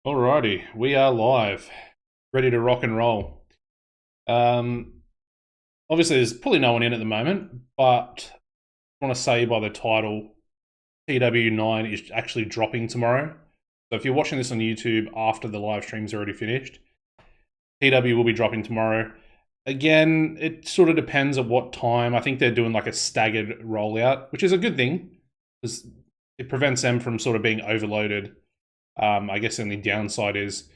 Alrighty, we are live, ready to rock and roll. Um, Obviously, there's probably no one in at the moment, but I want to say by the title, TEW9 is actually dropping tomorrow. So if you're watching this on YouTube after the live stream's already finished, TEW will be dropping tomorrow. Again, it sort of depends at what time. I think they're doing like a staggered rollout, which is a good thing because it prevents them from sort of being overloaded. I guess the only downside is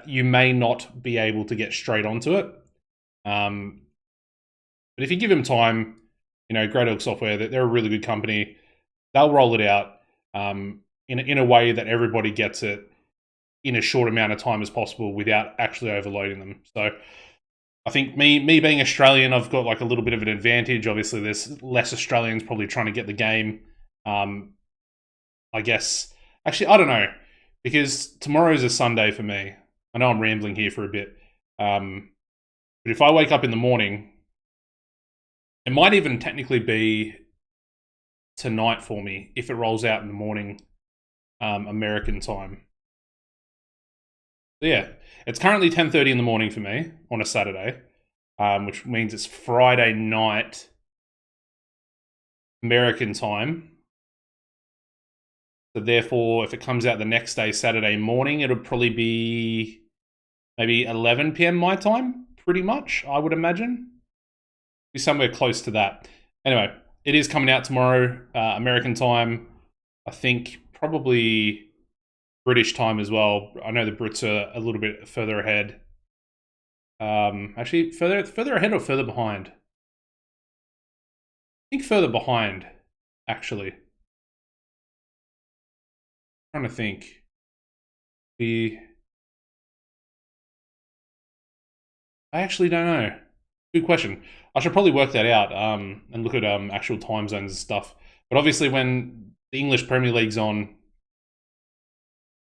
you may not be able to get straight onto it. But if you give them time, Great Oak Software, they're a really good company. They'll roll it out in a way that everybody gets it in a short amount of time as possible without actually overloading them. So I think me being Australian, I've got like a little bit of an advantage. Obviously, there's less Australians probably trying to get the game. I guess, actually, I don't know, because tomorrow's a Sunday for me. I know I'm rambling here for a bit. But if I wake up in the morning, it might even technically be tonight for me if it rolls out in the morning, American time. So yeah, it's currently 10:30 in the morning for me on a Saturday, which means it's Friday night American time. So therefore, if it comes out the next day, Saturday morning, it'll probably be maybe 11 p.m. my time, pretty much, I would imagine. Be somewhere close to that. Anyway, it is coming out tomorrow, American time. I think probably British time as well. I know the Brits are a little bit further ahead. Actually, further ahead or further behind? I think further behind, actually. I'm trying to think. I actually don't know. Good question. I should probably work that out and look at actual time zones and stuff. But obviously, when the English Premier League's on,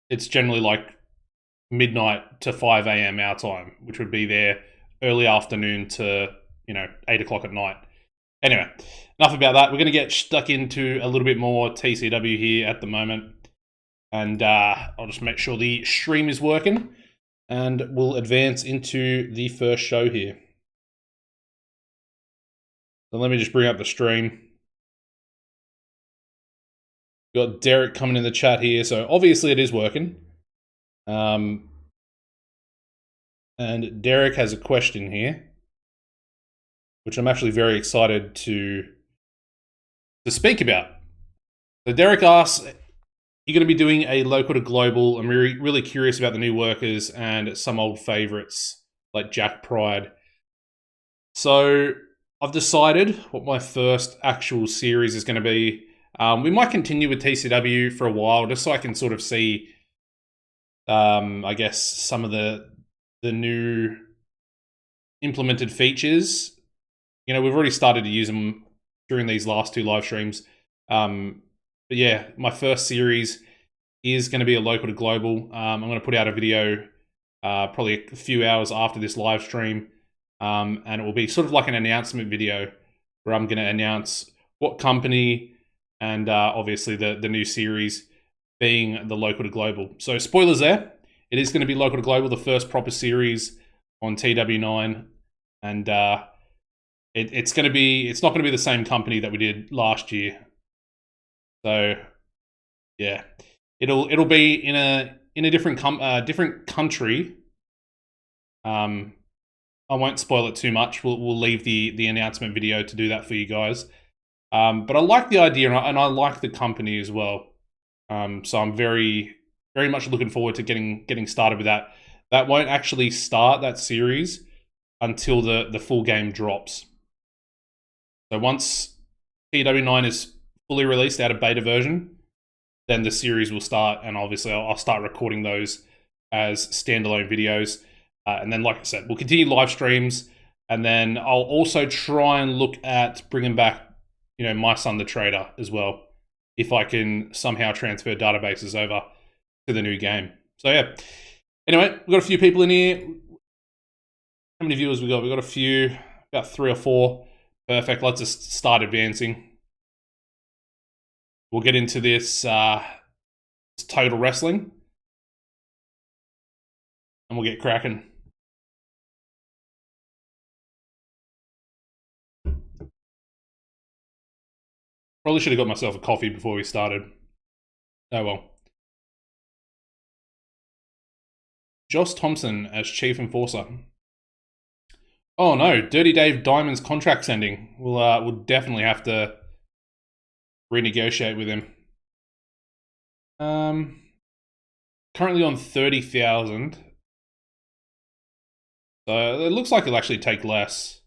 it's generally like midnight to 5 a.m. our time, which would be their early afternoon to 8 o'clock at night. Anyway, enough about that. We're going to get stuck into a little bit more TCW here at the moment, and I'll just make sure the stream is working, and we'll advance into the first show here. So let me just bring up the stream. We've got Derek coming in the chat here, so obviously it is working. And Derek has a question here, which I'm actually very excited to speak about. So Derek asks, you're going to be doing a local to global. I'm really curious about the new workers and some old favorites like Jack Pride. So I've decided what my first actual series is going to be. We might continue with TCW for a while just so I can sort of see, I guess, some of the new implemented features. We've already started to use them during these last two live streams. But yeah, my first series is going to be a local to global. I'm going to put out a video probably a few hours after this live stream. And it will be sort of like an announcement video where I'm going to announce what company and obviously the new series being the local to global. So spoilers there. It is going to be local to global, the first proper series on TEW9. And it's not going to be the same company that we did last year. So yeah, it'll be in a different country. I won't spoil it too much. We'll leave the announcement video to do that for you guys. But I like the idea and I like the company as well. So I'm very much looking forward to getting started with that. That won't actually start that series until the full game drops. So once TEW9 is fully released out of beta version, then the series will start, and obviously I'll start recording those as standalone videos. And then, like I said, we'll continue live streams, and then I'll also try and look at bringing back, My Son the Trader as well, if I can somehow transfer databases over to the new game. So yeah. Anyway, we've got a few people in here. How many viewers we got? We've got a few, about 3 or 4. Perfect. Let's just start advancing. We'll get into this total wrestling. and we'll get cracking. Probably should have got myself a coffee before we started. Oh well. Josh Thompson as Chief Enforcer. Oh no, Dirty Dave Diamond's contract's ending. We'll definitely have to renegotiate with him. Currently on 30,000. So it looks like it'll actually take less.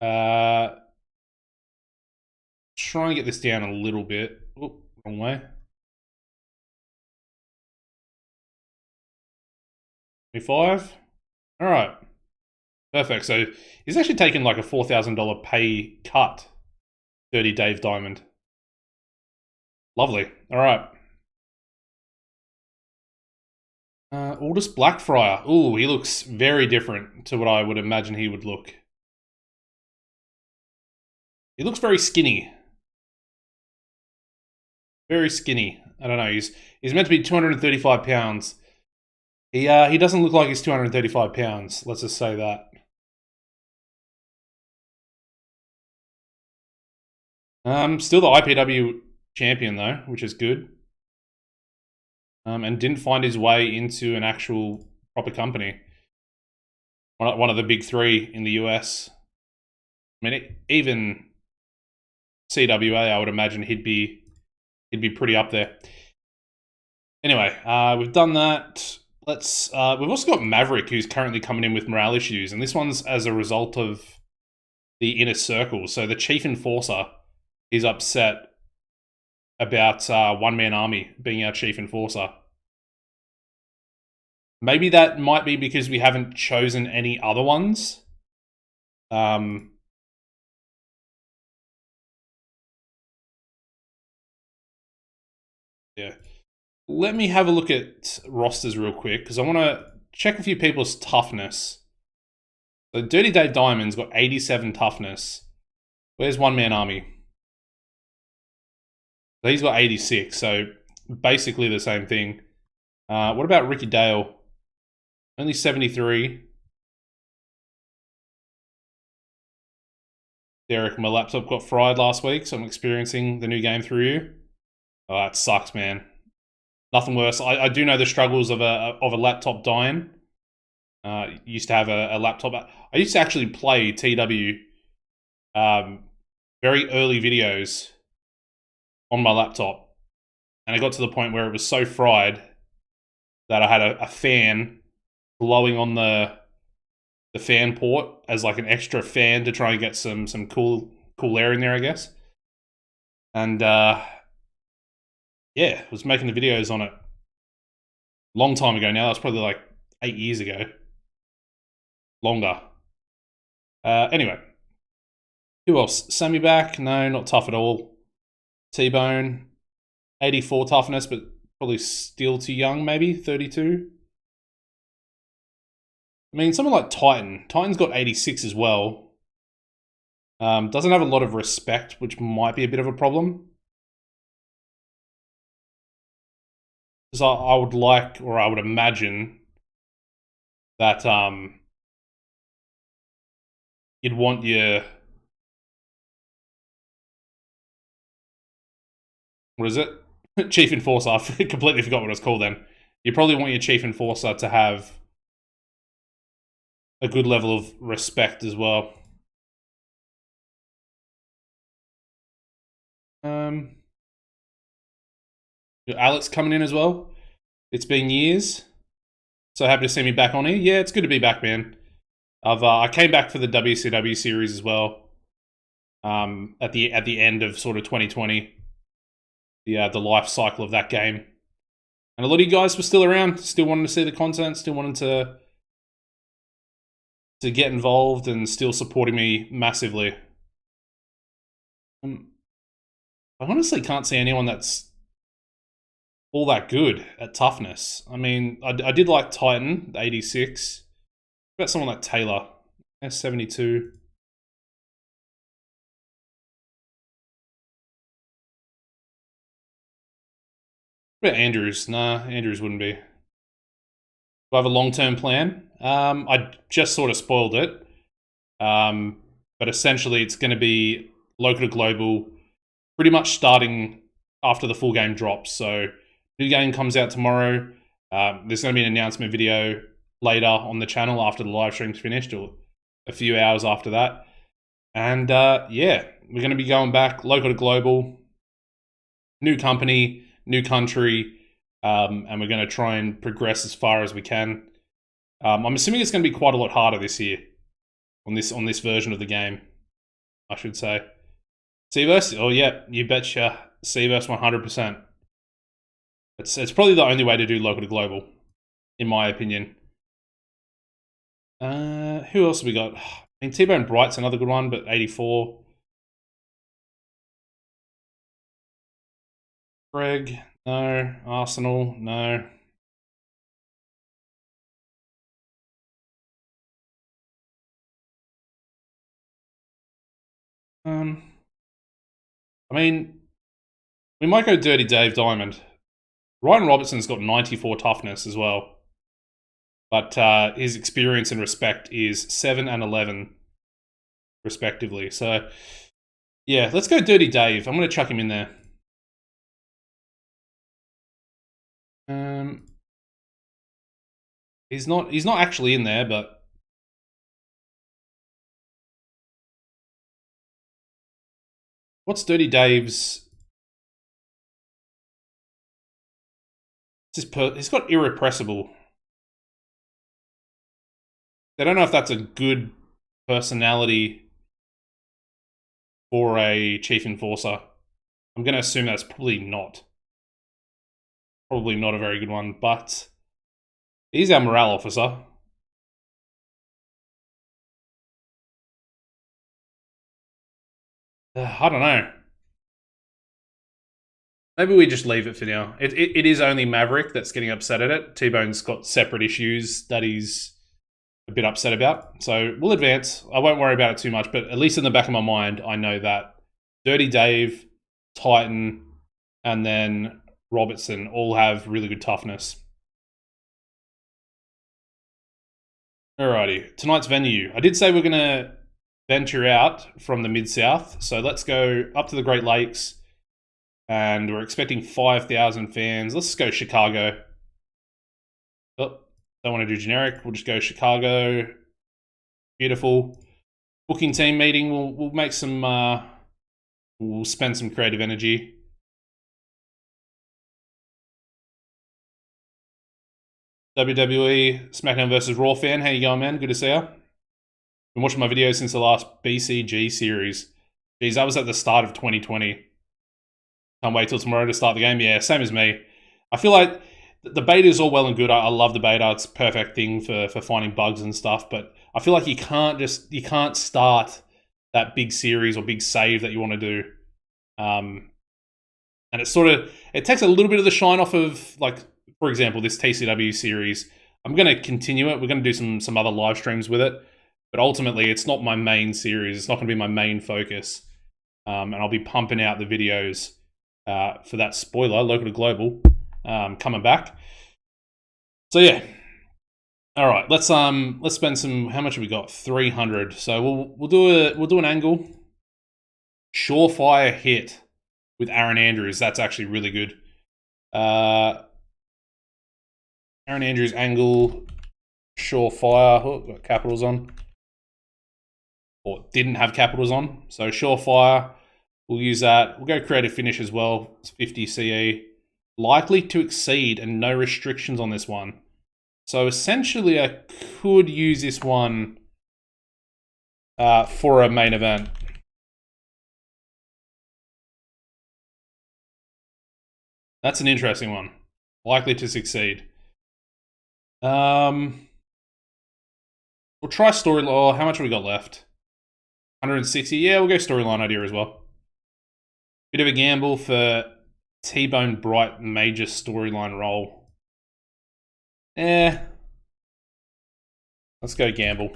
Try and get this down a little bit. Oop, wrong way. 25. All right. Perfect. So he's actually taken like a $4,000 pay cut. Dirty Dave Diamond. Lovely. All right. Aldous Blackfriar. Ooh, he looks very different to what I would imagine he would look. He looks very skinny. Very skinny. I don't know. He's meant to be 235 pounds. He doesn't look like he's 235 pounds. Let's just say that. Still the IPW champion though, which is good. And didn't find his way into an actual proper company. One of the big three in the US. I mean, even CWA, I would imagine he'd be pretty up there. Anyway, we've done that. We've also got Maverick, who's currently coming in with morale issues, and this one's as a result of the inner circle. So the Chief Enforcer is upset about One Man Army being our Chief Enforcer. Maybe that might be because we haven't chosen any other ones. Yeah. Let me have a look at rosters real quick, because I want to check a few people's toughness. So Dirty Dave Diamond's got 87 toughness. Where's One Man Army? So he's got 86, so basically the same thing. What about Ricky Dale? Only 73. Derek, my laptop got fried last week, so I'm experiencing the new game through you. Oh, that sucks, man. Nothing worse. I do know the struggles of a laptop dying. Used to have a laptop. I used to actually play TEW very early videos on my laptop, and it got to the point where it was so fried that I had a fan blowing on the fan port as like an extra fan to try and get some cool air in there, I guess. And yeah, was making the videos on it long time ago now. That's probably like 8 years ago. Longer. Anyway. Who else? Sammy back? No, not tough at all. T-Bone. 84 toughness, but probably still too young, maybe? 32? I mean, someone like Titan. Titan's got 86 as well. Doesn't have a lot of respect, which might be a bit of a problem. Because I would like, or I would imagine, that you'd want your... What is it? Chief Enforcer. I completely forgot what it was called then. You probably want your Chief Enforcer to have a good level of respect as well. Alex coming in as well. It's been years. So happy to see me back on here. Yeah, it's good to be back, man. I came back for the WCW series as well. At the end of sort of 2020, the life cycle of that game, and a lot of you guys were still around, still wanting to see the content, still wanting to get involved, and still supporting me massively. I honestly can't see anyone that's all that good at toughness. I mean, I did like Titan, 86. What about someone like Taylor, 72. What about Andrews? Nah, Andrews wouldn't be. I have a long-term plan? I just sort of spoiled it. But essentially it's going to be local to global, pretty much starting after the full game drops. So new game comes out tomorrow. There's going to be an announcement video later on the channel after the live stream's finished, or a few hours after that. And yeah, we're going to be going back local to global, new company, new country, and we're going to try and progress as far as we can. I'm assuming it's going to be quite a lot harder this year on this version of the game, I should say. Seaverse? Oh yeah, you betcha. Seaverse 100%. It's probably the only way to do local to global, in my opinion. Who else have we got? I mean, T-Bone Bright's another good one, but 84. Greg, no. Arsenal, no. I mean, we might go Dirty Dave Diamond. Ryan Robertson's got 94 toughness as well. But his experience and respect is 7 and 11, respectively. So, yeah, let's go Dirty Dave. I'm going to chuck him in there. He's not actually in there, but what's Dirty Dave's? He's got irrepressible. I don't know if that's a good personality for a chief enforcer. I'm going to assume that's probably not. Probably not a very good one, but he's our morale officer. I don't know. Maybe we just leave it for now. It is only Maverick that's getting upset at it. T-Bone's got separate issues that he's a bit upset about. So we'll advance. I won't worry about it too much, but at least in the back of my mind, I know that Dirty Dave, Titan, and then Robertson all have really good toughness. Alrighty, tonight's venue. I did say we're going to venture out from the Mid-South, so let's go up to the Great Lakes, and we're expecting 5,000 fans. Let's go Chicago. Oh, don't want to do generic. We'll just go Chicago. Beautiful. Booking team meeting. We'll make some. We'll spend some creative energy. WWE SmackDown vs. Raw fan. How you going, man? Good to see you. Been watching my videos since the last BCG series. Geez, that was at the start of 2020. Can't wait till tomorrow to start the game. Yeah, same as me. I feel like the beta is all well and good. I love the beta. It's a perfect thing for finding bugs and stuff. But I feel like you can't start that big series or big save that you want to do. And it takes a little bit of the shine off of, like, for example, this TCW series. I'm going to continue it. We're going to do some other live streams with it. But ultimately, it's not my main series. It's not going to be my main focus. And I'll be pumping out the videos for that spoiler, local to global, coming back. So yeah. All right, let's spend some. How much have we got? 300. So we'll do an angle. Surefire hit with Aaron Andrews. That's actually really good. Aaron Andrews angle, surefire. Oh, got capitals on. Or didn't have capitals on. So surefire. We'll use that. We'll go creative finish as well. It's 50 CE. Likely to exceed and no restrictions on this one. So essentially I could use this one for a main event. That's an interesting one. Likely to succeed. We'll try storyline. Oh, how much have we got left? 160. Yeah, we'll go storyline idea as well. Bit of a gamble for T-Bone Bright major storyline role. Let's go gamble.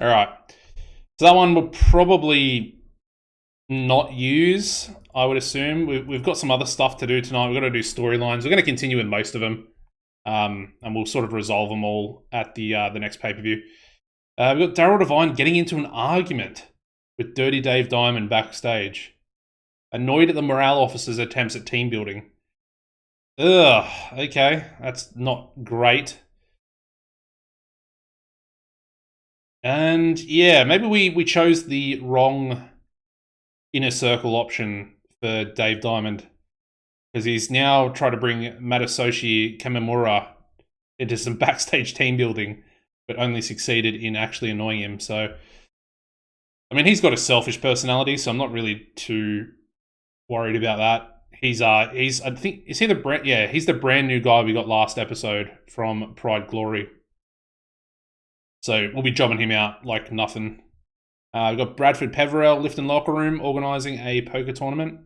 All right. So that one we'll probably not use, I would assume. We've got some other stuff to do tonight. We've got to do storylines. We're going to continue with most of them. and we'll sort of resolve them all at the next pay-per-view. We've got Daryl Devine getting into an argument with Dirty Dave Diamond backstage. Annoyed at the morale officer's attempts at team building. Ugh, okay, that's not great. And yeah, maybe we chose the wrong inner circle option for Dave Diamond, because he's now trying to bring Matasoshi Kamimura into some backstage team building, but only succeeded in actually annoying him. So, I mean, he's got a selfish personality, so I'm not really too worried about that. He's I think, is he the brand? Yeah, he's the brand new guy we got last episode from Pride Glory. So we'll be jobbing him out like nothing. We've got Bradford Peverell, Lifton Locker Room, organising a poker tournament.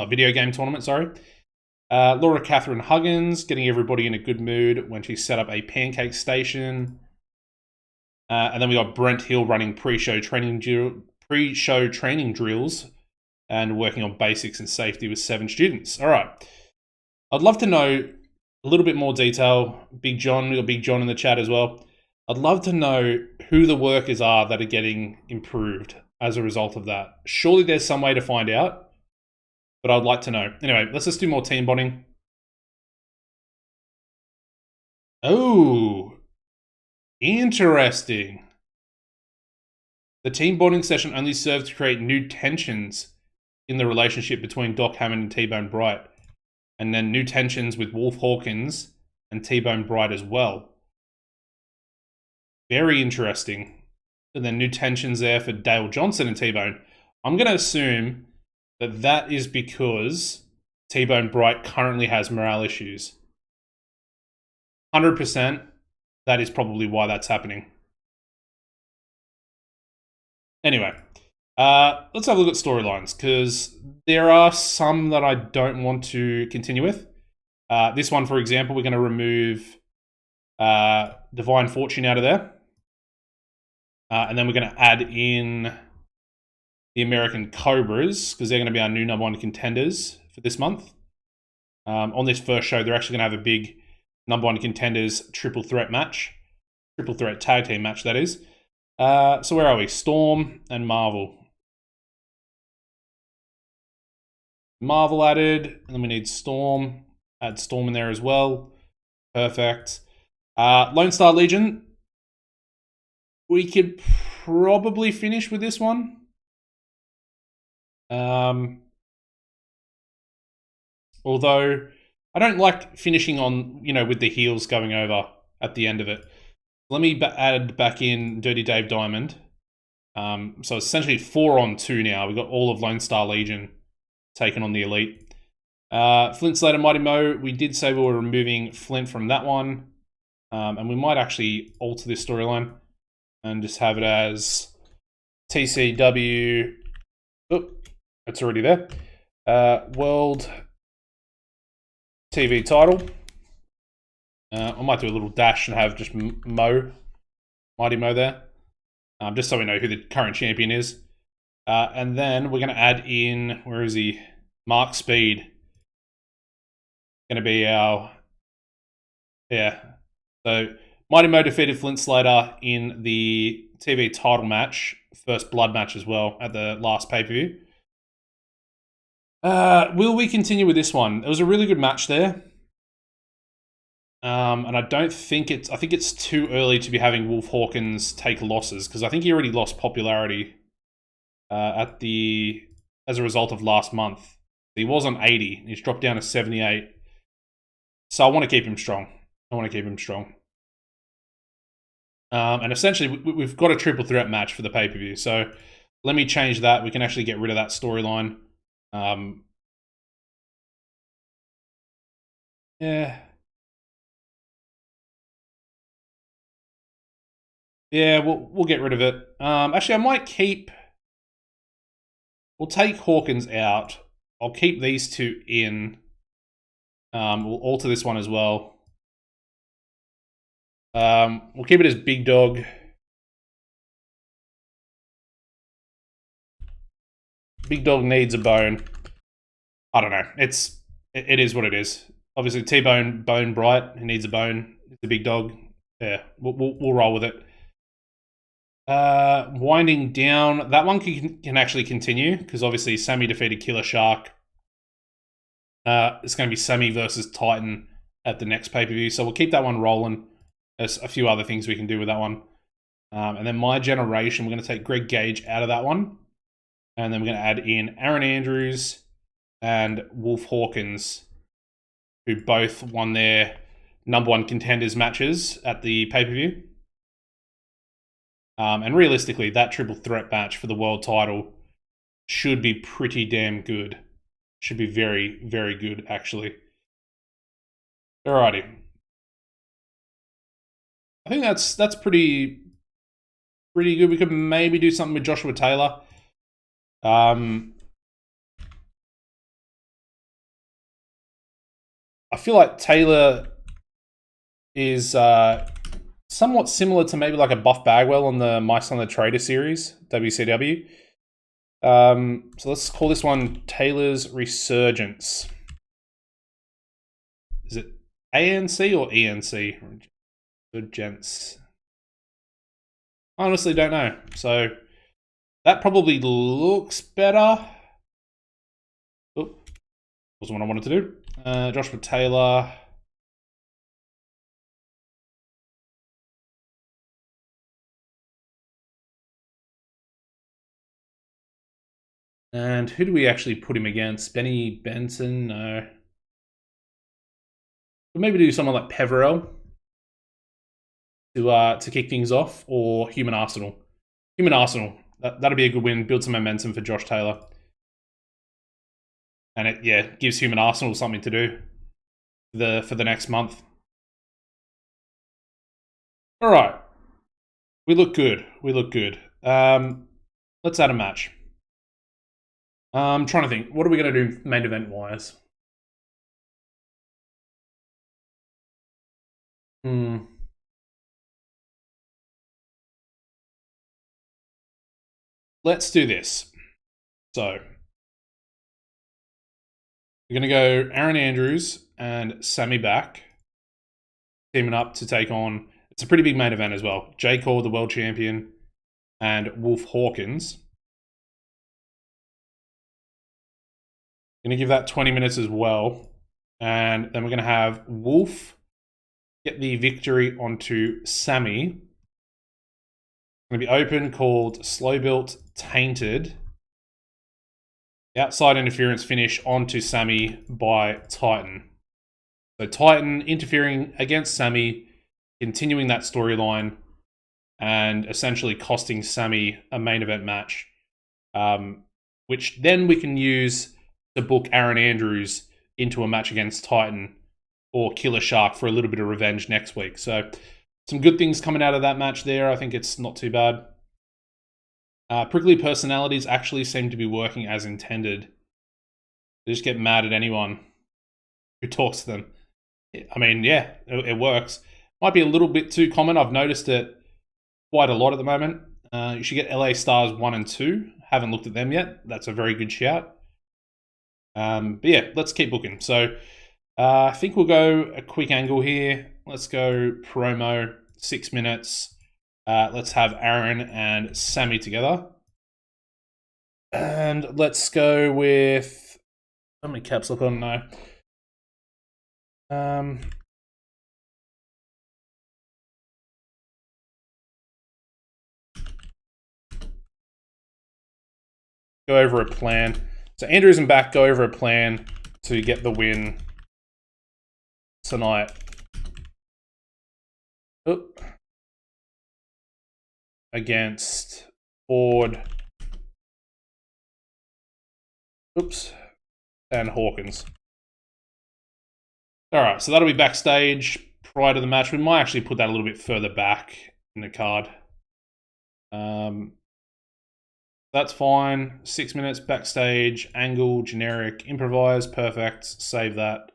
Video game tournament, sorry. Laura Catherine Huggins, getting everybody in a good mood when she set up a pancake station. And then we got Brent Hill running pre-show training drills and working on basics and safety with 7 students. All right. I'd love to know a little bit more detail. Big John, we got Big John in the chat as well. I'd love to know who the workers are that are getting improved as a result of that. Surely there's some way to find out, but I'd like to know. Anyway, let's just do more team bonding. Oh, interesting. The team bonding session only served to create new tensions in the relationship between Doc Hammond and T-Bone Bright, and then new tensions with Wolf Hawkins and T-Bone Bright as well. Very interesting. And then new tensions there for Dale Johnson and T-Bone. I'm going to assume that that is because T-Bone Bright currently has morale issues. 100%, that is probably why that's happening. Anyway, let's have a look at storylines, because there are some that I don't want to continue with. This one, for example, we're going to remove Divine Fortune out of there. And then we're going to add in the American Cobras, because they're going to be our new #1 contenders for this month. On this first show, they're actually going to have a big #1 contenders triple threat match. Triple threat tag team match, that is. So where are we? Storm and Marvel. Marvel added, and then we need Storm. Add Storm in there as well. Perfect. Lone Star Legion. We could probably finish with this one. Although I don't like finishing on, with the heels going over at the end of it. Let me add back in Dirty Dave Diamond. So essentially 4-on-2 now. We've got all of Lone Star Legion taken on the Elite. Flint Slater, Mighty Mo. We did say we were removing Flint from that one. And we might actually alter this storyline and just have it as TCW. Oh, it's already there. World TV title. I might do a little dash and have just Mo, Mighty Mo there. Just so we know who the current champion is. And then we're going to add in, where is he? Mark Speed. Going to be our, yeah. So Mighty Mo defeated Flint Slater in the TV title match, first blood match as well at the last pay-per-view. Will we continue with this one? It was a really good match there. And I don't think I think it's too early to be having Wolf Hawkins take losses, because I think he already lost popularity as a result of last month. He was on 80, he's dropped down to 78. So I want to keep him strong. And essentially, we've got a triple threat match for the pay-per-view. So let me change that. We can actually get rid of that storyline. Yeah. Yeah, we'll get rid of it. Actually, I might keep... We'll take Hawkins out. I'll keep these two in. We'll alter this one as well. We'll keep it as Big Dog. Big Dog needs a bone. I don't know. It is what it is. Obviously, T-Bone, Bone Bright. He needs a bone. He's a big dog. Yeah, we'll roll with it. Winding down. That one can actually continue because obviously Sammy defeated Killer Shark. It's going to be Sammy versus Titan at the next pay-per-view. So we'll keep that one rolling. There's a few other things we can do with that one. And then My Generation, we're going to take Greg Gage out of that one. And then we're going to add in Aaron Andrews and Wolf Hawkins, who both won their #1 contenders matches at the pay-per-view. And realistically, that triple threat match for the world title should be pretty damn good. Should be very, very good, actually. Alrighty. I think that's pretty good. We could maybe do something with Joshua Taylor. I feel like Taylor is somewhat similar to maybe like a Buff Bagwell on the My Son the Trader series, WCW. So let's call this one Taylor's Resurgence. Is it ANC or ENC? Resurgence. Honestly, don't know. So that probably looks better. Oh, wasn't what I wanted to do. Joshua Taylor. And who do we actually put him against? Benny Benson? No. We'll maybe do someone like Peverell to kick things off, or Human Arsenal. Human Arsenal. That'll be a good win. Build some momentum for Josh Taylor. And it gives Human Arsenal something to do for the next month. All right. We look good. Let's add a match. I'm trying to think. What are we going to do main event wise? Let's do this. So we're going to go Aaron Andrews and Sammy back, teaming up to take on, it's a pretty big main event as well, J. Cole, the world champion, and Wolf Hawkins. Going to give that 20 minutes as well. And then we're going to have Wolf get the victory onto Sammy. Going to be open, called Slow Built Tainted. Outside interference finish onto Sammy by Titan. So Titan interfering against Sammy, continuing that storyline, and essentially costing Sammy a main event match, which then we can use to book Aaron Andrews into a match against Titan or Killer Shark for a little bit of revenge next week. So some good things coming out of that match there. I think it's not too bad. Prickly personalities actually seem to be working as intended. They just get mad at anyone who talks to them. I mean, yeah, it works. Might be a little bit too common. I've noticed it quite a lot at the moment. You should get LA Stars 1 and 2. Haven't looked at them yet. That's a very good shout. But yeah, let's keep booking. So I think we'll go a quick angle here. Let's go promo, 6 minutes. Let's have Aaron and Sammy together. And let's go with... How many caps look on? No. Go over a plan. So Andrews and back go over a plan to get the win tonight. Oop. Against Ford. Oops. And Hawkins. Alright, so that'll be backstage prior to the match. We might actually put that a little bit further back in the card. That's fine. 6 minutes backstage, angle, generic, improvise, perfect. Save that.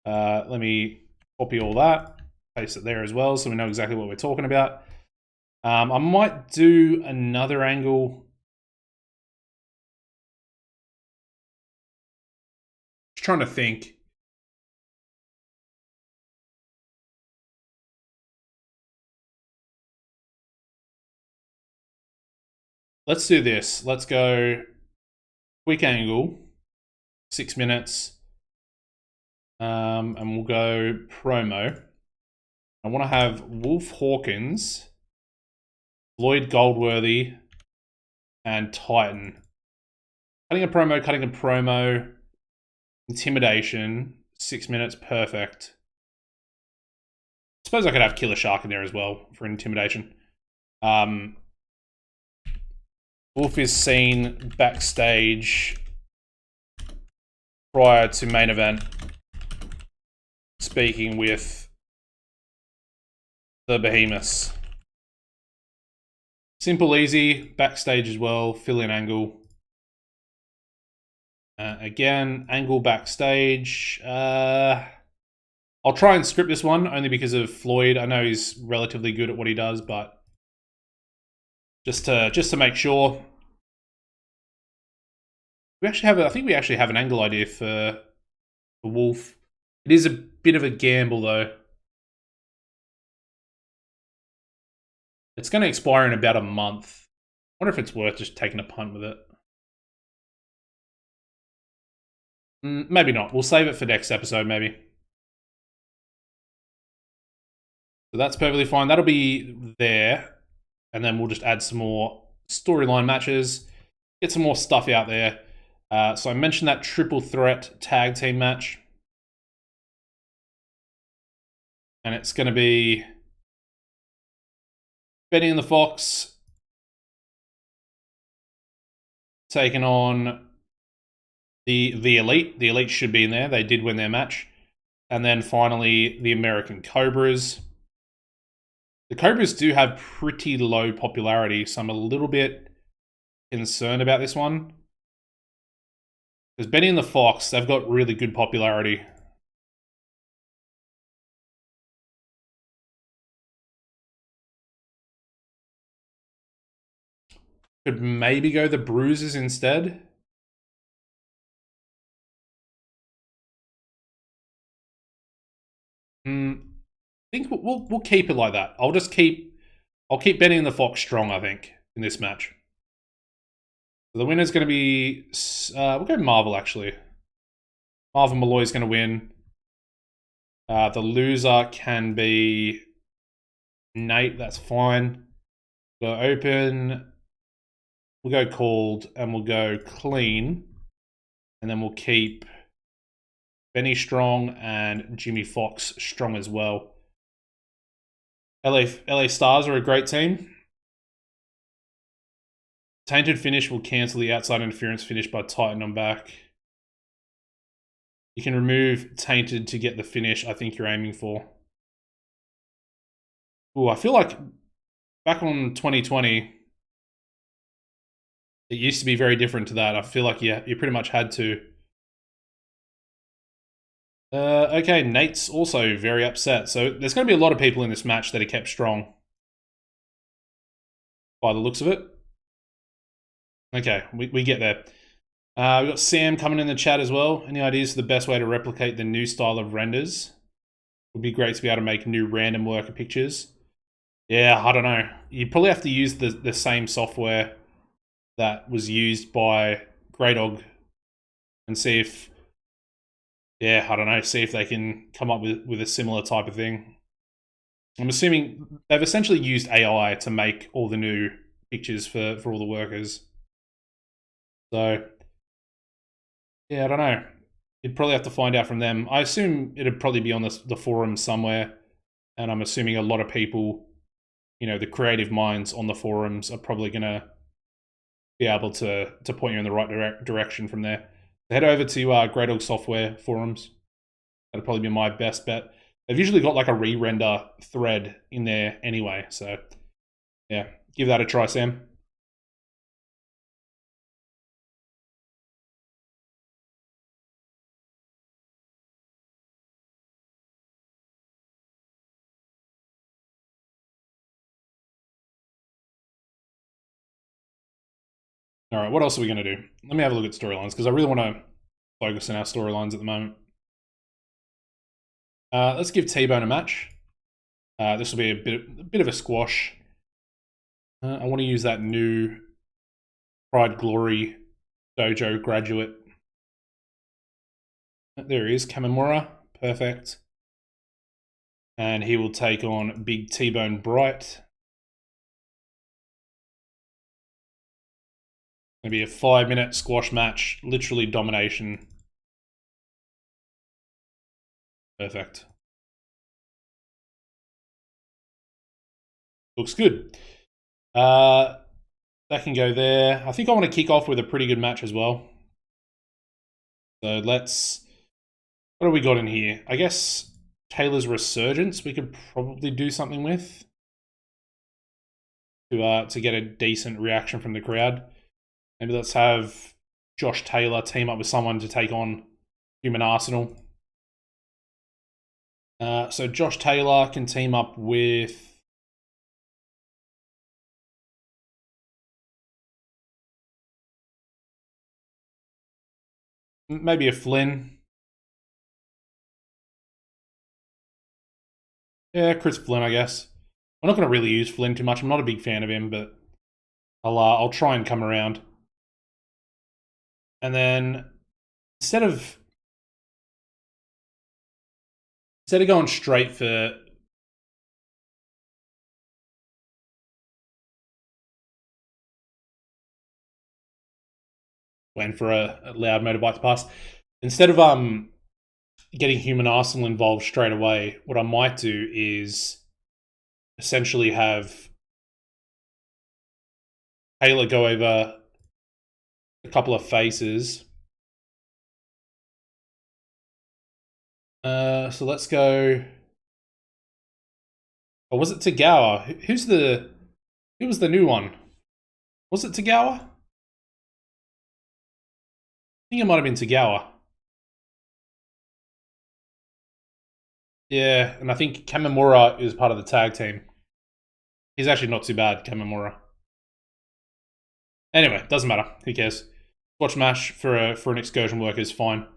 Let me copy all that, paste it there as well so we know exactly what we're talking about. I might do another angle. Just trying to think. let's do this. Let's go quick angle, 6 minutes, and we'll go promo. I want to have Wolf Hawkins, Lloyd Goldworthy, and Titan. Cutting a promo, intimidation, 6 minutes, perfect. I suppose I could have Killer Shark in there as well for intimidation. Wolf is seen backstage prior to main event speaking with the Behemoths. Simple, easy, backstage as well, fill in angle. Again, angle backstage. I'll try and script this one only because of Floyd. I know he's relatively good at what he does, but just to make sure. We actually have I think we actually have an angle idea for Wolf. It is a bit of a gamble though. It's going to expire in about a month. I wonder if it's worth just taking a punt with it. Maybe not. We'll save it for next episode, maybe. So that's perfectly fine. That'll be there. And then we'll just add some more storyline matches. Get some more stuff out there. So I mentioned that triple threat tag team match. And it's going to be Benny and the Fox taking on the Elite. The Elite should be in there. They did win their match. And then finally, the American Cobras. The Cobras do have pretty low popularity, so I'm a little bit concerned about this one. Because Benny and the Fox, they've got really good popularity. Could maybe go the Bruisers instead. I think we'll keep it like that. I'll keep Benny and the Fox strong, I think, in this match. So the winner's going to be we'll go Marvel actually. Marvel Malloy's going to win. The loser can be Nate. That's fine. We'll go open. We'll go cold and we'll go clean, and then we'll keep Benny strong and Jimmy Fox strong as well. LA Stars are a great team. Tainted finish will cancel the outside interference finish by Titan on back. You can remove Tainted to get the finish I think you're aiming for. Ooh, I feel like back on 2020, it used to be very different to that. I feel like you pretty much had to. Okay, Nate's also very upset. So there's going to be a lot of people in this match that are kept strong. By the looks of it. Okay, we get there. We've got Sam coming in the chat as well. Any ideas for the best way to replicate the new style of renders? Would be great to be able to make new random worker pictures. Yeah, I don't know. You probably have to use the same software that was used by Greydog and see if, yeah, I don't know, see if they can come up with a similar type of thing. I'm assuming they've essentially used AI to make all the new pictures for all the workers. So, yeah, I don't know. You'd probably have to find out from them. I assume it'd probably be on the forum somewhere, and I'm assuming a lot of people, you know, the creative minds on the forums are probably going to be able to point you in the right direction from there. Head over to Greydog Software forums. That'd probably be my best bet. They've usually got like a re-render thread in there anyway, so yeah, give that a try, Sam. All right, what else are we going to do? Let me have a look at storylines because I really want to focus on our storylines at the moment. Let's give T-Bone a match. This will be a bit of a squash. I want to use that new Pride Glory Dojo graduate. There he is, Kamimura. Perfect. And he will take on Big T-Bone Bright. Gonna be a 5-minute squash match, literally domination. Perfect. Looks good. That can go there. I think I want to kick off with a pretty good match as well. So let's... What do we got in here? I guess Taylor's Resurgence we could probably do something with to get a decent reaction from the crowd. Maybe let's have Josh Taylor team up with someone to take on Human Arsenal. So Josh Taylor can team up with... maybe a Flynn. Yeah, Chris Flynn, I guess. I'm not going to really use Flynn too much. I'm not a big fan of him, but I'll try and come around. And then instead of going straight for went for a loud motorbike to pass, instead of getting Human Arsenal involved straight away, what I might do is essentially have Taylor go over a couple of faces. So let's go. Or was it Tagawa? Who was the new one? Was it Tagawa? I think it might have been Tagawa. Yeah, and I think Kamimura is part of the tag team. He's actually not too bad, Kamimura. Anyway, doesn't matter. Who cares? Watch MASH for an excursion worker is fine.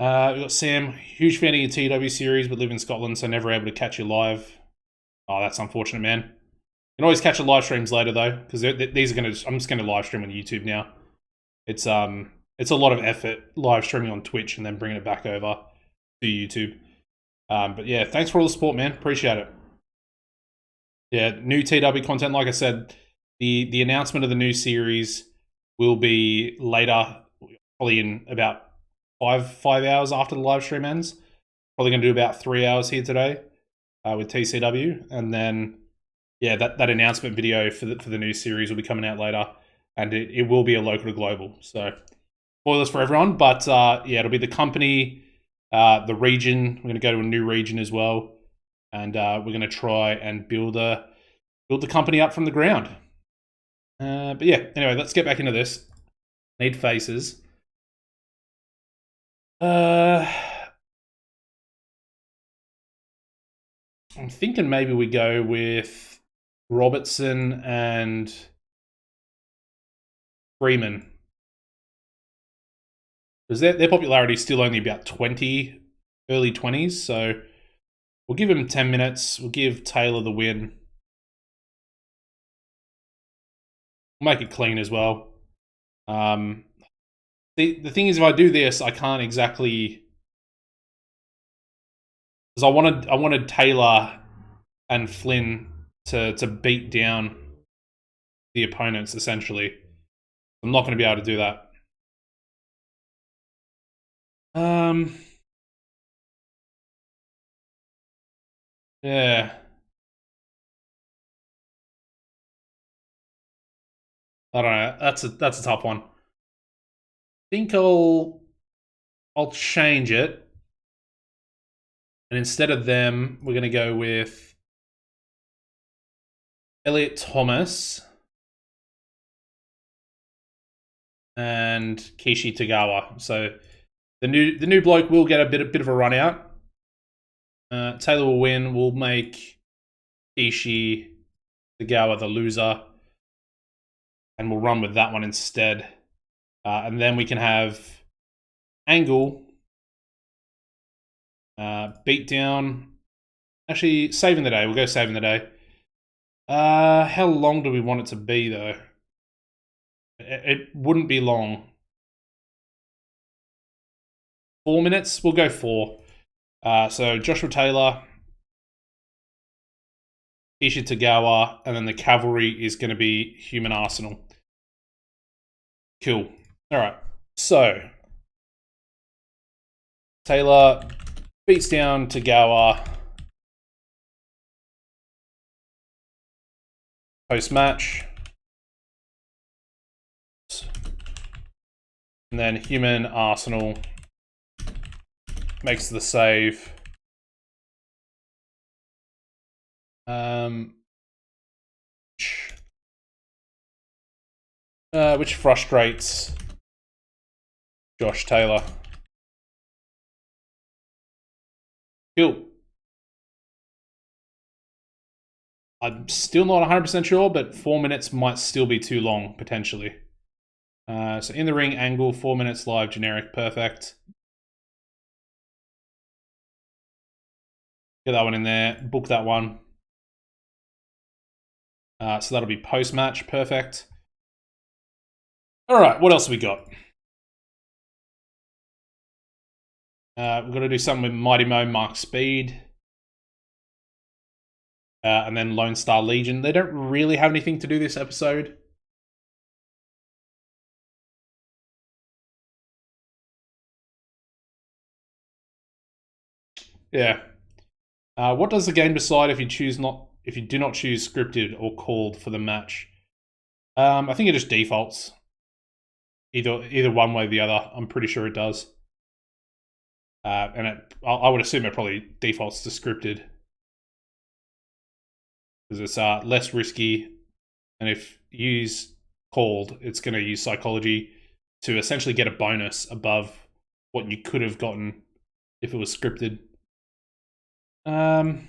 We've got Sam, huge fan of your TEW series, but live in Scotland, so never able to catch you live. Oh, that's unfortunate, man. You can always catch the live streams later though, because these are gonna. I'm just gonna live stream on YouTube now. It's a lot of effort live streaming on Twitch and then bringing it back over to YouTube. But yeah, thanks for all the support, man. Appreciate it. Yeah, new TEW content. Like I said, the announcement of the new series will be later, probably in about five hours after the live stream ends. Probably going to do about 3 hours here today with TCW, and then yeah, that announcement video for the new series will be coming out later, and it will be a local to global. So spoilers for everyone, but yeah, it'll be the company, the region. We're going to go to a new region as well, and we're going to try and build the company up from the ground. But yeah, anyway, let's get back into this. Need faces. I'm thinking maybe we go with Robertson and Freeman. Because their popularity is still only about 20, early 20s, so we'll give him 10 minutes. We'll give Taylor the win. We'll make it clean as well. The thing is, if I do this, I can't exactly, because I wanted Taylor and Flynn to beat down the opponents essentially. I'm not going to be able to do that. Yeah. I don't know. That's a tough one. I think I'll change it, and instead of them, we're going to go with Elliot Thomas and Kishi Tagawa. So the new bloke will get a bit of a run out. Taylor will win. We'll make Kishi Tagawa the loser, and we'll run with that one instead. And then we can have Angle beat down. Actually, saving the day. We'll go saving the day. How long do we want it to be though? It wouldn't be long. 4 minutes? We'll go 4. So Joshua Taylor, Isha Tagawa, and then the cavalry is going to be Human Arsenal. Cool. All right. So Taylor beats down Tagawa. Post-match. And then Human Arsenal makes the save. Which frustrates Josh Taylor. Cool. I'm still not 100% sure, but 4 minutes might still be too long, potentially. So in the ring, angle, 4 minutes live, generic, perfect. Get that one in there, book that one. So that'll be post-match, perfect. All right, what else have we got? We've got to do something with Mighty Mo, Mark Speed. And then Lone Star Legion. They don't really have anything to do this episode. Yeah. What does the game decide if you do not choose scripted or called for the match? I think it just defaults. Either one way or the other. I'm pretty sure it does. And I would assume it probably defaults to scripted. Because it's less risky. And if you use called, it's going to use psychology to essentially get a bonus above what you could have gotten if it was scripted. I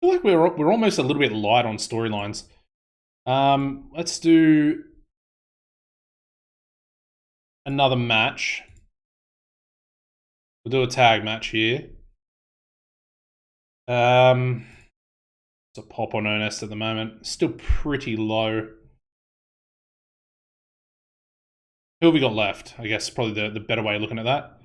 feel like we're almost a little bit light on storylines. Let's do another match. We'll do a tag match here. It's a pop on Ernest at the moment. Still pretty low. Who have we got left? I guess probably the better way of looking at that.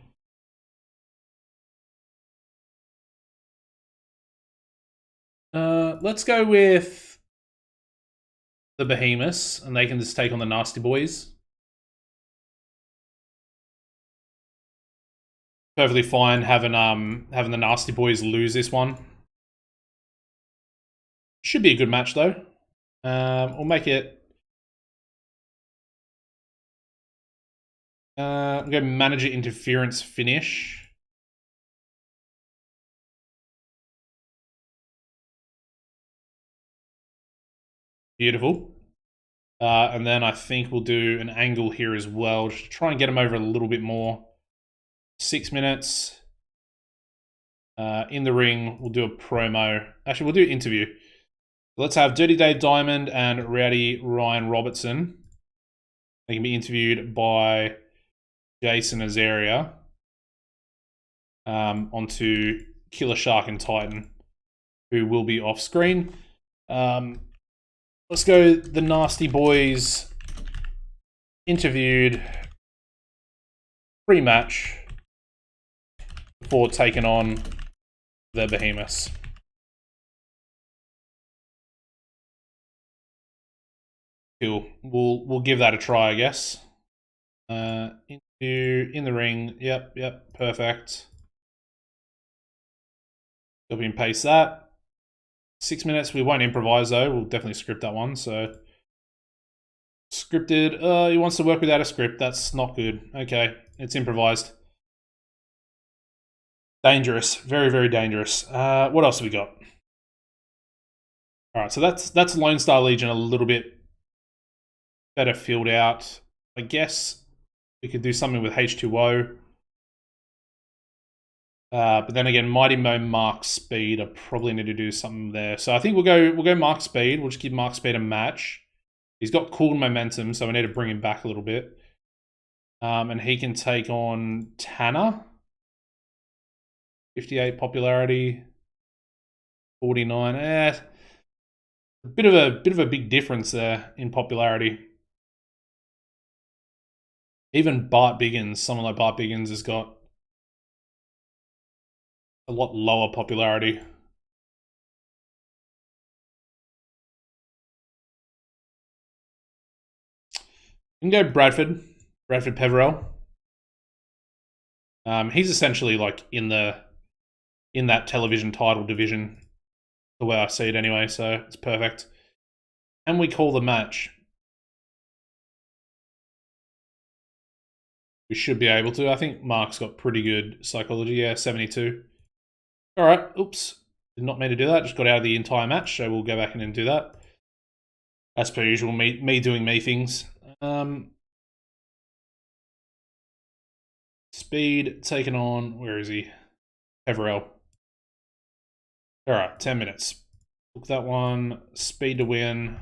Let's go with the Behemoths, and they can just take on the Nasty Boys. Perfectly fine having the Nasty Boys lose this one. Should be a good match though. We'll make it. I'm going to manager interference finish. Beautiful. And then I think we'll do an angle here as well, just to try and get him over a little bit more. 6 minutes. In the ring, we'll do a promo. Actually, we'll do an interview. Let's have Dirty Dave Diamond and Rowdy Ryan Robertson. They can be interviewed by Jason Azaria onto Killer Shark and Titan, who will be off screen. Let's go the Nasty Boys interviewed pre-match before taking on the Behemoths. Cool. We'll give that a try, I guess. In the ring. Yep, perfect. Copy and paste that. 6 minutes. We won't improvise though. We'll definitely script that one. So scripted. He wants to work without a script. That's not good. Okay, it's improvised. Dangerous. Very, very dangerous. What else have we got? All right, so that's Lone Star Legion a little bit better filled out. I guess we could do something with H2O. But then again, Mighty Mo Mark Speed, I probably need to do something there. So I think we'll go Mark Speed. We'll just give Mark Speed a match. He's got cool momentum, so I need to bring him back a little bit. And he can take on Tanner. 58 popularity. 49. A bit of a big difference there in popularity. Even Bart Biggins, someone like Bart Biggins, has got a lot lower popularity. You can go Bradford Peverell. He's essentially like in that television title division, the way I see it anyway, so it's perfect. And we call the match. We should be able to. I think Mark's got pretty good psychology. Yeah, 72. All right. Oops. Did not mean to do that. Just got out of the entire match, so we'll go back in and do that. As per usual, me doing me things. Speed taken on. Where is he? Peverell. All right, 10 minutes. Book that one. Speed to win.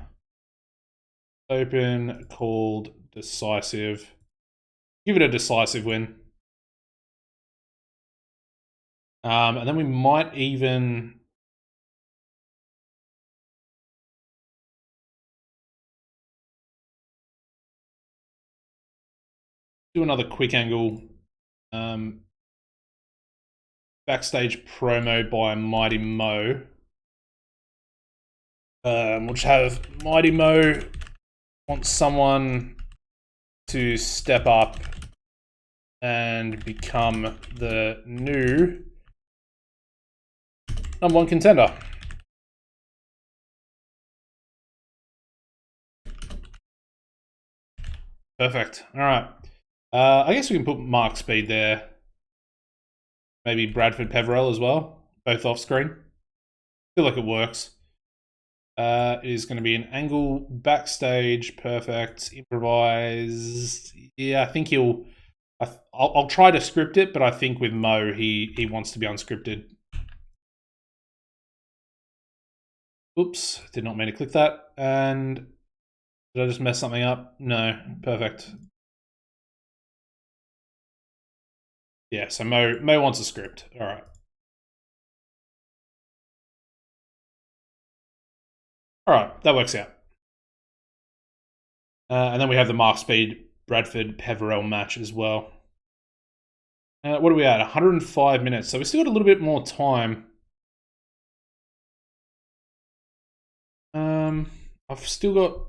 Open, called, decisive. Give it a decisive win. And then we might even do another quick angle backstage promo by Mighty Mo. We'll just have Mighty Mo wants someone to step up and become the new #1 contender. Perfect. All right. I guess we can put Mark Speed there. Maybe Bradford Peverell as well, both off screen. Feel like it works. It is going to be an angle backstage, perfect, improvised. Yeah, I think I'll try to script it, but I think with Mo, he wants to be unscripted. Oops, did not mean to click that. And did I just mess something up? No, perfect. Yeah, so Mo wants a script. All right. All right, that works out. And then we have the Mark Speed Bradford Peverell match as well. What are we at? 105 minutes. So we still got a little bit more time. I've still got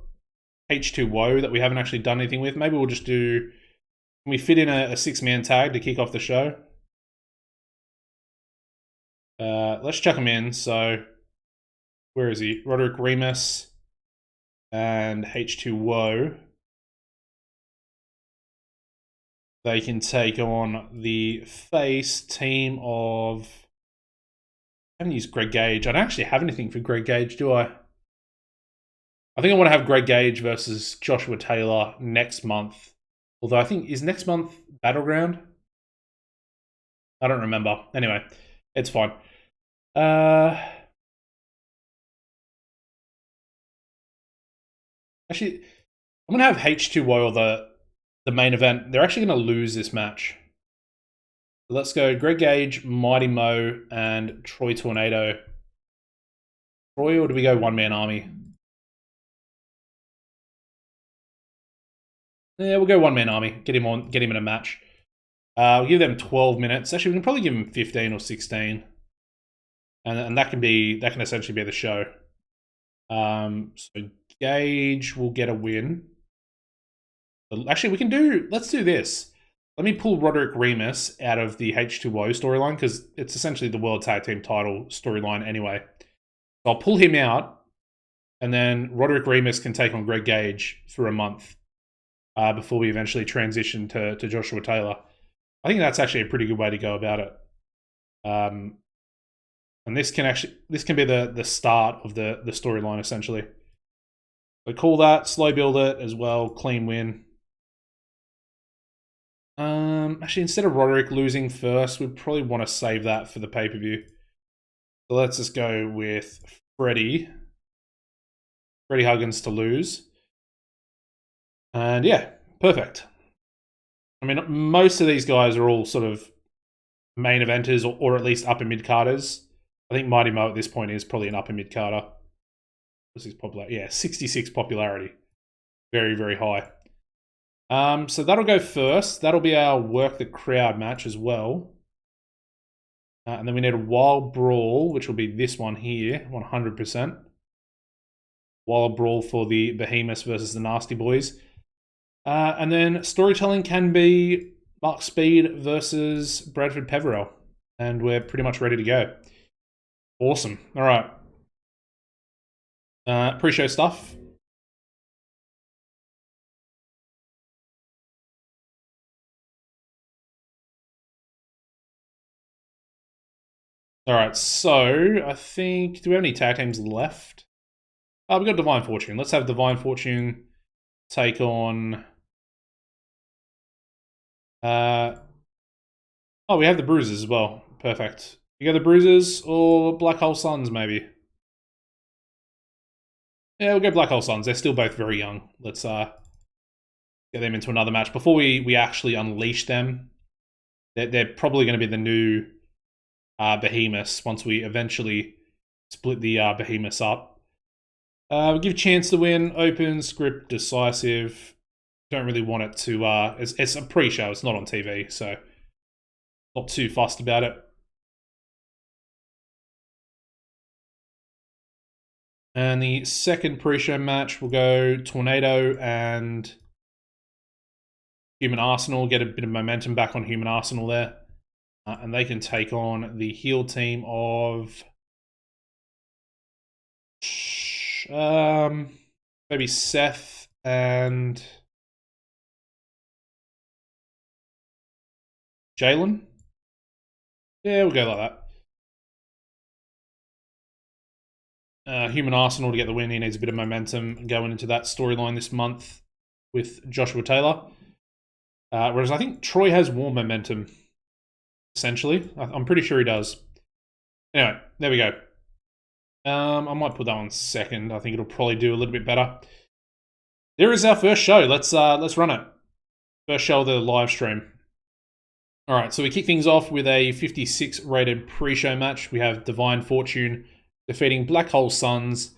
H2O that we haven't actually done anything with. Maybe we'll just do. Can we fit in a 6-man tag to kick off the show? Let's chuck him in. So, where is he? Roderick Remus and H2O. They can take on the face team of. I haven't used Greg Gage. I don't actually have anything for Greg Gage, do I? I think I want to have Greg Gage versus Joshua Taylor next month. Although I think, is next month Battleground? I don't remember. Anyway, it's fine. Actually, I'm going to have H2O or the main event. They're actually going to lose this match. Let's go Greg Gage, Mighty Mo, and Troy Tornado. Troy, or do we go one-man army? Yeah, we'll go one-man army. Get him in a match. We'll give them 12 minutes. Actually, we can probably give them 15 or 16. And that can essentially be the show. So Gage will get a win. Actually, let's do this. Let me pull Roderick Remus out of the H2O storyline because it's essentially the World Tag Team title storyline anyway. So I'll pull him out, and then Roderick Remus can take on Greg Gage for a month before we eventually transition to Joshua Taylor. I think that's actually a pretty good way to go about it. And this can be the start of the storyline essentially. So call that, slow build it as well, clean win. Actually, instead of Roderick losing first, we probably want to save that for the pay-per-view. So let's just go with Freddie Huggins to lose. And yeah, perfect. I mean, most of these guys are all sort of main eventers or at least upper mid-carders. I think Mighty Mo at this point is probably an upper mid-carder. what's his popularity? Yeah, 66 popularity. Very, very high. So that'll go first. That'll be our Work the Crowd match as well. And then we need a Wild Brawl, which will be this one here, 100%. Wild Brawl for the Behemoths versus the Nasty Boys. And then storytelling can be Mark Speed versus Bradford Peverell. And we're pretty much ready to go. Awesome. All right. Pre-show stuff. All right, so I think, do we have any tag teams left? We've got Divine Fortune. Let's have Divine Fortune take on... oh, we have the Bruisers as well. Perfect. You go the Bruisers or Black Hole Suns, maybe? Yeah, we'll go Black Hole Suns. They're still both very young. Let's get them into another match. Before we actually unleash them, they're probably going to be the new Behemoths once we eventually split the Behemoths up. We'll give chance to win, open, script, decisive. Don't really want it to... it's a pre-show, it's not on TV, so not too fussed about it. And the second pre-show match will go Tornado and Human Arsenal. Get a bit of momentum back on Human Arsenal there. And they can take on the heel team of... maybe Seth and... Jalen? Yeah, we'll go like that. Human Arsenal to get the win. He needs a bit of momentum going into that storyline this month with Joshua Taylor. Whereas I think Troy has more momentum, essentially. I'm pretty sure he does. Anyway, there we go. I might put that on second. I think it'll probably do a little bit better. There is our first show. Let's run it. First show of the live stream. All right, so we kick things off with a 56 rated pre-show match. We have Divine Fortune defeating Black Hole Suns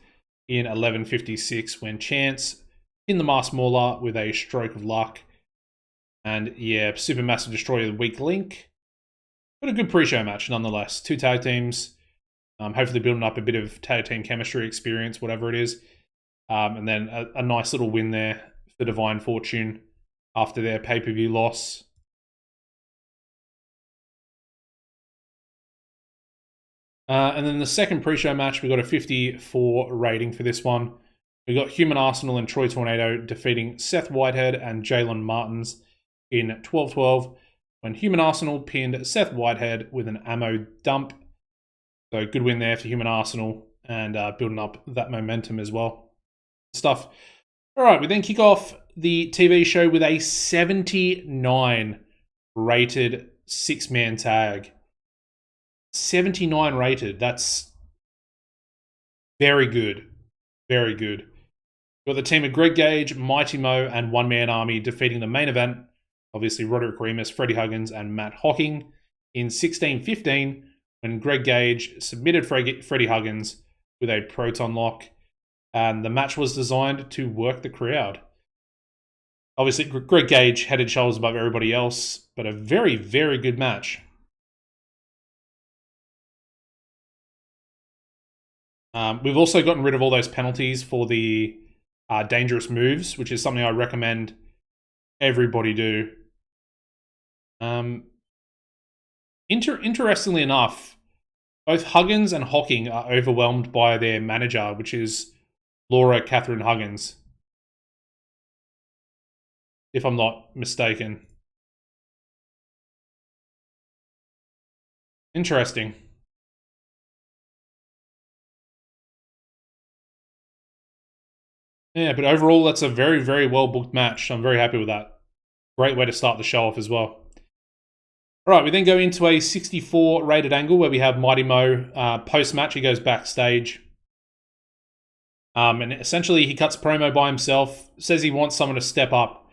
in 11:56 when Chance pinned the Masked Mauler with a stroke of luck. And yeah, Supermassive Destroyer, the weak link. But a good pre-show match nonetheless. Two tag teams, hopefully building up a bit of tag team chemistry experience, whatever it is. And then a nice little win there for Divine Fortune after their pay-per-view loss. And then the second pre-show match, we got a 54 rating for this one. We got Human Arsenal and Troy Tornado defeating Seth Whitehead and Jalen Martins in 12-12 when Human Arsenal pinned Seth Whitehead with an ammo dump. So good win there for Human Arsenal and building up that momentum as well. Stuff. All right, we then kick off the TV show with a 79 rated 6-man tag. 79 rated. That's very good. Very good. We've got the team of Greg Gage, Mighty Mo, and One Man Army defeating the main event. Obviously, Roderick Remus, Freddie Huggins, and Matt Hocking in 16-15 when Greg Gage submitted Freddie Huggins with a proton lock. And the match was designed to work the crowd. Obviously, Greg Gage head and shoulders above everybody else, but a very, very good match. We've also gotten rid of all those penalties for the dangerous moves, which is something I recommend everybody do. Interestingly enough, both Huggins and Hocking are overwhelmed by their manager, which is Laura Catherine Huggins, if I'm not mistaken. Interesting. Yeah, but overall, that's a very, very well-booked match. I'm very happy with that. Great way to start the show off as well. All right, we then go into a 64 rated angle where we have Mighty Mo. Post-match, he goes backstage. And essentially, he cuts promo by himself, says he wants someone to step up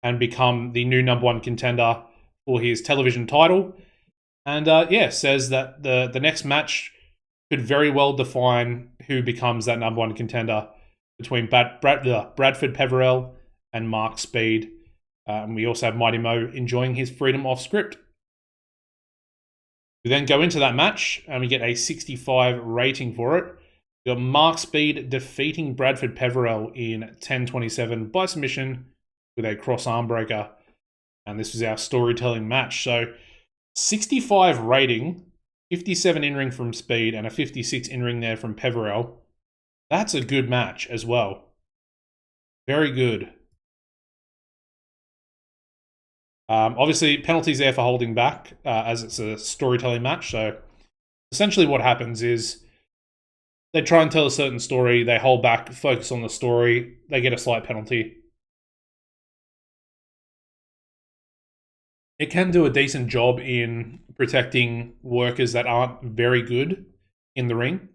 and become the new #1 contender for his television title. And yeah, says that the next match could very well define who becomes that number one contender between Bradford Peverell and Mark Speed. And we also have Mighty Mo enjoying his freedom off script. We then go into that match and we get a 65 rating for it. We got Mark Speed defeating Bradford Peverell in 10:27 by submission with a cross arm breaker. And this was our storytelling match. So 65 rating, 57 in-ring from Speed, and a 56 in-ring there from Peverell. That's a good match as well. Very good. Obviously, penalties there for holding back, as it's a storytelling match. So essentially what happens is they try and tell a certain story, they hold back, focus on the story, they get a slight penalty. It can do a decent job in protecting workers that aren't very good in the ring.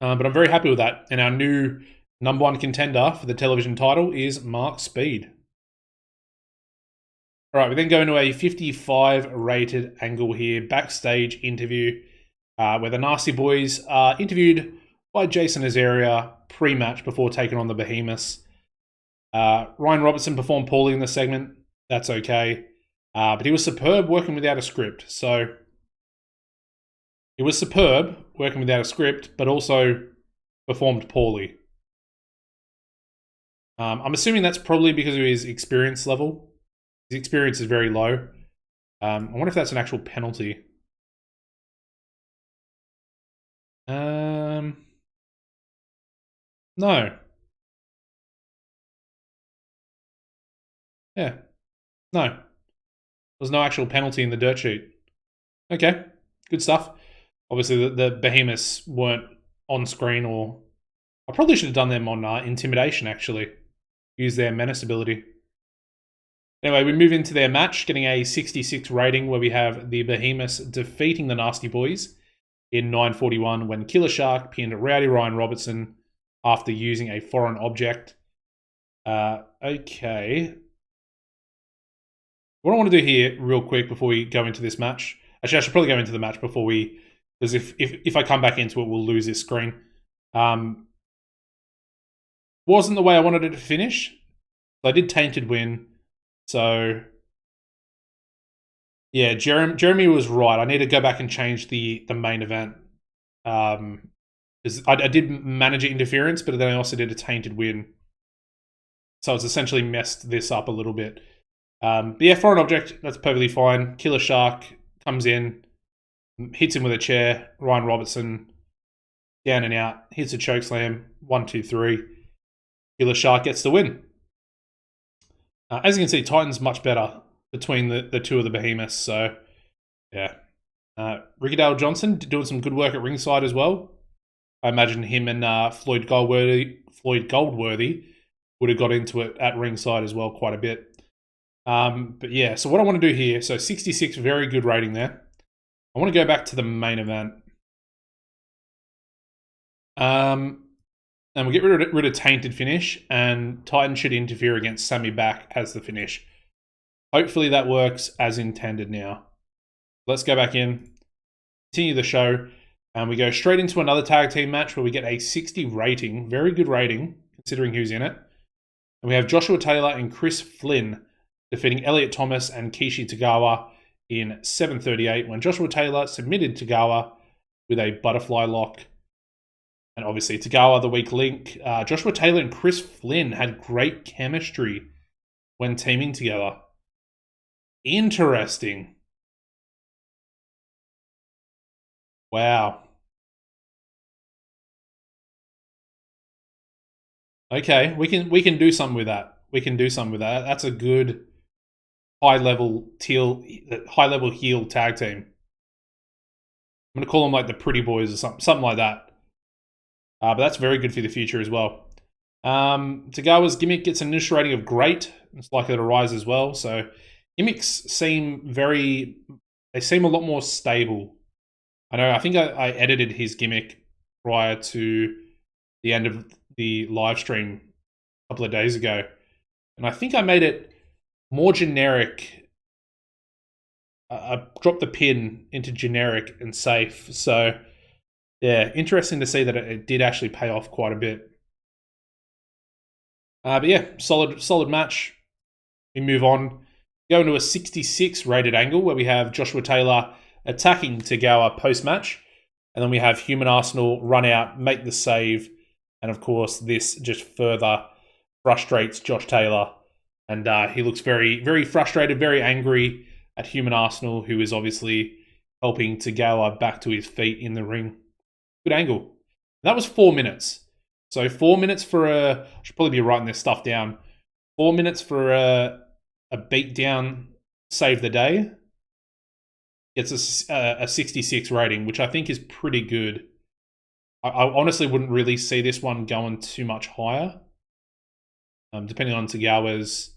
But I'm very happy with that. And our new number one contender for the television title is Mark Speed. All right, we then go into a 55 rated angle here, backstage interview, where the Nasty Boys are interviewed by Jason Azaria pre-match before taking on the Behemoths. Ryan Robertson performed poorly in the segment. That's okay. But he was superb working without a script. So it was superb working without a script, but also performed poorly. I'm assuming that's probably because of his experience level. His experience is very low. I wonder if that's an actual penalty. No. Yeah. No. There's no actual penalty in the dirt sheet. Okay. Good stuff. Obviously, the Behemoths weren't on screen, or I probably should have done them on Intimidation, actually. Use their menace ability. Anyway, we move into their match, getting a 66 rating, where we have the Behemoths defeating the Nasty Boys in 9:41 when Killer Shark pinned Rowdy Ryan Robertson after using a foreign object. Okay. What I want to do here real quick before we go into this match. Actually, I should probably go into the match before we... Because if I come back into it, we'll lose this screen. Wasn't the way I wanted it to finish. I did Tainted win. So... Yeah, Jeremy was right. I need to go back and change the main event. Because I did manage interference, but then I also did a Tainted win. So it's essentially messed this up a little bit. But yeah, foreign object, that's perfectly fine. Killer Shark comes in, hits him with a chair. Ryan Robertson down and out, hits a choke slam. 1, 2, 3. Killer Shark gets the win. As you can see, Titan's much better between the two of the Behemoths. So yeah, Ricky Dale Johnson doing some good work at ringside as well. I imagine him and Floyd Goldworthy would have got into it at ringside as well quite a bit. But yeah, so what I want to do here, so 66, very good rating there. I want to go back to the main event. And we'll get rid of Tainted finish, and Titan should interfere against Sammy Back as the finish. Hopefully that works as intended now. Let's go back in, continue the show, and we go straight into another tag team match where we get a 60 rating, very good rating, considering who's in it. And we have Joshua Taylor and Chris Flynn defeating Elliot Thomas and Kishi Tagawa in 7:38 when Joshua Taylor submitted Tagawa with a butterfly lock. And obviously Tagawa, the weak link. Joshua Taylor and Chris Flynn had great chemistry when teaming together. Interesting. Wow. Okay, we can do something with that. We can do something with that. That's a good high level heel tag team. I'm gonna call them like the Pretty Boys or something like that. But that's very good for the future as well. Tagawa's gimmick gets an initial rating of great. It's likely to rise as well. So gimmicks seem they seem a lot more stable. I think I edited his gimmick prior to the end of the live stream a couple of days ago. And I think I made it more generic I dropped the pin into generic and safe. So yeah, interesting to see that it did actually pay off quite a bit. But yeah, solid match. We move on. Go into a 66 rated angle where we have Joshua Taylor attacking Tagawa post-match. And then we have Human Arsenal run out, make the save. And of course, this just further frustrates Josh Taylor. And he looks very, very frustrated, very angry at Human Arsenal, who is obviously helping Tagawa back to his feet in the ring. Good angle. That was 4 minutes. So 4 minutes for I should probably be writing this stuff down. 4 minutes for a beatdown save the day. It's a 66 rating, which I think is pretty good. I honestly wouldn't really see this one going too much higher, depending on Tagawa's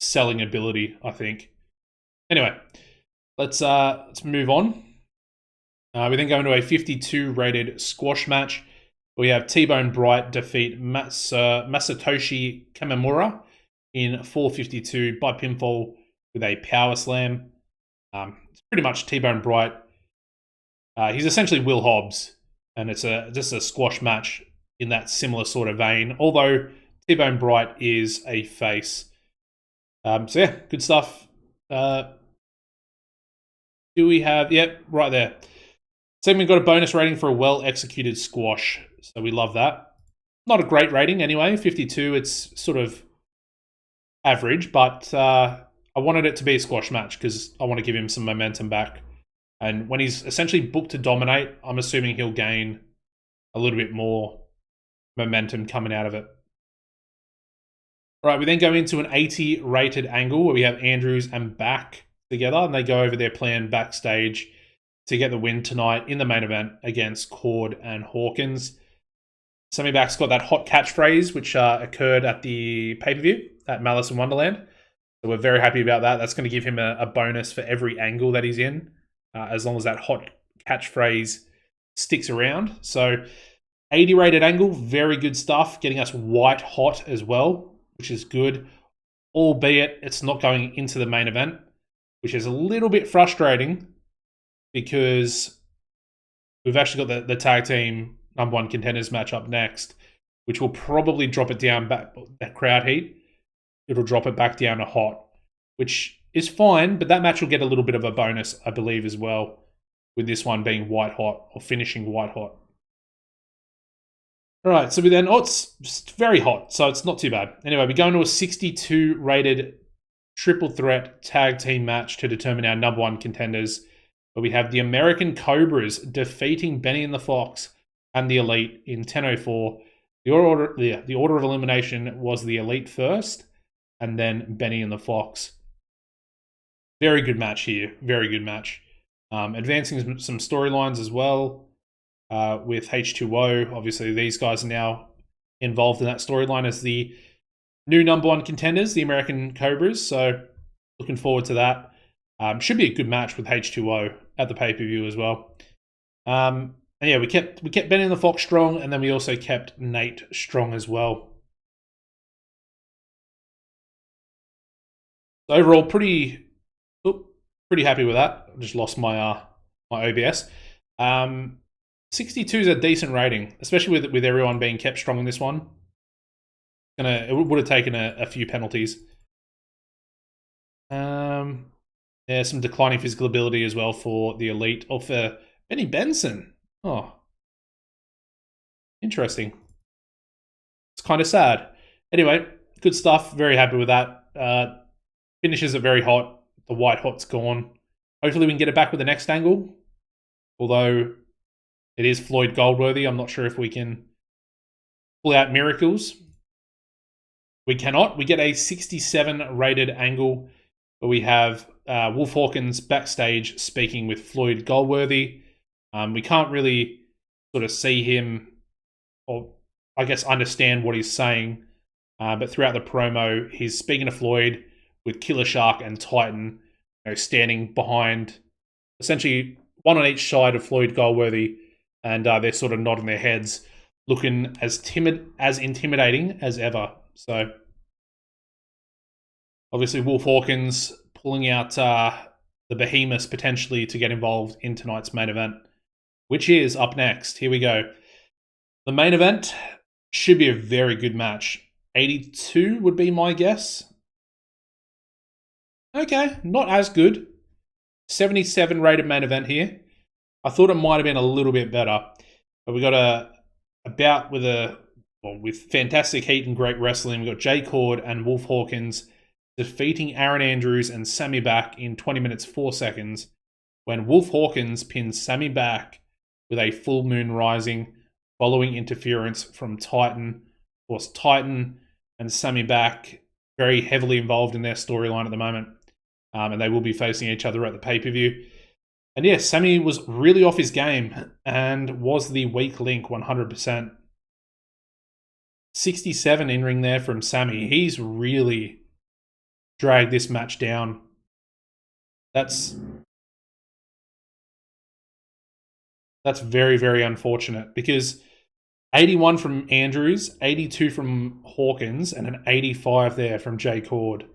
selling ability, I think. Anyway, let's move on. We then go into a 52 rated squash match. We have T-Bone Bright defeat Masatoshi Kamimura in 4:52 by pinfall with a power slam. It's pretty much T-Bone Bright. He's essentially Will Hobbs, and it's just a squash match in that similar sort of vein, although T-Bone Bright is a face. So yeah, good stuff. Do we have... Yep, right there. Segment got a bonus rating for a well-executed squash, so we love that. Not a great rating anyway, 52. It's sort of average, but I wanted it to be a squash match because I want to give him some momentum back. And when he's essentially booked to dominate, I'm assuming he'll gain a little bit more momentum coming out of it. All right, we then go into an 80 rated angle where we have Andrews and Back together, and they go over their plan backstage to get the win tonight in the main event against Cord and Hawkins. Sammy Back's got that hot catchphrase, which occurred at the pay-per-view at Malice in Wonderland. So we're very happy about that. That's going to give him a bonus for every angle that he's in, as long as that hot catchphrase sticks around. So 80 rated angle, very good stuff, getting us white hot as well, which is good, albeit it's not going into the main event, which is a little bit frustrating because we've actually got the tag team number one contenders match up next, which will probably drop it down back, that crowd heat. It'll drop it back down to hot, which is fine, but that match will get a little bit of a bonus, I believe, as well, with this one being white hot or finishing white hot. All right, so we then, it's very hot, so it's not too bad. Anyway, we go into a 62 rated triple threat tag team match to determine our number one contenders. But we have the American Cobras defeating Benny and the Fox and the Elite in 10:04. The order of elimination was the Elite first, and then Benny and the Fox. Very good match here. Very good match. Advancing some storylines as well with H2O. Obviously, these guys are now involved in that storyline as the new number one contenders, the American Cobras. So looking forward to that. Should be a good match with H2O at the pay-per-view as well. And yeah, we kept Benny and the Fox strong, and then we also kept Nate strong as well. So overall, pretty happy with that. I just lost my my OBS. 62 is a decent rating, especially with everyone being kept strong in this one. It would have taken a few penalties. Yeah, some declining physical ability as well for the Elite. Or for Benny Benson. Oh. Interesting. It's kind of sad. Anyway, good stuff. Very happy with that. Finishes are very hot. The white hot's gone. Hopefully we can get it back with the next angle. Although it is Floyd Goldworthy. I'm not sure if we can pull out miracles. We cannot. We get a 67 rated angle where we have Wolf Hawkins backstage speaking with Floyd Goldworthy. We can't really sort of see him, or I guess understand what he's saying, but throughout the promo, he's speaking to Floyd with Killer Shark and Titan, standing behind, essentially one on each side of Floyd Goldworthy, and they're sort of nodding their heads, looking as intimidating as ever. So obviously Wolf Hawkins pulling out the behemoths potentially to get involved in tonight's main event, which is up next. Here we go. The main event should be a very good match. 82 would be my guess. Okay, not as good. 77 rated main event here. I thought it might have been a little bit better, but we got a bout with fantastic heat and great wrestling. We got Jay Cord and Wolf Hawkins defeating Aaron Andrews and Sammy Back in 20 minutes 4 seconds, when Wolf Hawkins pins Sammy Back with a full moon rising following interference from Titan. Of course, Titan and Sammy Back very heavily involved in their storyline at the moment, and they will be facing each other at the pay-per-view. And yeah, Sammy was really off his game and was the weak link 100%. 67 in ring there from Sammy. He's really dragged this match down. That's very, very unfortunate, because 81 from Andrews, 82 from Hawkins, and an 85 there from Jay Cord.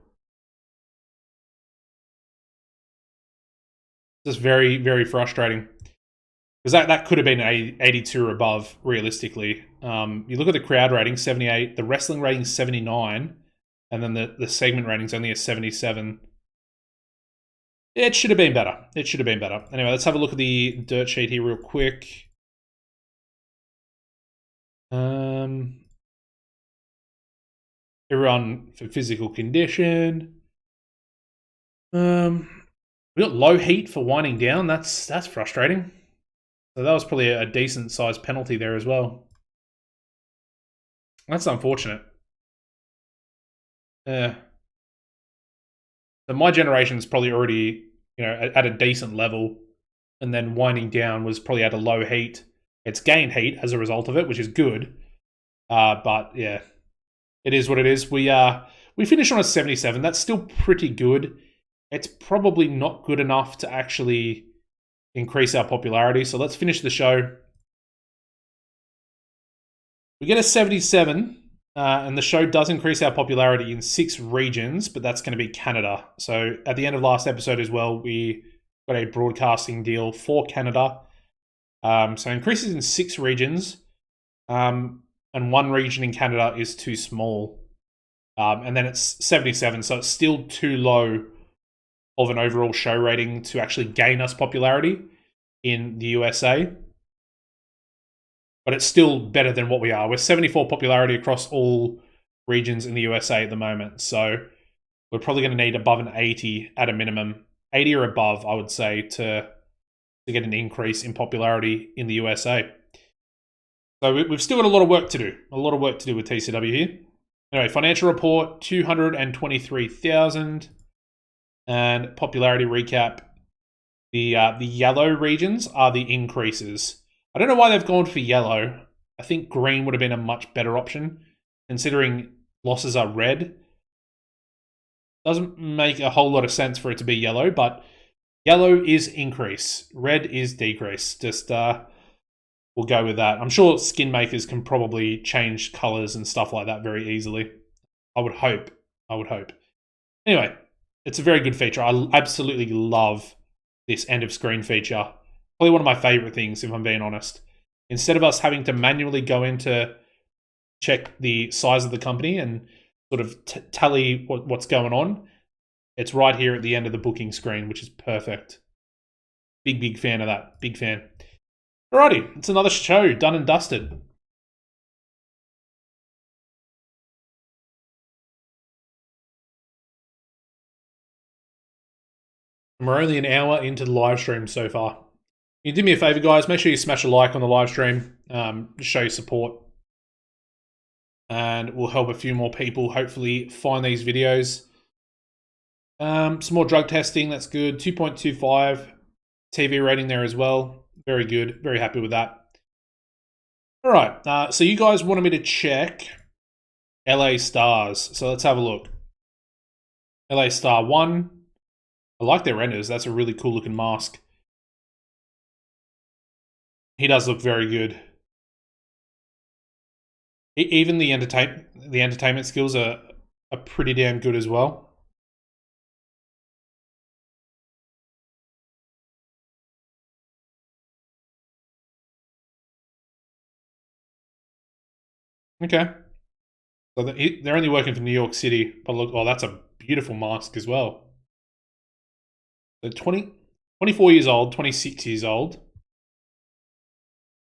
Just very, very frustrating. Because that could have been 82 or above, realistically. You look at the crowd rating, 78. The wrestling rating, 79. And then the segment rating's only a 77. It should have been better. It should have been better. Anyway, let's have a look at the dirt sheet here real quick. Everyone for physical condition. We got low heat for winding down. That's frustrating. So that was probably a decent sized penalty there as well. That's unfortunate. Yeah. So my generation's probably already, at a decent level, and then winding down was probably at a low heat. It's gained heat as a result of it, which is good. But yeah, it is what it is. We finished on a 77. That's still pretty good. It's probably not good enough to actually increase our popularity. So let's finish the show. We get a 77, and the show does increase our popularity in 6 regions, but that's going to be Canada. So at the end of last episode as well, we got a broadcasting deal for Canada. So increases in 6 regions, and 1 region in Canada is too small. And then it's 77, so it's still too low of an overall show rating to actually gain us popularity in the USA. But it's still better than what we are. We're 74 popularity across all regions in the USA at the moment. So we're probably going to need above an 80 at a minimum. 80 or above, I would say, to get an increase in popularity in the USA. So we've still got a lot of work to do. A lot of work to do with TCW here. Anyway, financial report, 223,000. And popularity recap. The yellow regions are the increases. I don't know why they've gone for yellow. I think green would have been a much better option, considering losses are red. Doesn't make a whole lot of sense for it to be yellow, but yellow is increase. Red is decrease. Just, we'll go with that. I'm sure skin makers can probably change colors and stuff like that very easily. I would hope. Anyway, it's a very good feature. I absolutely love this end of screen feature. Probably one of my favorite things, if I'm being honest. Instead of us having to manually go in to check the size of the company and sort of tally what's going on, it's right here at the end of the booking screen, which is perfect. Big fan of that. Big fan. Alrighty, it's another show done and dusted. And we're only an hour into the live stream so far. You do me a favor, guys. Make sure you smash a like on the live stream to show your support. And we'll help a few more people hopefully find these videos. Some more drug testing. That's good. 2.25 TV rating there as well. Very good. Very happy with that. All right. So you guys wanted me to check LA Stars. So let's have a look. LA Star 1. I like their renders. That's a really cool looking mask. He does look very good. Even the entertainment skills are pretty damn good as well. Okay. So they're only working for New York City, but look, oh, that's a beautiful mask as well. So 24 years old, 26 years old.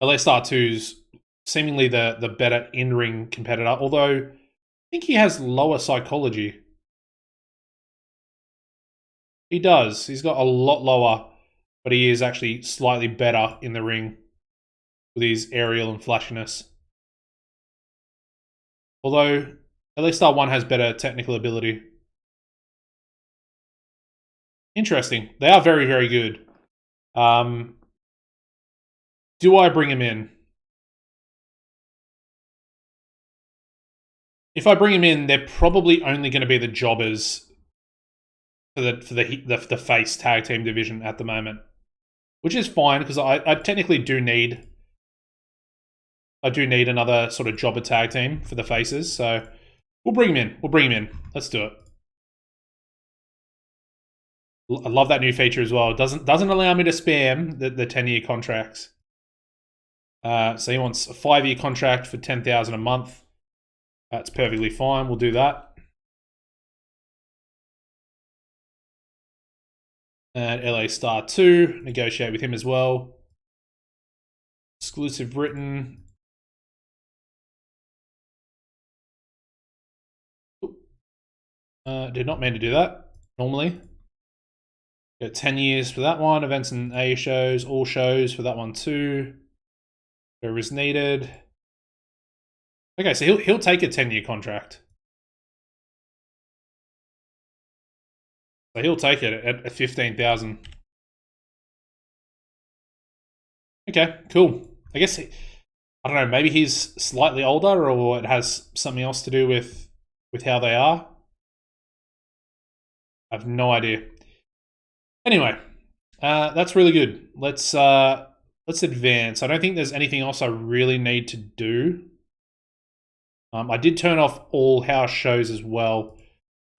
LSR2's seemingly the better in-ring competitor, although I think he has lower psychology. He does. He's got a lot lower, but he is actually slightly better in the ring with his aerial and flashiness. Although LSR 1 has better technical ability. Interesting. They are very, very good. Do I bring him in? If I bring him in, they're probably only going to be the jobbers for the face tag team division at the moment, which is fine because I technically do need another sort of jobber tag team for the faces. So we'll bring him in. We'll bring him in. Let's do it. I love that new feature as well. It doesn't allow me to spam the 10-year contracts. So he wants a 5-year contract for $10,000 a month. That's perfectly fine. We'll do that. And LA Star 2, negotiate with him as well. Exclusive written. Did not mean to do that, normally. Got 10 years for that one. Events and A shows, all shows for that one too. Where is needed. Okay, so he'll take a 10-year contract. So he'll take it at 15,000. Okay, cool. I guess I don't know. Maybe he's slightly older, or it has something else to do with how they are. I have no idea. Anyway, that's really good. Let's advance. I don't think there's anything else I really need to do. I did turn off all house shows as well,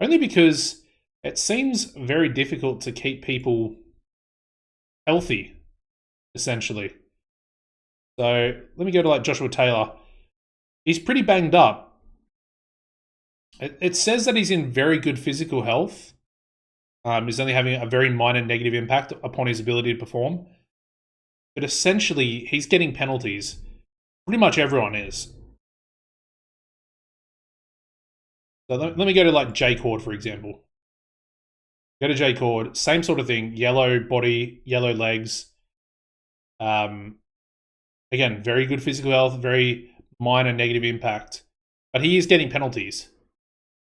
only because it seems very difficult to keep people healthy, essentially. So let me go to like Joshua Taylor. He's pretty banged up. It says that he's in very good physical health. He's only having a very minor negative impact upon his ability to perform. But essentially, he's getting penalties. Pretty much everyone is. So let me go to like J-Cord, for example. Go to J-Cord, same sort of thing. Yellow body, yellow legs. Again, very good physical health, very minor negative impact. But he is getting penalties.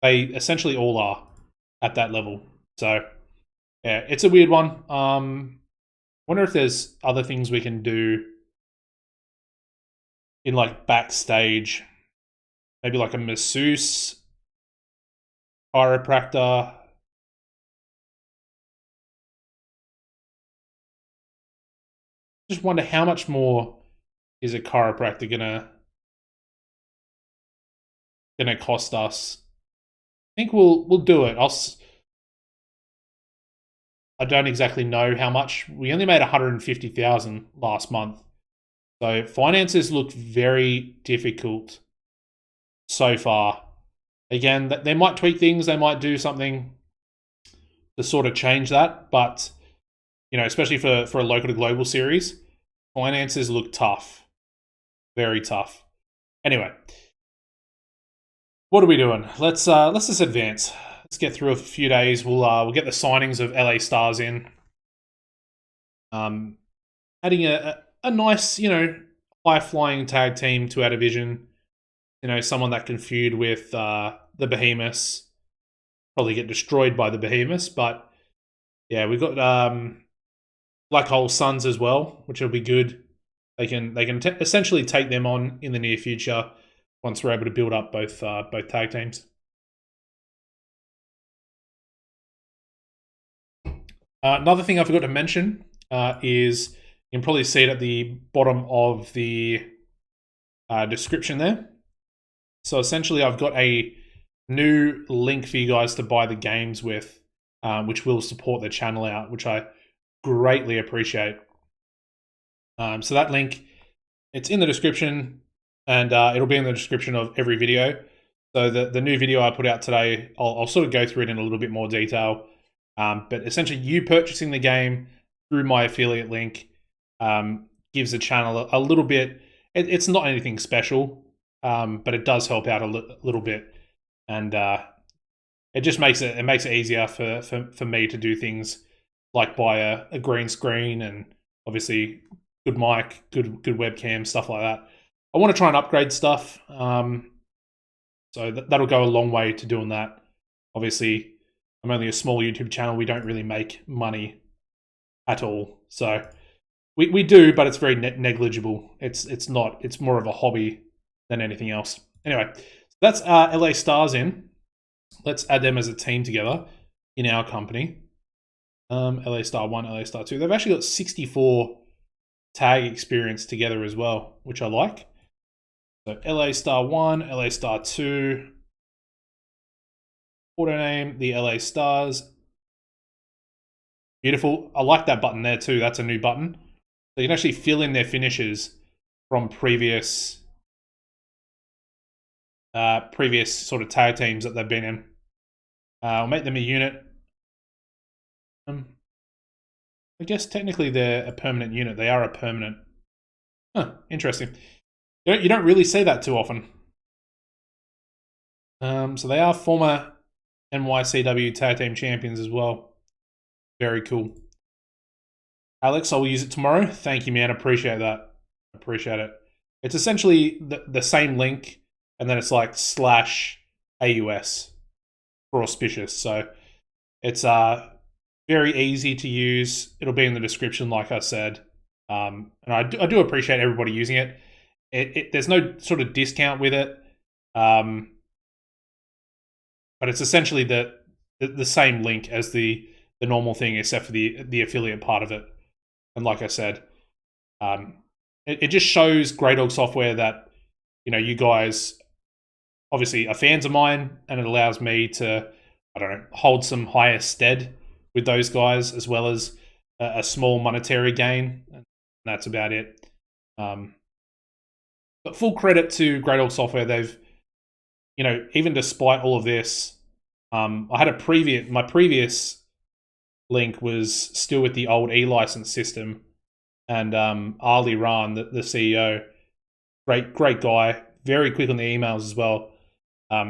They essentially all are at that level. So, yeah, it's a weird one. Wonder if there's other things we can do in like backstage. Maybe like a masseuse, chiropractor. Just wonder how much more is a chiropractor gonna cost us. I think we'll do it. I don't exactly know how much. We only made 150,000 last month, so finances look very difficult so far. Again, they might tweak things. They might do something to sort of change that, but you know, especially for a local to global series, finances look tough, very tough. Anyway, what are we doing? Let's just advance. Let's get through a few days. We'll get the signings of LA Stars in. Adding a nice, you know, high flying tag team to our division. You know, someone that can feud with the Behemoths. Probably get destroyed by the Behemoths, but yeah, we've got Black Hole Suns as well, which will be good. They can essentially take them on in the near future once we're able to build up both tag teams. Another thing I forgot to mention is you can probably see it at the bottom of the description there. So essentially, I've got a new link for you guys to buy the games with, which will support the channel out, which I greatly appreciate. So that link, it's in the description. and it'll be in the description of every video. So the new video I put out today, I'll sort of go through it in a little bit more detail. But essentially, you purchasing the game through my affiliate link gives the channel a little bit. It's not anything special, but it does help out a little bit, and it just makes it easier for me to do things like buy a green screen and obviously good mic, good webcam, stuff like that. I want to try and upgrade stuff, so that'll go a long way to doing that. Obviously, I'm only a small YouTube channel. We don't really make money at all, so we do, but it's very negligible. It's not. It's more of a hobby than anything else. Anyway, that's LA Stars in. Let's add them as a team together in our company. LA Star 1, LA Star 2. They've actually got 64 tag experience together as well, which I like. So LA Star 1, LA Star 2. Auto name, the LA Stars. Beautiful. I like that button there too. That's a new button. So you can actually fill in their finishes from previous sort of tag teams that they've been in. I'll make them a unit. I guess technically they're a permanent unit. They are a permanent. Huh, interesting. You don't really see that too often. So they are former NYCW tag team champions as well. Very cool. Alex, I will use it tomorrow. Thank you, man. Appreciate that. Appreciate it. It's essentially the same link, and then it's like /AUS for auspicious. So it's very easy to use. It'll be in the description, like I said. And I do appreciate everybody using it. There's no sort of discount with it, but it's essentially the same link as the normal thing, except for the affiliate part of it. And like I said, it just shows Grey Dog Software that you guys obviously are fans of mine, and it allows me to hold some higher stead with those guys, as well as a small monetary gain. And that's about it. But full credit to Grey Dog Software. They've, even despite all of this, I had my previous link was still with the old e-license system, and Ali Ran, the CEO, great guy, very quick on the emails as well.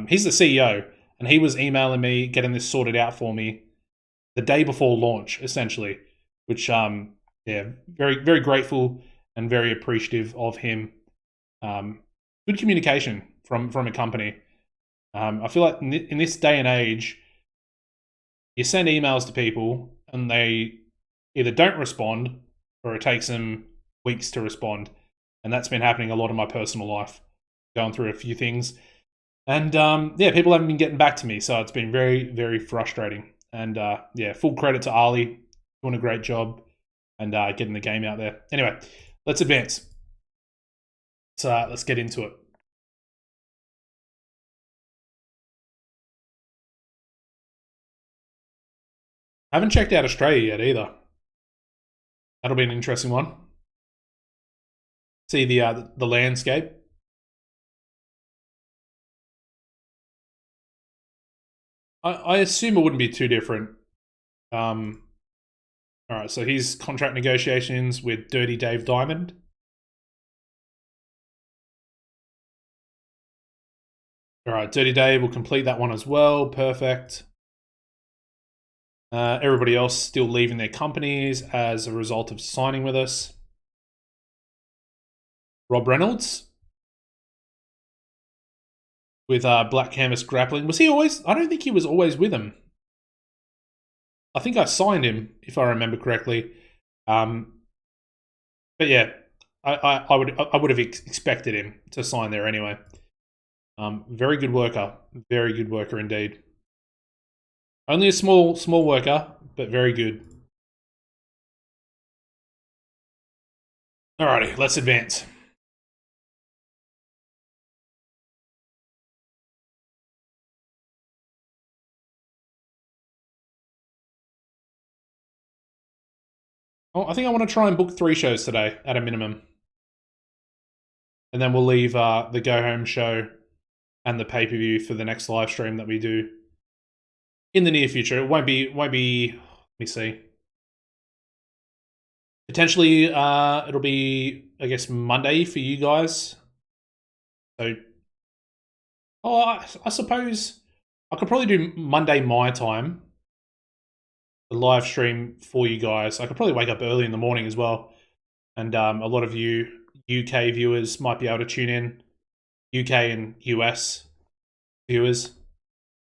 He's the CEO, and he was emailing me, getting this sorted out for me the day before launch, essentially, which very very grateful and very appreciative of him. Good communication from a company. I feel like in this day and age, you send emails to people and they either don't respond or it takes them weeks to respond. And that's been happening a lot in my personal life, going through a few things. And people haven't been getting back to me. So it's been very, very frustrating. And full credit to Ali, doing a great job and getting the game out there. Anyway, let's advance. So let's get into it. I haven't checked out Australia yet either. That'll be an interesting one. See the landscape. I assume it wouldn't be too different. All right, so here's contract negotiations with Dirty Dave Diamond. All right, Dirty Dave will complete that one as well. Perfect. Everybody else still leaving their companies as a result of signing with us. Rob Reynolds with Black Canvas Grappling. Was he always? I don't think he was always with him. I think I signed him, if I remember correctly. But yeah, I would have expected him to sign there anyway. Very good worker. Very good worker indeed. Only a small worker, but very good. Alrighty, let's advance. Oh, I think I want to try and book 3 shows today at a minimum. And then we'll leave the go home show and the pay-per-view for the next live stream that we do in the near future. It won't be, let me see. Potentially, it'll be, I guess, Monday for you guys. So, I suppose I could probably do Monday my time, the live stream for you guys. I could probably wake up early in the morning as well. And a lot of you UK viewers might be able to tune in. UK and US viewers.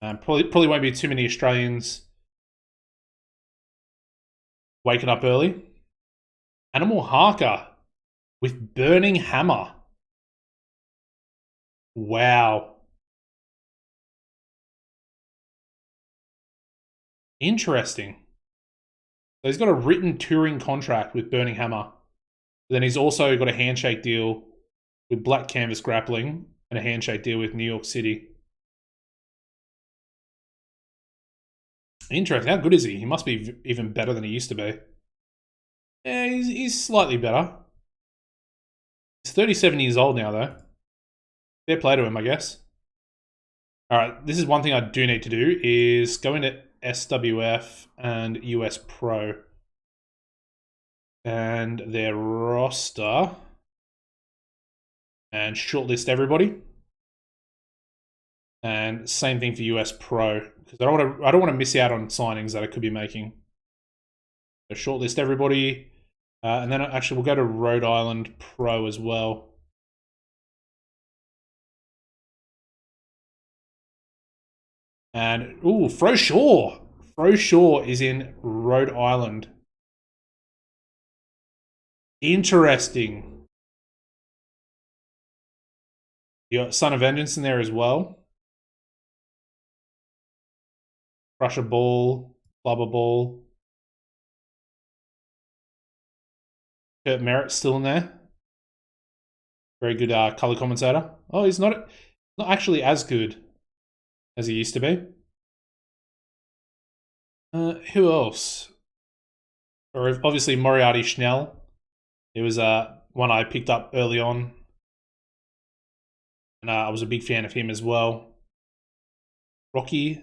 Probably won't be too many Australians waking up early. Animal Harker with Burning Hammer. Wow. Interesting. So he's got a written touring contract with Burning Hammer. Then he's also got a handshake deal with Black Canvas Grappling and a handshake deal with New York City. Interesting. How good is he? He must be even better than he used to be. Yeah, he's slightly better. He's 37 years old now, though. Fair play to him, I guess. All right, this is one thing I do need to do is go into SWF and US Pro and their roster and shortlist everybody. And same thing for US Pro because I don't want to miss out on signings that I could be making. So shortlist everybody, and then actually we'll go to Rhode Island Pro as well. And ooh, Froshaw is in Rhode Island. Interesting. You got Son of Vengeance in there as well. Crusher Ball, Flubber Ball. Kurt Merritt's still in there. Very good color commentator. Oh, he's not actually as good as he used to be. Who else? Or obviously Moriarty Schnell. It was one I picked up early on. And I was a big fan of him as well. Rocky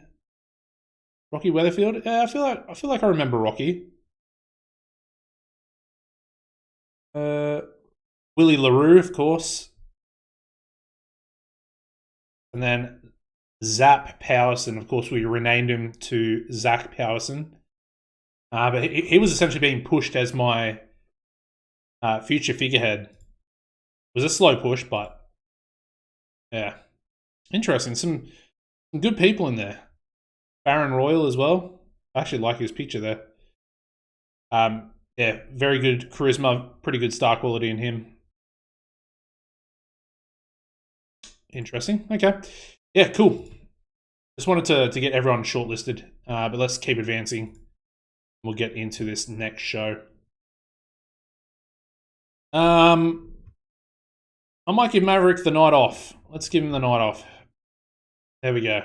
Weatherfield? Yeah, I feel like I remember Rocky. Willie LaRue, of course. And then Zap Powerson. Of course, we renamed him to Zach Powerson. But he was essentially being pushed as my future figurehead. It was a slow push, but yeah. Interesting. Some good people in there. Baron Royal as well. I actually like his picture there. Yeah, very good charisma, pretty good star quality in him. Interesting. Okay. Yeah, cool. Just wanted to get everyone shortlisted, but let's keep advancing. We'll get into this next show. I might give Maverick the night off. Let's give him the night off. There we go.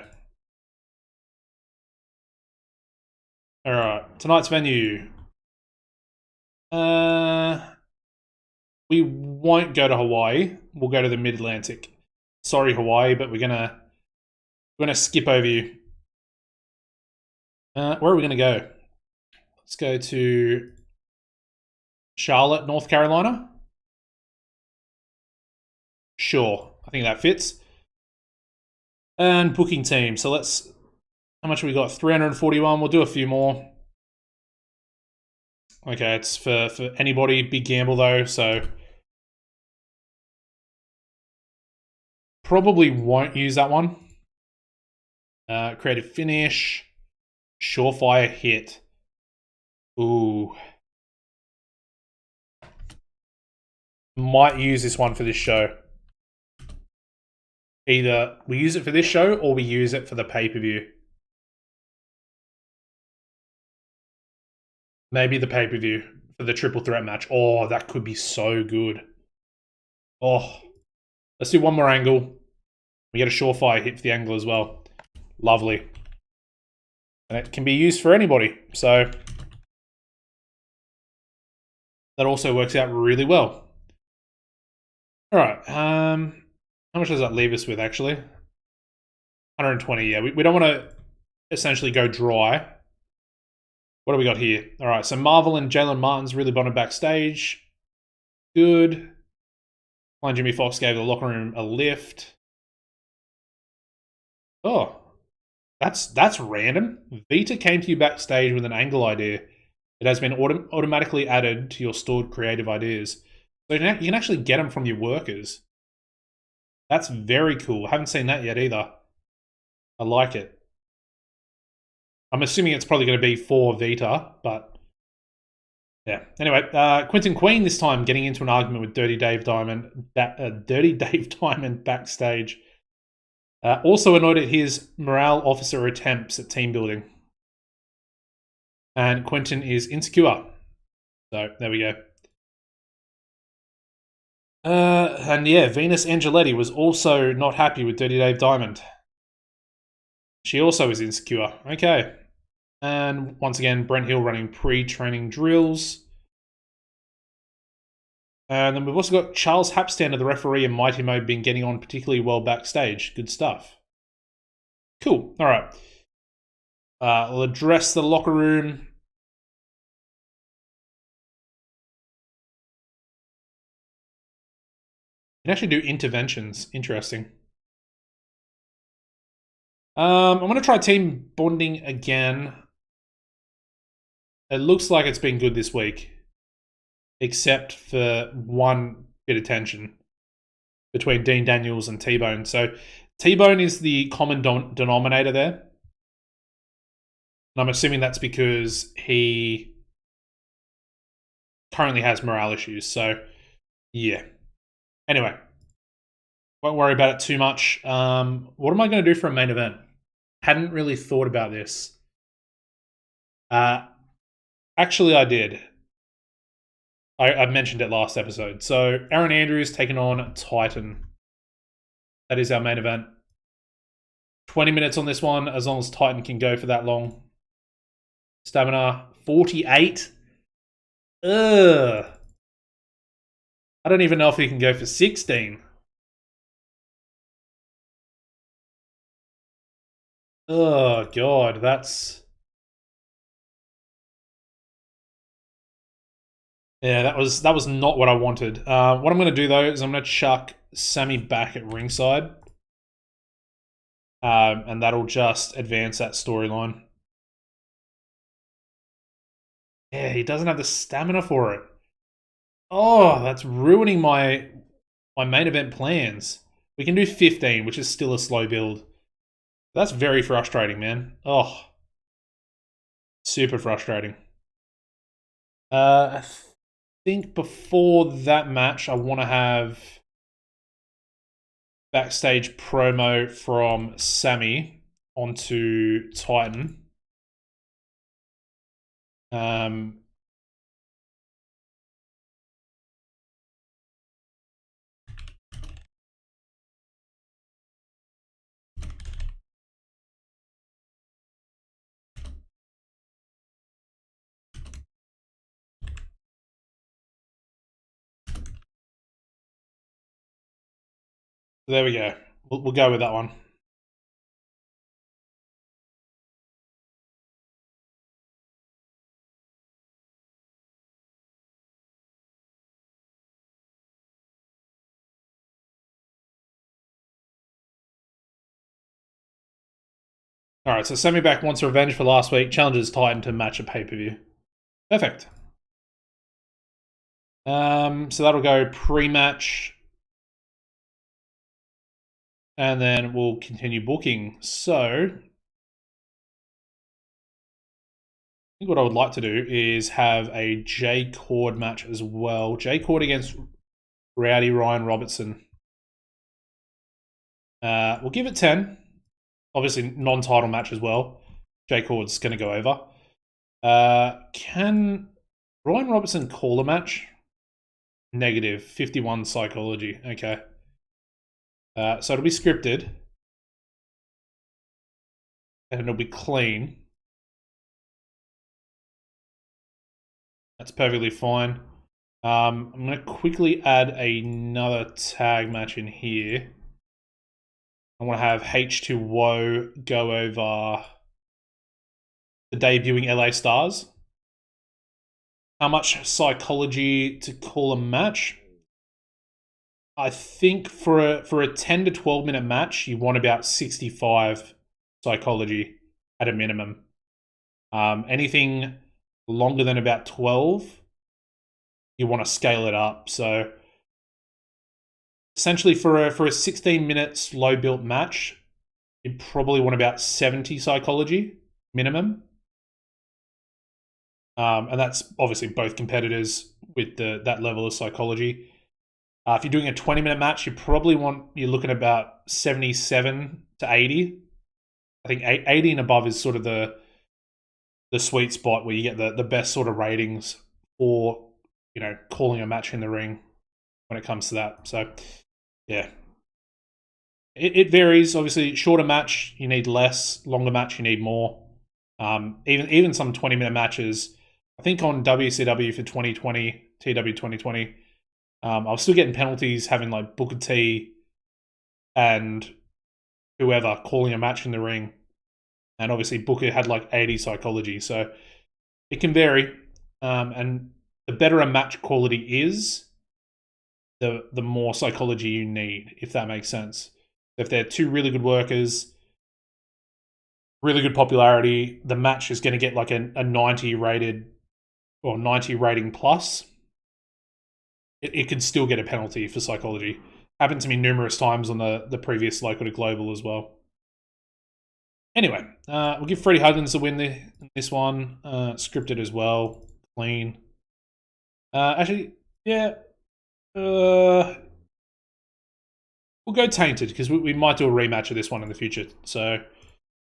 All right, tonight's venue. We won't go to Hawaii. We'll go to the Mid-Atlantic. Sorry, Hawaii, but we're gonna skip over you. Where are we gonna go? Let's go to Charlotte, North Carolina. Sure, I think that fits. And booking team. So let's. How much have we got? 341. We'll do a few more. Okay, it's for anybody. Big gamble though, so probably won't use that one. Creative finish. Surefire hit. Ooh. Might use this one for this show. Either we use it for this show or we use it for the pay-per-view. Maybe the pay-per-view for the triple threat match. Oh, that could be so good. Oh, let's do one more angle. We get a surefire hit for the angle as well. Lovely. And it can be used for anybody. So that also works out really well. All right. How much does that leave us with, actually? 120, yeah. We don't want to essentially go dry. What do we got here? All right, so Marvel and Jalen Martin's really bonded backstage. Good. Flying Jimmy Fox gave the locker room a lift. Oh, that's random. Vita came to you backstage with an angle idea. It has been automatically added to your stored creative ideas. So you can actually get them from your workers. That's very cool. I haven't seen that yet either. I like it. I'm assuming it's probably going to be for Vita, but yeah. Anyway, Quentin Queen this time getting into an argument with Dirty Dave Diamond. Dirty Dave Diamond backstage. Also annoyed at his morale officer attempts at team building. And Quentin is insecure. So there we go. And yeah, Venus Angeletti was also not happy with Dirty Dave Diamond. She also is insecure. Okay. And once again, Brent Hill running pre-training drills. And then we've also got Charles Hapstander, the referee, and Mighty Mo been getting on particularly well backstage. Good stuff. Cool. All right. We'll address the locker room. You can actually do interventions. Interesting. I'm going to try team bonding again. It looks like it's been good this week, except for one bit of tension between Dean Daniels and T-Bone. So T-Bone is the common denominator there. And I'm assuming that's because he currently has morale issues. So, yeah. Anyway, won't worry about it too much. What am I going to do for a main event? Hadn't really thought about this. Actually, I did. I mentioned it last episode. So, Aaron Andrews taking on Titan. That is our main event. 20 minutes on this one, as long as Titan can go for that long. Stamina, 48. Ugh. I don't even know if he can go for 16. Oh, God, that's... Yeah, that was not what I wanted. What I'm going to do, though, is I'm going to chuck Sammy back at ringside. And that'll just advance that storyline. Yeah, he doesn't have the stamina for it. Oh, that's ruining my main event plans. We can do 15, which is still a slow build. That's very frustrating, man. Oh, super frustrating. I think before that match, I want to have backstage promo from Sammy onto Titan. There we go. We'll go with that one. All right, so Sammy back wants revenge for last week. Challenges Titan to match a pay-per-view. Perfect. So that'll go pre-match. And then we'll continue booking. So, I think what I would like to do is have a J Cord match as well. J Cord against Rowdy Ryan Robertson. We'll give it 10. Obviously, non-title match as well. J Cord's going to go over. Can Ryan Robertson call a match? Negative. 51 psychology. Okay. So it'll be scripted. And it'll be clean. That's perfectly fine. I'm going to quickly add another tag match in here. I want to have H2O go over the debuting LA Stars. How much psychology to call a match? I think for a 10 to 12 minute match, you want about 65 psychology at a minimum. Anything longer than about 12, you want to scale it up. So essentially for a 16 minutes low built match, you probably want about 70 psychology minimum. And that's obviously both competitors with that level of psychology. If you're doing a 20-minute match, you're looking at about 77 to 80. I think 80 and above is sort of the sweet spot where you get the best sort of ratings for, calling a match in the ring when it comes to that. So, yeah. It varies. Obviously, shorter match, you need less. Longer match, you need more. Even some 20-minute matches, I think on WCW for 2020, TEW 2020, I was still getting penalties having like Booker T and whoever calling a match in the ring. And obviously Booker had like 80 psychology. So it can vary. And the better a match quality is, the more psychology you need, if that makes sense. If they're two really good workers, really good popularity, the match is going to get like a 90 rated or 90 rating plus. It could still get a penalty for psychology. Happened to me numerous times on the previous local to global as well. Anyway, we'll give Freddie Huggins the win this one. Scripted as well. Clean. Actually, yeah. We'll go Tainted because we might do a rematch of this one in the future. So,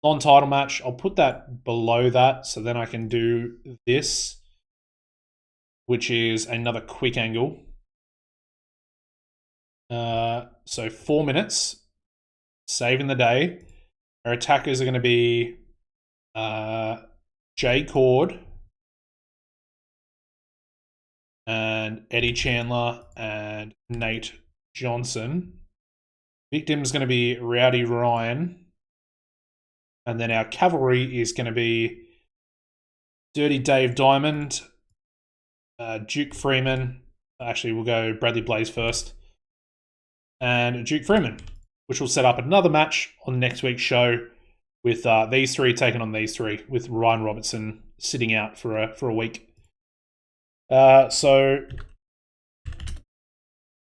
non-title match. I'll put that below that so then I can do this, which is another quick angle. So 4 minutes, saving the day. Our attackers are going to be Jay Cord and Eddie Chandler and Nate Johnson. Victim's going to be Rowdy Ryan. And then our cavalry is going to be Dirty Dave Diamond, Duke Freeman. Actually, we'll go Bradley Blaze first. And Duke Freeman, which will set up another match on next week's show with these three taking on these three, with Ryan Robertson sitting out for a week. So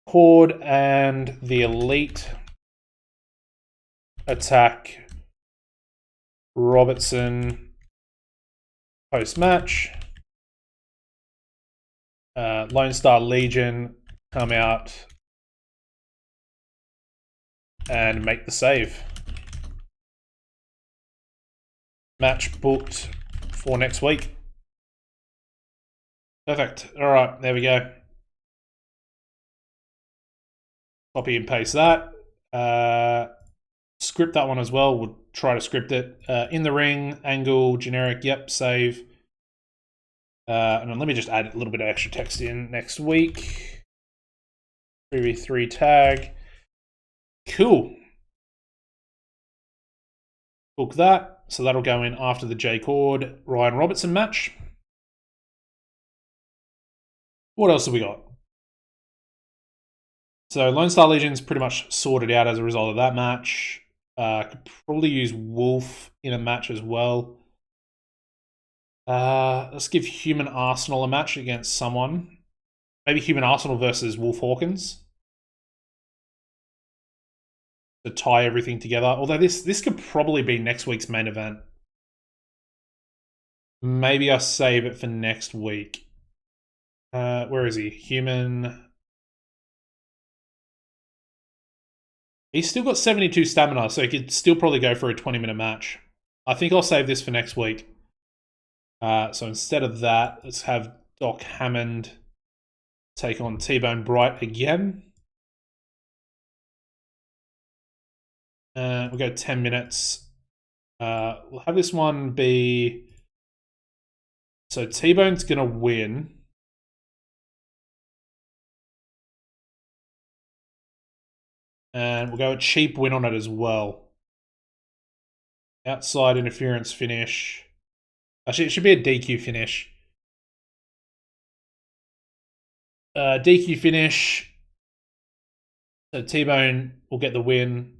Cord and the Elite attack Robertson post-match. Lone Star Legion come out and make the save. Match booked for next week. Perfect. All right, there we go. Copy and paste that. Script that one as well. We'll try to script it. In the ring, angle, generic, yep, save. And then let me just add a little bit of extra text in next week. 3v3 tag. Cool. Book that. So that'll go in after the J Cord Ryan Robertson match. What else have we got? So Lone Star Legion's pretty much sorted out as a result of that match. Could probably use Wolf in a match as well. Let's give Human Arsenal a match against someone. Maybe Human Arsenal versus Wolf Hawkins. To tie everything together. Although this could probably be next week's main event. Maybe I'll save it for next week. Where is he? Human. He's still got 72 stamina, so he could still probably go for a 20-minute match. I think I'll save this for next week. So instead of that, let's have Doc Hammond take on T-Bone Bright again. We'll go 10 minutes. We'll have this one be... So T-Bone's going to win. And we'll go a cheap win on it as well. Outside interference finish. Actually, it should be a DQ finish. DQ finish. So T-Bone will get the win.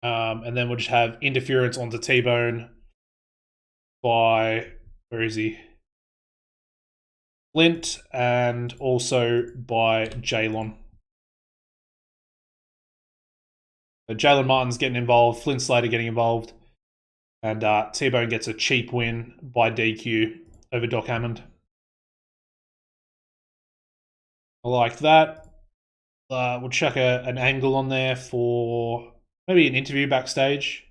And then we'll just have interference onto T-Bone by, where is he? Flint, and also by Jalen. So Jalen Martin's getting involved, Flint Slater getting involved, and T-Bone gets a cheap win by DQ over Doc Hammond. I like that. We'll chuck an angle on there for maybe an interview backstage.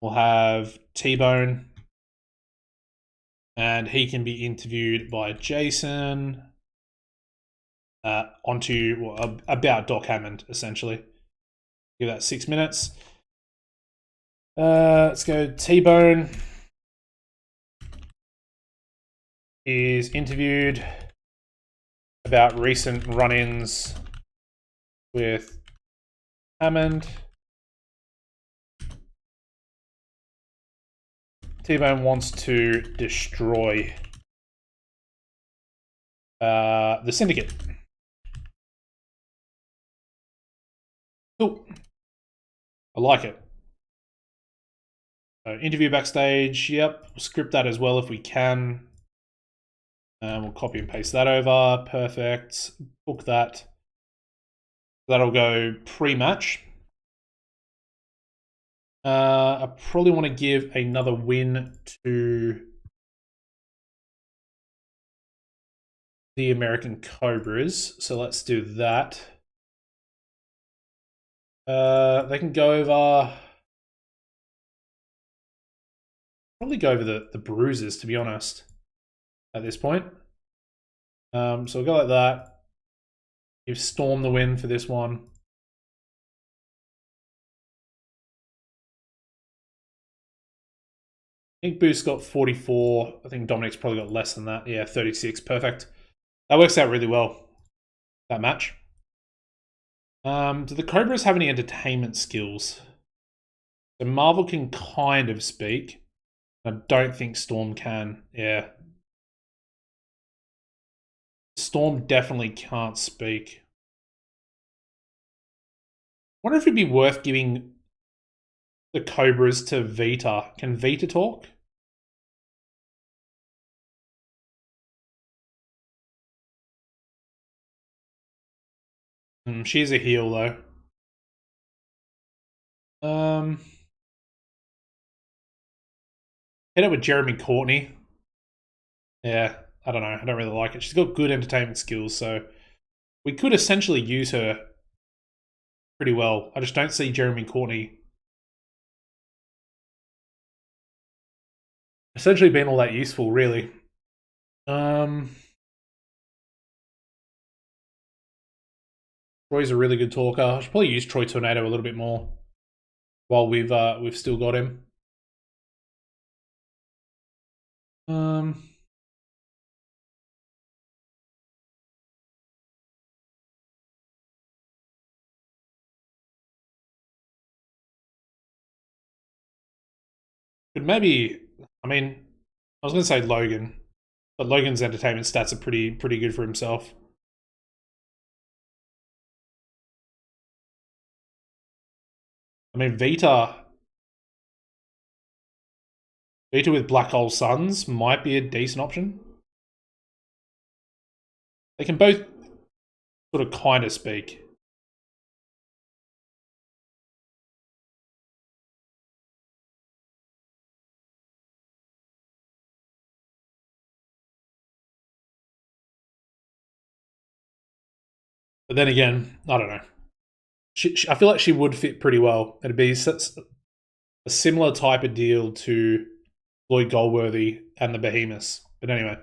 We'll have T-Bone, and he can be interviewed by Jason about Doc Hammond, essentially. Give that 6 minutes. Let's go. T-Bone is interviewed about recent run-ins with Hammond. T-Bone wants to destroy the Syndicate. Cool. I like it. Interview backstage. Yep. We'll script that as well if we can. We'll copy and paste that over. Perfect. Book that. That'll go pre-match. I probably want to give another win to the American Cobras. So let's do that. They can go over... Probably go over the Bruisers, to be honest, at this point. So we'll go like that. Give Storm the win for this one. I think Boost got 44. I think Dominic's probably got less than that. Yeah, 36. Perfect. That works out really well, that match. Do the Cobras have any entertainment skills? So Marvel can kind of speak. I don't think Storm can. Yeah. Storm definitely can't speak. Wonder if it'd be worth giving the Cobras to Vita. Can Vita talk? She's a heel though. Hit it with Jeremy Courtney. Yeah, I don't know. I don't really like it. She's got good entertainment skills, so we could essentially use her pretty well. I just don't see Jeremy Courtney essentially being all that useful, really. Troy's a really good talker. I should probably use Troy Tornado a little bit more while we've still got him. Could maybe, I mean, I was going to say Logan, but Logan's entertainment stats are pretty good for himself. I mean, Vita with Black Hole Suns might be a decent option. They can both sort of kind of speak. But then again, I don't know. I feel like she would fit pretty well. It'd be a similar type of deal to Lloyd Goldworthy and the Behemoths. But anyway,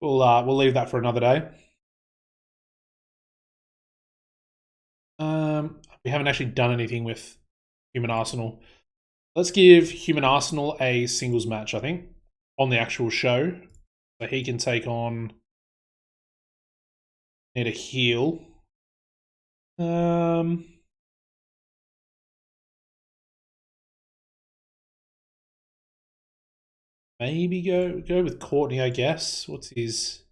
we'll leave that for another day. We haven't actually done anything with Human Arsenal. Let's give Human Arsenal a singles match, I think, on the actual show. So he can take on... Need a heel. Maybe go with Courtney, I guess. What's his?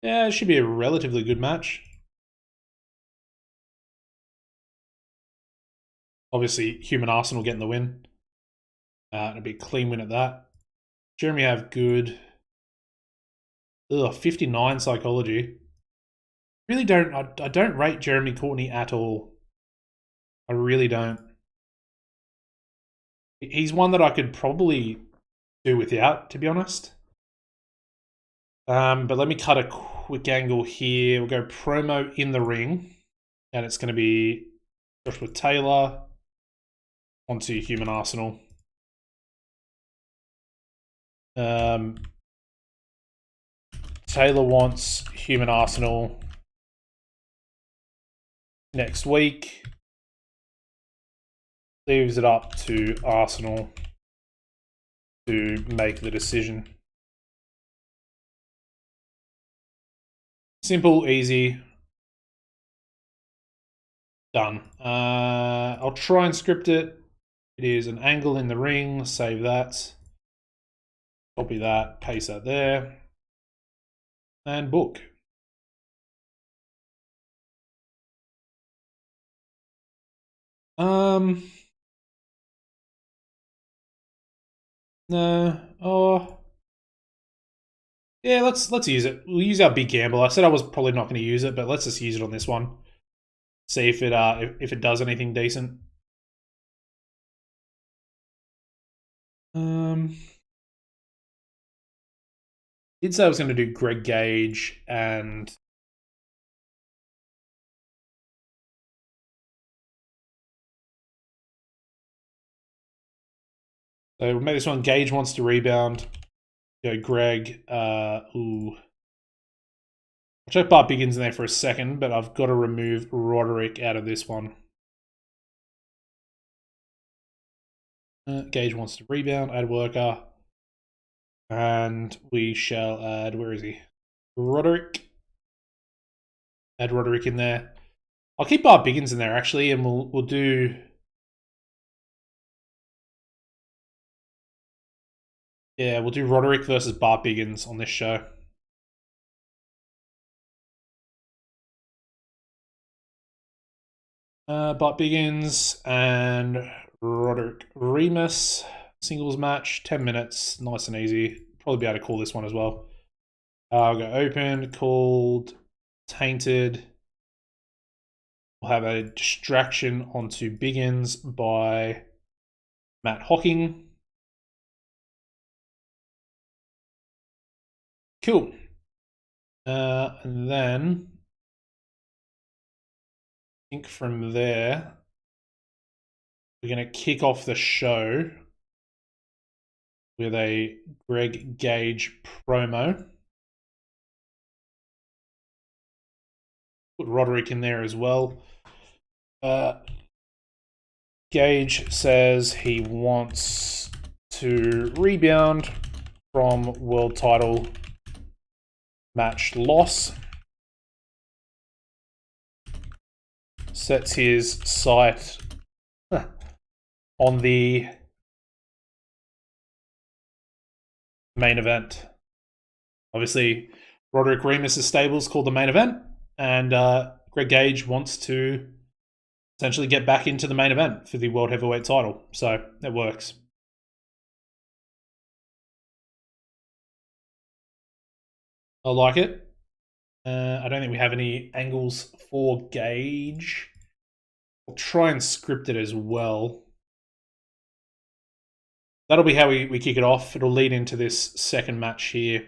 Yeah, it should be a relatively good match. Obviously, Human Arsenal getting the win. It'll be a clean win at that. Jeremy have good. Ugh, 59 psychology. Really don't. I don't rate Jeremy Courtney at all. I really don't. He's one that I could probably do without, to be honest. But let me cut a quick angle here. We'll go promo in the ring, and it's going to be Joshua Taylor onto Human Arsenal. Taylor wants Human Arsenal next week. Leaves it up to Arsenal to make the decision. Simple, easy. Done. I'll try and script it. It is an angle in the ring. Save that. Copy that. Paste that there. And book. No. Oh. Yeah, let's use it. We'll use our big gamble. I said I was probably not going to use it, but let's just use it on this one. See if it does anything decent. Did say I was going to do Greg Gage and so we'll make this one. Gage wants to rebound. Go Greg. Ooh. I'll check Bart Biggins in there for a second, but I've got to remove Roderick out of this one. Gage wants to rebound, add worker. And we shall add, where is he? Roderick. Add Roderick in there. I'll keep Bart Biggins in there actually, and we'll do. Yeah, we'll do Roderick versus Bart Biggins on this show. Bart Biggins and Roderick Remus. Singles match, 10 minutes, nice and easy. Probably be able to call this one as well. I'll go open, called, tainted. We'll have a distraction onto Biggins by Matt Hocking. Cool. And then I think from there, we're going to kick off the show with a Greg Gage promo. Put Roderick in there as well. Gage says he wants to rebound from world title match loss. Sets his sight on the main event. Obviously, Roderick Remus' stable's called the main event, and Greg Gage wants to essentially get back into the main event for the World Heavyweight title. So it works. I like it. I don't think we have any angles for Gage. I'll try and script it as well. That'll be how we kick it off. It'll lead into this second match here.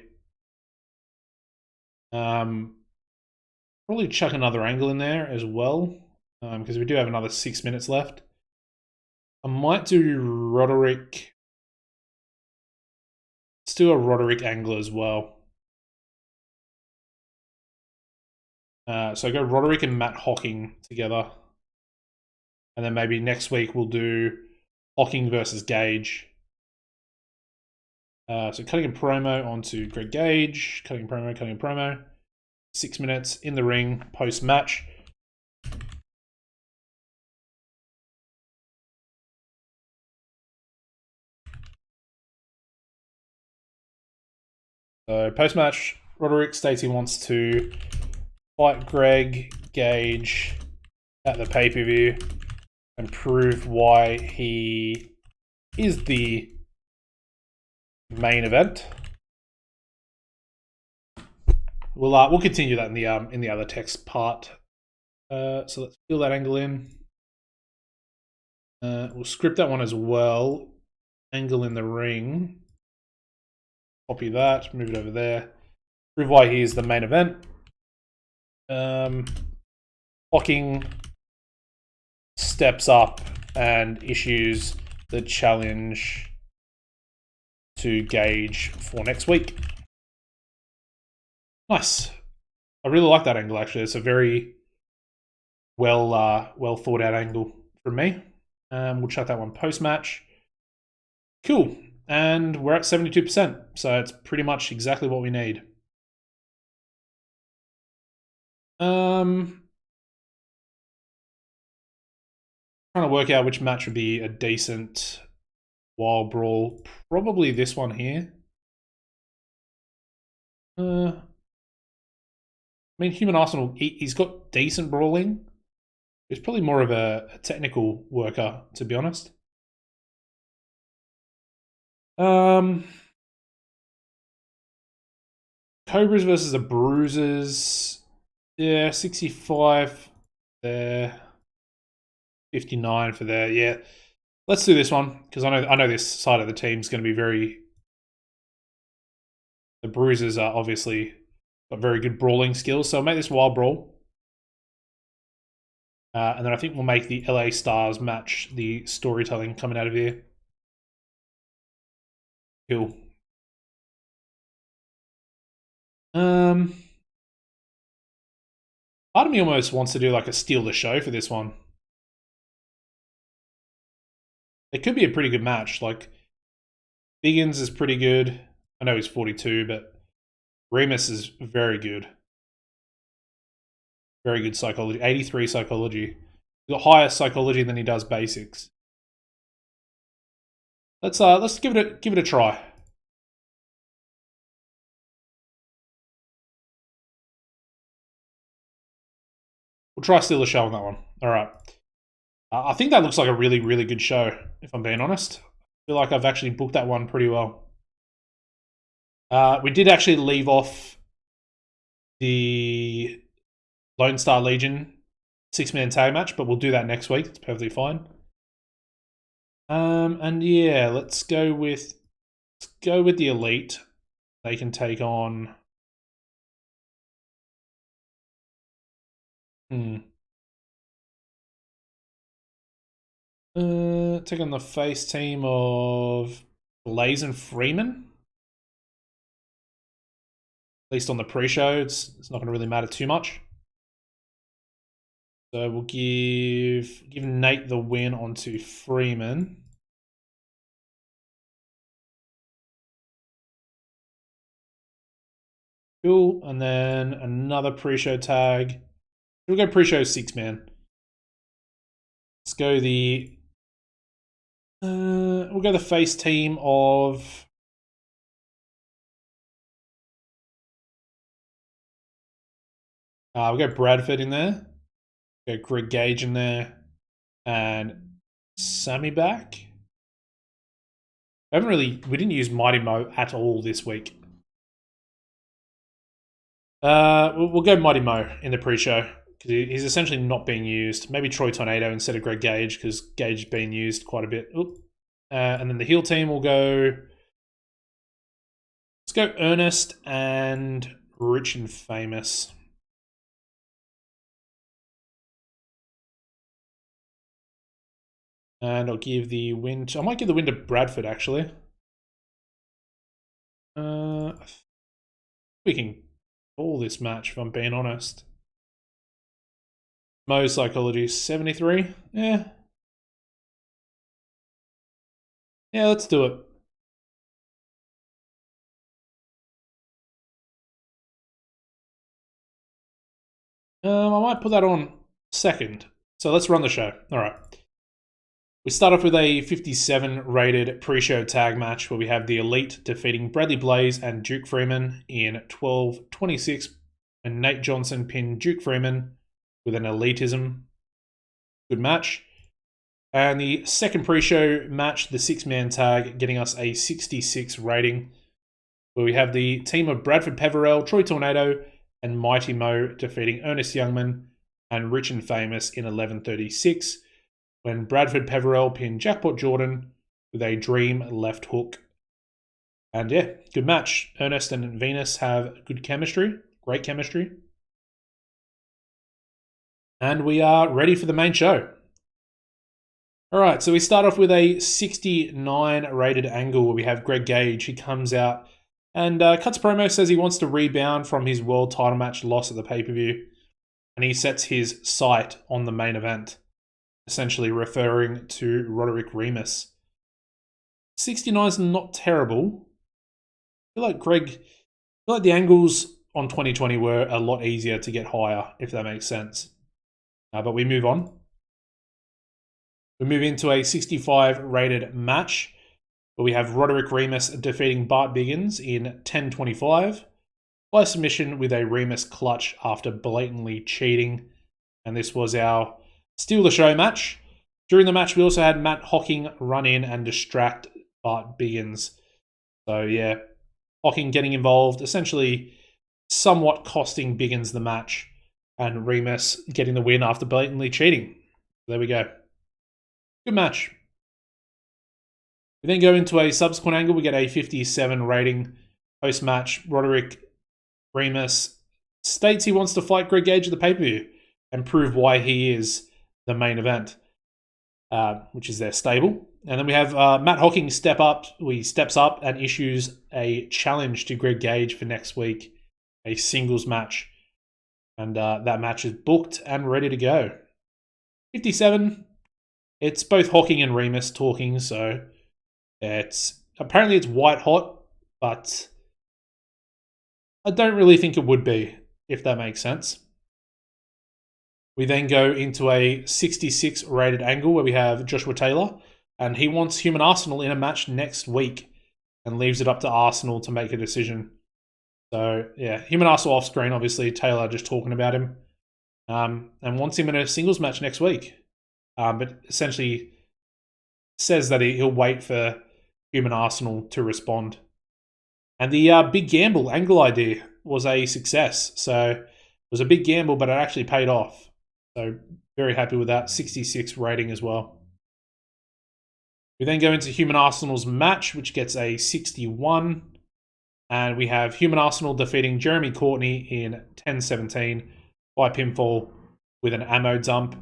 Probably chuck another angle in there as well, because we do have another 6 minutes left. I might do Roderick. Let's do a Roderick angle as well. So go Roderick and Matt Hocking together. And then maybe next week we'll do Hocking versus Gage. So cutting a promo onto Greg Gage. Cutting a promo. 6 minutes in the ring post-match. So post-match, Roderick states he wants to fight Greg Gage at the pay-per-view and prove why he is the main event. We'll continue that in the other text part. So let's fill that angle in. We'll script that one as well. Angle in the ring. Copy that. Move it over there. Prove why he is the main event. Blocking steps up and issues the challenge to Gage for next week. Nice. I really like that angle, actually. It's a very well thought out angle from me. We'll check that one post-match. Cool. And we're at 72%, so it's pretty much exactly what we need. Trying to work out which match would be a decent wild brawl. Probably this one here. I mean, Human Arsenal, he's got decent brawling. He's probably more of a technical worker, to be honest. Cobras versus the Bruisers. Yeah, 65 there. 59 for there. Yeah. Let's do this one, because I know this side of the team's going to be very... The Bruisers are obviously got very good brawling skills, so I'll make this Wild Brawl. And then I think we'll make the LA Stars match the storytelling coming out of here. Cool. Part of me almost wants to do like a steal the show for this one. It could be a pretty good match. Like, Biggins is pretty good. I know he's 42, but Remus is very good. Very good psychology. 83 psychology. He's got higher psychology than he does basics. Let's give it a try. We'll try steal the show on that one. All right. I think that looks like a really, really good show, if I'm being honest. I feel like I've actually booked that one pretty well. We did actually leave off the Lone Star Legion 6-man tag match, but we'll do that next week. It's perfectly fine. And yeah, let's go with the Elite. They can take on... Take on the face team of Blaze and Freeman. At least on the pre-show, it's not going to really matter too much. So we'll give Nate the win onto Freeman. Cool. And then another pre-show tag. We'll go pre-show 6-man. Let's go we'll go the face team of... we'll go Bradford in there. Go Greg Gage in there. And Sammy back. We didn't use Mighty Mo at all this week. We'll go Mighty Mo in the pre-show, because he's essentially not being used. Maybe Troy Tornado instead of Greg Gage, because Gage is being used quite a bit. And then the heel team will go... Let's go Ernest and Rich and Famous. And I'll give the win to... I might give the win to Bradford, actually. We can call this match, if I'm being honest. Mo psychology 73. Yeah. Yeah, let's do it. I might put that on second. So let's run the show. All right. We start off with a 57 rated pre-show tag match where we have the Elite defeating Bradley Blaze and Duke Freeman in 12:26, and Nate Johnson pinned Duke Freeman with an elitism. Good match. And the second pre-show match, the 6-man tag, getting us a 66 rating, where we have the team of Bradford Peverell, Troy Tornado, and Mighty Mo defeating Ernest Youngman and Rich and Famous in 11:36, when Bradford Peverell pinned Jackpot Jordan with a dream left hook. And yeah, good match. Ernest and Venus have good chemistry, great chemistry. And we are ready for the main show. All right, so we start off with a 69 rated angle where we have Greg Gage. He comes out and cuts promo, says he wants to rebound from his world title match loss at the pay-per-view. And he sets his sight on the main event, essentially referring to Roderick Remus. 69 is not terrible. I feel like the angles on 2020 were a lot easier to get higher, if that makes sense. But we move on. We move into a 65 rated match where we have Roderick Remus defeating Bart Biggins in 10:25 by submission with a Remus clutch after blatantly cheating. And this was our Steal the Show match. During the match, we also had Matt Hocking run in and distract Bart Biggins. So yeah, Hocking getting involved, essentially somewhat costing Biggins the match, and Remus getting the win after blatantly cheating. There we go. Good match. We then go into a subsequent angle. We get a 57 rating. Post-match, Roderick Remus states he wants to fight Greg Gage at the pay-per-view and prove why he is the main event, which is their stable. And then we have Matt Hocking steps up and issues a challenge to Greg Gage for next week, a singles match. And that match is booked and ready to go. 57. It's both Hocking and Remus talking, so apparently it's white hot, but I don't really think it would be, if that makes sense. We then go into a 66 rated angle where we have Joshua Taylor, and he wants Human Arsenal in a match next week and leaves it up to Arsenal to make a decision. So yeah, Human Arsenal off screen, obviously, Taylor just talking about him, and wants him in a singles match next week. But essentially says that he'll wait for Human Arsenal to respond. And the big gamble angle idea was a success. So it was a big gamble, but it actually paid off. So very happy with that. 66 rating as well. We then go into Human Arsenal's match, which gets a 61. And we have Human Arsenal defeating Jeremy Courtney in 10:17 by pinfall with an ammo dump.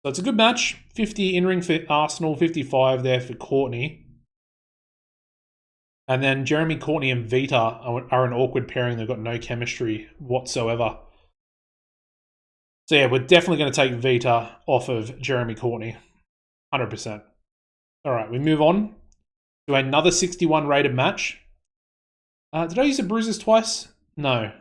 So it's a good match. 50 in-ring for Arsenal, 55 there for Courtney. And then Jeremy Courtney and Vita are an awkward pairing. They've got no chemistry whatsoever. So yeah, we're definitely going to take Vita off of Jeremy Courtney. 100%. All right, we move on to another 61 rated match. Did I use the Bruisers twice? No.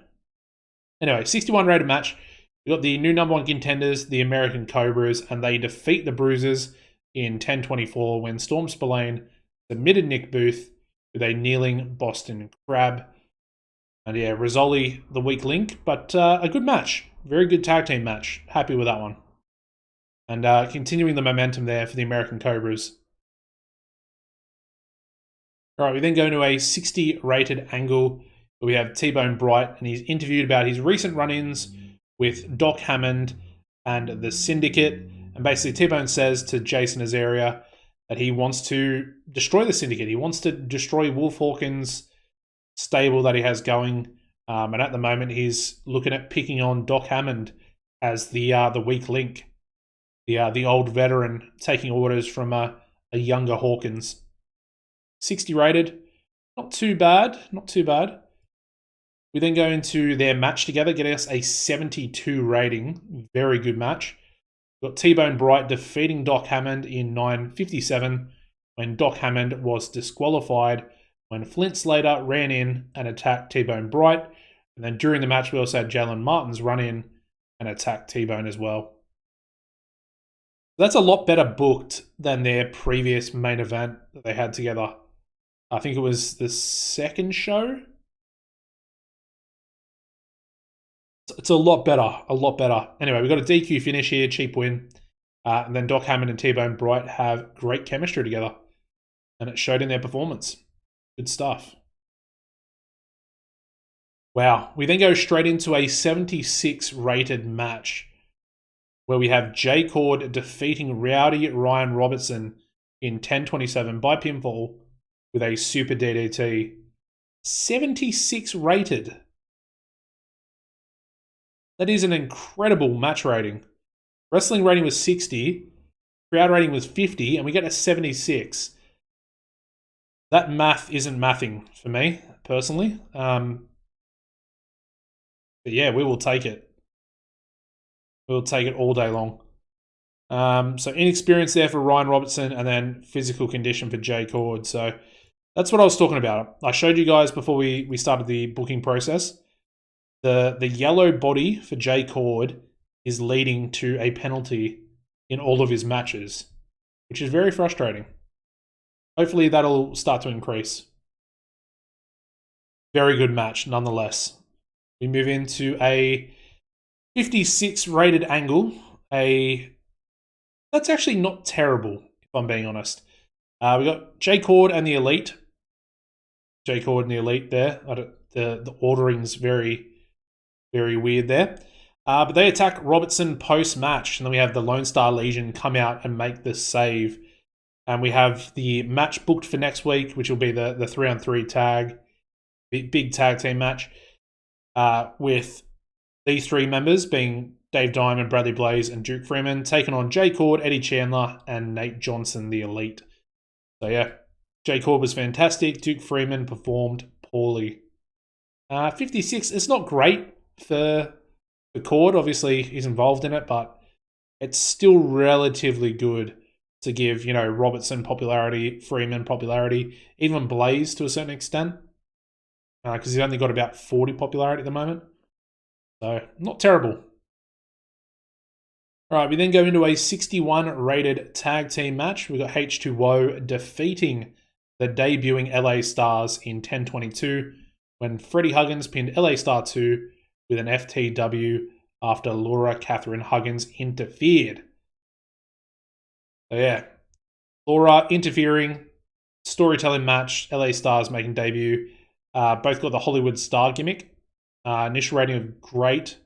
Anyway, 61 rated match. We got the new number one contenders, the American Cobras, and they defeat the Bruisers in 10:24 when Storm Spillane submitted Nick Booth with a kneeling Boston Crab. And yeah, Rizzoli, the weak link, but a good match. Very good tag team match. Happy with that one. And continuing the momentum there for the American Cobras. All right, we then go into a 60 rated angle where we have T-Bone Bright, and he's interviewed about his recent run-ins with Doc Hammond and the Syndicate. And basically, T-Bone says to Jason Azaria that he wants to destroy the Syndicate. He wants to destroy Wolf Hawkins' stable that he has going. And at the moment, he's looking at picking on Doc Hammond as the weak link, the old veteran taking orders from a younger Hawkins. 60 rated, not too bad, not too bad. We then go into their match together, getting us a 72 rating. Very good match. We've got T-Bone Bright defeating Doc Hammond in 9:57 when Doc Hammond was disqualified when Flint Slater ran in and attacked T-Bone Bright. And then during the match, we also had Jalen Martins run in and attack T-Bone as well. That's a lot better booked than their previous main event that they had together. I think it was the second show. It's a lot better, a lot better. Anyway, we got a DQ finish here, cheap win. And then Doc Hammond and T-Bone Bright have great chemistry together. And it showed in their performance. Good stuff. Wow. We then go straight into a 76 rated match where we have J Cord defeating Rowdy Ryan Robertson in 10:27 by pinfall with a Super DDT. 76 rated. That is an incredible match rating. Wrestling rating was 60, crowd rating was 50, and we get a 76. That math isn't mathing for me, personally. But yeah, we will take it. We'll take it all day long. So inexperience there for Ryan Robertson, and then physical condition for J Cord. So that's what I was talking about. I showed you guys before we started the booking process. The yellow body for J Cord is leading to a penalty in all of his matches, which is very frustrating. Hopefully that'll start to increase. Very good match nonetheless. We move into a 56 rated angle. That's actually not terrible, if I'm being honest. We got J Cord and the Elite. J Cord and the Elite there. The ordering's very, very weird there. But they attack Robertson post-match, and then we have the Lone Star Legion come out and make the save. And we have the match booked for next week, which will be the 3-on-3 tag, big tag team match, with these three members being Dave Diamond, Bradley Blaze, and Duke Freeman, taking on J Cord, Eddie Chandler, and Nate Johnson, the Elite. So yeah, J Cord was fantastic. Duke Freeman performed poorly. 56, it's not great for the Cord. Obviously, he's involved in it, but it's still relatively good to give, Robertson popularity, Freeman popularity, even Blaze to a certain extent, because he's only got about 40 popularity at the moment. So, not terrible. All right, we then go into a 61 rated tag team match. We've got H2O defeating the debuting LA Stars in 10:22 when Freddie Huggins pinned LA Star 2 with an FTW after Laura Catherine Huggins interfered. So yeah, Laura interfering, storytelling match, LA Stars making debut. Both got the Hollywood Star gimmick. Initial rating of great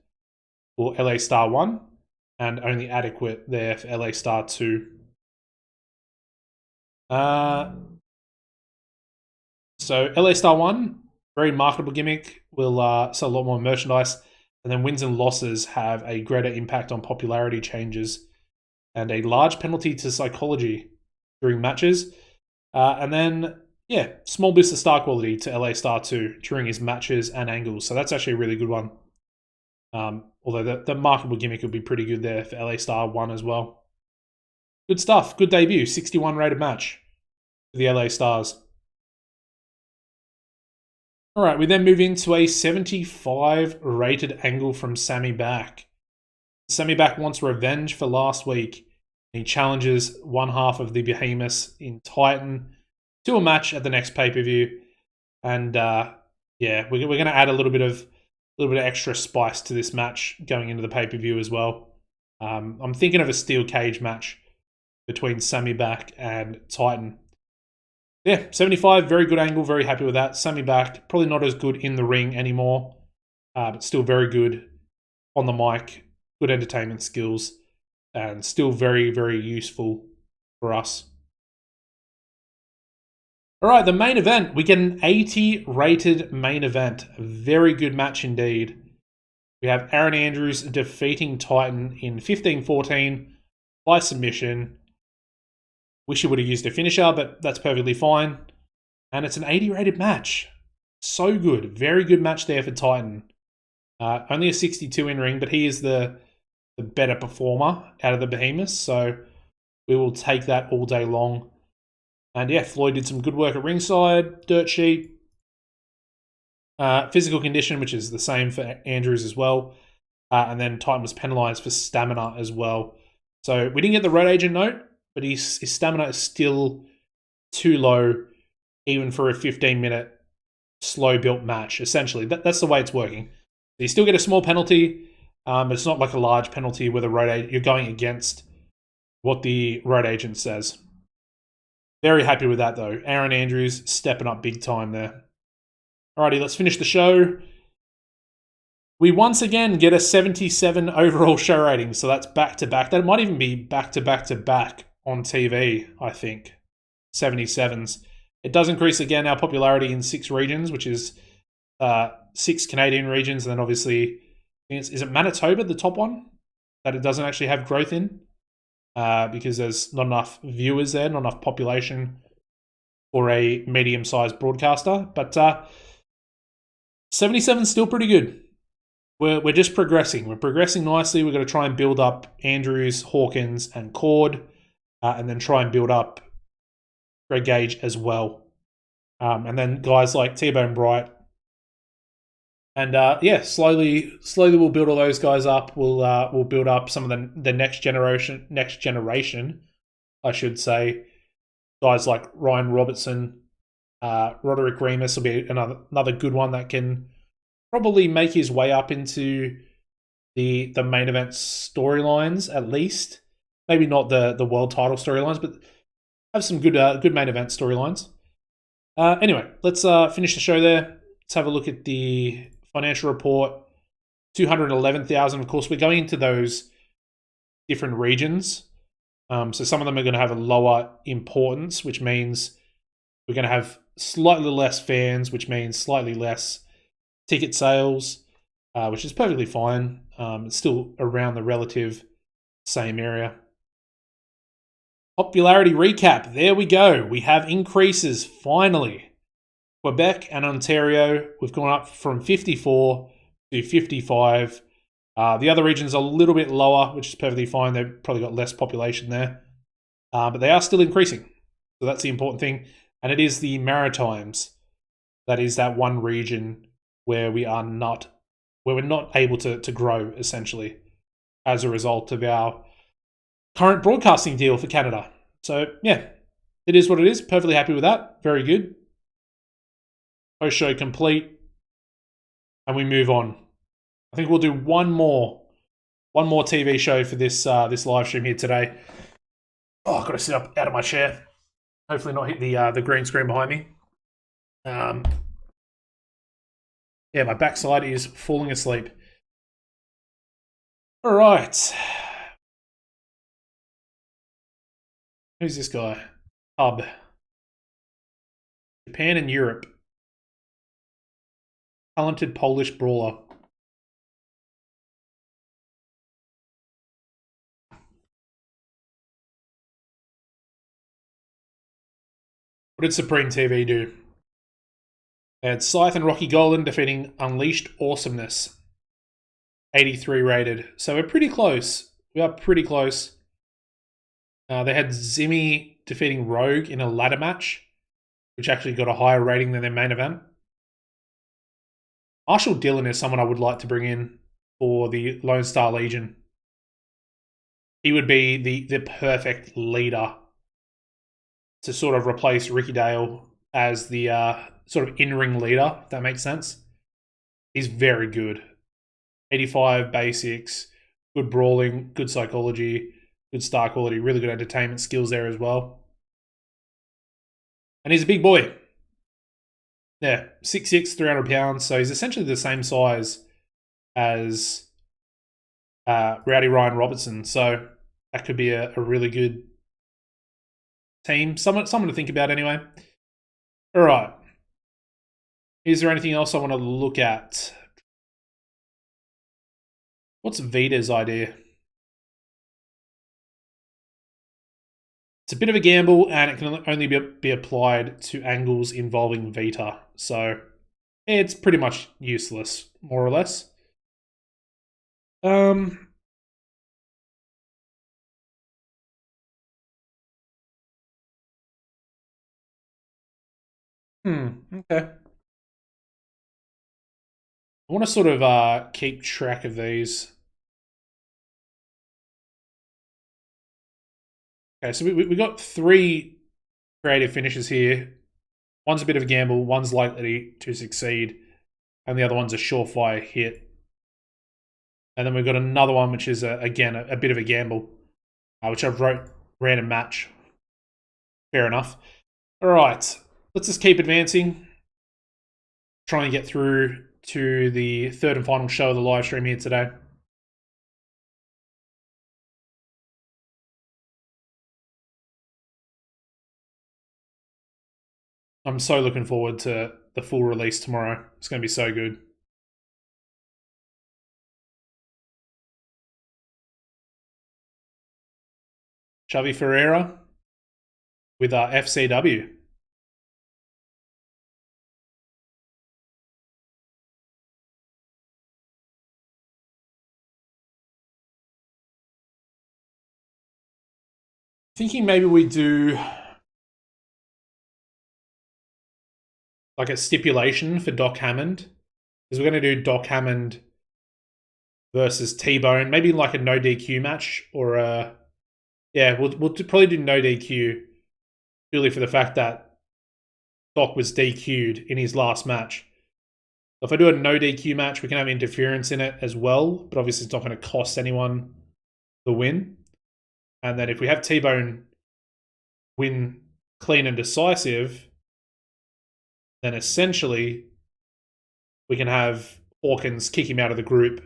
for LA Star 1 and only adequate there for LA Star 2. So LA Star 1, very marketable gimmick, will sell a lot more merchandise. And then wins and losses have a greater impact on popularity changes and a large penalty to psychology during matches. And then, yeah, small boost of star quality to LA Star 2 during his matches and angles. So that's actually a really good one. Although the marketable gimmick would be pretty good there for LA Star 1 as well. Good stuff. Good debut. 61 rated match for the LA Stars. All right, we then move into a 75 rated angle from Sammy Back. Sammy Back wants revenge for last week. He challenges one half of the Behemoths in Titan to a match at the next pay-per-view. And yeah, we're going to add a little bit of extra spice to this match going into the pay-per-view as well. I'm thinking of a steel cage match between Sammy Back and Titan. Yeah, 75, very good angle, very happy with that. Sammy Back, probably not as good in the ring anymore, but still very good on the mic, good entertainment skills, and still very, very useful for us. All right, the main event. We get an 80 rated main event. A very good match indeed. We have Aaron Andrews defeating Titan in 15-14 by submission. Wish he would have used a finisher, but that's perfectly fine. And it's an 80 rated match. So good. Very good match there for Titan. Only a 62 in ring, but he is the better performer out of the Behemoths. So we will take that all day long. And yeah, Floyd did some good work at ringside. Dirt sheet. Physical condition, which is the same for Andrews as well. And then Titan was penalised for stamina as well. So we didn't get the road agent note, but his stamina is still too low, even for a 15-minute slow built match. Essentially, that's the way it's working. You still get a small penalty, but it's not like a large penalty where the road agent, you're going against what the road agent says. Very happy with that though. Aaron Andrews stepping up big time there. Alrighty, let's finish the show. We once again get a 77 overall show rating, so that's back to back. That might even be back to back to back on TV, I think. 77s. It does increase again our popularity in 6 regions, which is 6 Canadian regions, and then obviously, is it Manitoba the top one that it doesn't actually have growth in? Because there's not enough viewers there, not enough population for a medium-sized broadcaster. But 77 is still pretty good. We're just progressing. We're progressing nicely. We're going to try and build up Andrews, Hawkins, and Cord, and then try and build up Greg Gage as well. And then guys like T-Bone Bright. And yeah, slowly we'll build all those guys up. We'll build up some of the next generation, I should say. Guys like Ryan Robertson, Roderick Remus will be another good one that can probably make his way up into the main event storylines at least. Maybe not the world title storylines, but have some good main event storylines. Anyway, let's finish the show there. Let's have a look at the financial report. 211,000. Of course, we're going into those different regions. So some of them are going to have a lower importance, which means we're going to have slightly less fans, which means slightly less ticket sales, which is perfectly fine. It's still around the relative same area. Popularity recap. There we go. We have increases, finally. Quebec and Ontario, we've gone up from 54 to 55. The other regions are a little bit lower, which is perfectly fine. They've probably got less population there. But they are still increasing. So that's the important thing. And it is the Maritimes. That is that one region where we're not able to grow, essentially, as a result of our current broadcasting deal for Canada. So, yeah, it is what it is. Perfectly happy with that. Very good. Post show complete. And we move on. I think we'll do one more TV show for this live stream here today. Oh, I've got to sit up out of my chair. Hopefully not hit the green screen behind me. Yeah, my backside is falling asleep. All right. Who's this guy? Hub. Japan and Europe. Talented Polish brawler. What did Supreme TV do? They had Scythe and Rocky Golden defeating Unleashed Awesomeness. 83 rated. So we're pretty close. We are pretty close. They had Zimmy defeating Rogue in a ladder match, which actually got a higher rating than their main event. Marshall Dillon is someone I would like to bring in for the Lone Star Legion. He would be the perfect leader to sort of replace Ricky Dale as the sort of in-ring leader, if that makes sense. He's very good. 85 basics, good brawling, good psychology, good star quality, really good entertainment skills there as well. And he's a big boy. Yeah, 6'6", 300 pounds. So he's essentially the same size as Rowdy Ryan Robertson. So that could be a really good team. Someone to think about anyway. All right. Is there anything else I want to look at? What's Vita's idea? It's a bit of a gamble, and it can only be applied to angles involving Vita. So it's pretty much useless, more or less. Okay. I want to sort of keep track of these. Okay, so we got 3 creative finishes here. One's a bit of a gamble, one's likely to succeed, and the other one's a surefire hit. And then we've got another one, which is, again, a bit of a gamble, which I've wrote random match. Fair enough. All right, let's just keep advancing. Try and get through to the third and final show of the live stream here today. I'm so looking forward to the full release tomorrow. It's going to be so good. Xavi Ferreira with FCW. Thinking maybe we do like a stipulation for Doc Hammond, because we're going to do Doc Hammond versus T-Bone, maybe like a no DQ match, or we'll probably do no DQ purely for the fact that Doc was DQ'd in his last match. If I do a no DQ match, we can have interference in it as well, but obviously it's not going to cost anyone the win. And then if we have T-Bone win clean and decisive, then essentially we can have Hawkins kick him out of the group,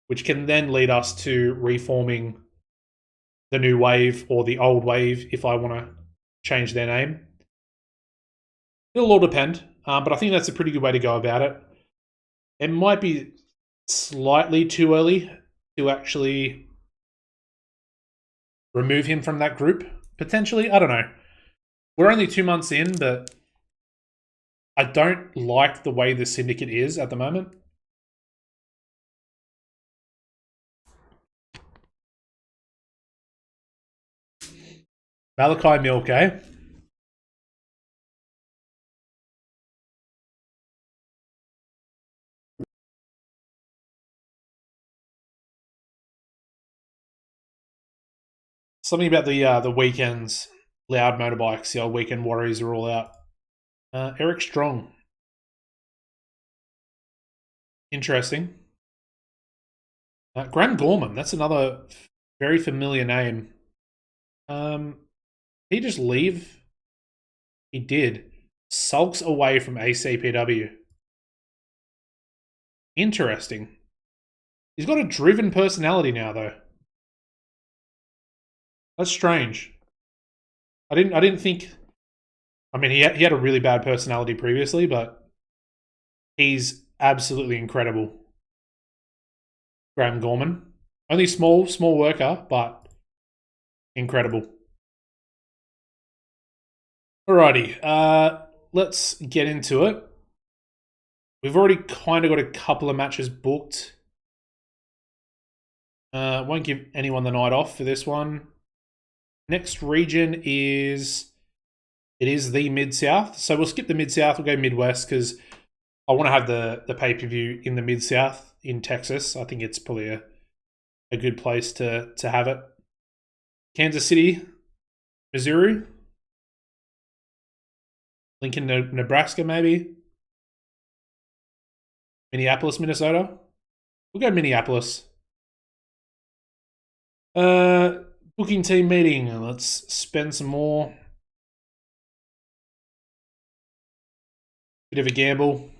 which can then lead us to reforming the new wave or the old wave if I want to change their name. It'll all depend, but I think that's a pretty good way to go about it. It might be slightly too early to actually remove him from that group, potentially. I don't know. We're only 2 months in, but I don't like the way the syndicate is at the moment. Malachi Milk, eh? Something about the weekends, loud motorbikes, the old weekend warriors are all out. Eric Strong. Interesting. Graham Gorman, that's another very familiar name. Did he just leave? He did. Sulks away from ACPW. Interesting. He's got a driven personality now, though. That's strange. I didn't think. I mean, he had a really bad personality previously, but he's absolutely incredible. Graham Gorman, only small worker, but incredible. Alrighty, let's get into it. We've already kind of got a couple of matches booked. Won't give anyone the night off for this one. Next region is the Mid-South. So we'll skip the Mid-South, we'll go Midwest because I want to have the pay-per-view in the Mid-South in Texas. I think it's probably a good place to have it. Kansas City, Missouri. Lincoln, Nebraska, maybe. Minneapolis, Minnesota. We'll go Minneapolis. Booking team meeting. Let's spend some more. Bit of a gamble.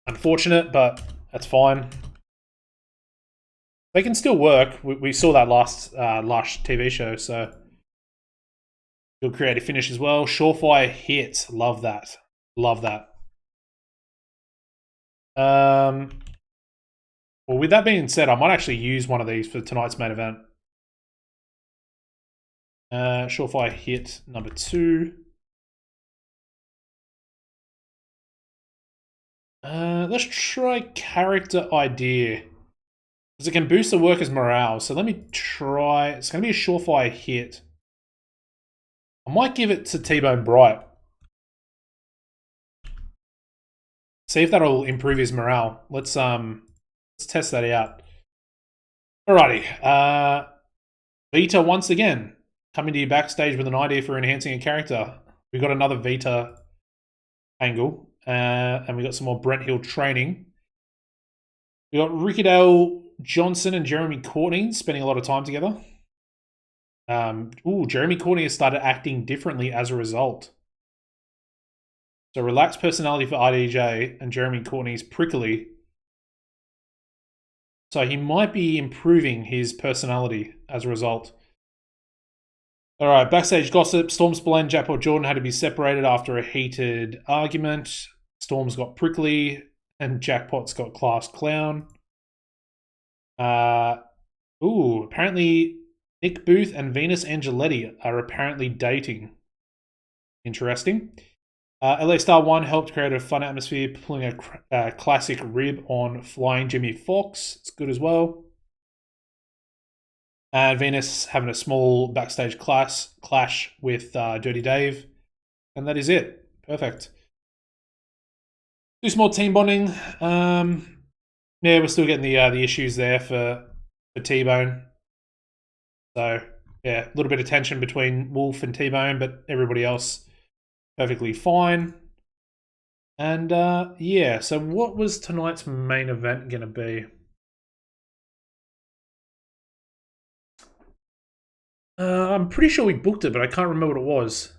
Unfortunate, but that's fine. They can still work. We saw that last TV show, so you'll create a finish as well. Surefire hit. Love that. Love that. Well, with that being said, I might actually use one of these for tonight's main event. Surefire hit number 2. Let's try character idea. Because it can boost the worker's morale. So let me try. It's going to be a surefire hit. I might give it to T-Bone Bright. See if that'll improve his morale. Let's test that out. Alrighty. Vita once again coming to you backstage with an idea for enhancing a character. We got another Vita angle, and we got some more Brent Hill training. We got Ricky Dale Johnson and Jeremy Courtney spending a lot of time together. Jeremy Courtney has started acting differently as a result. So relaxed personality for IDJ, and Jeremy Courtney's prickly. So he might be improving his personality as a result. All right, backstage gossip. Storm Spillane, Jackpot Jordan had to be separated after a heated argument. Storm's got prickly, and Jackpot's got class clown. Apparently Nick Booth and Venus Angeletti are apparently dating. Interesting. LA Star 1 helped create a fun atmosphere, pulling a classic rib on Flying Jimmy Fox. It's good as well. And Venus having a small backstage clash with Dirty Dave. And that is it. Perfect. Do some more team bonding. Yeah, we're still getting the issues there for T-Bone. So, yeah, a little bit of tension between Wolf and T-Bone, but everybody else perfectly fine. And, yeah, so what was tonight's main event going to be? I'm pretty sure we booked it, but I can't remember what it was.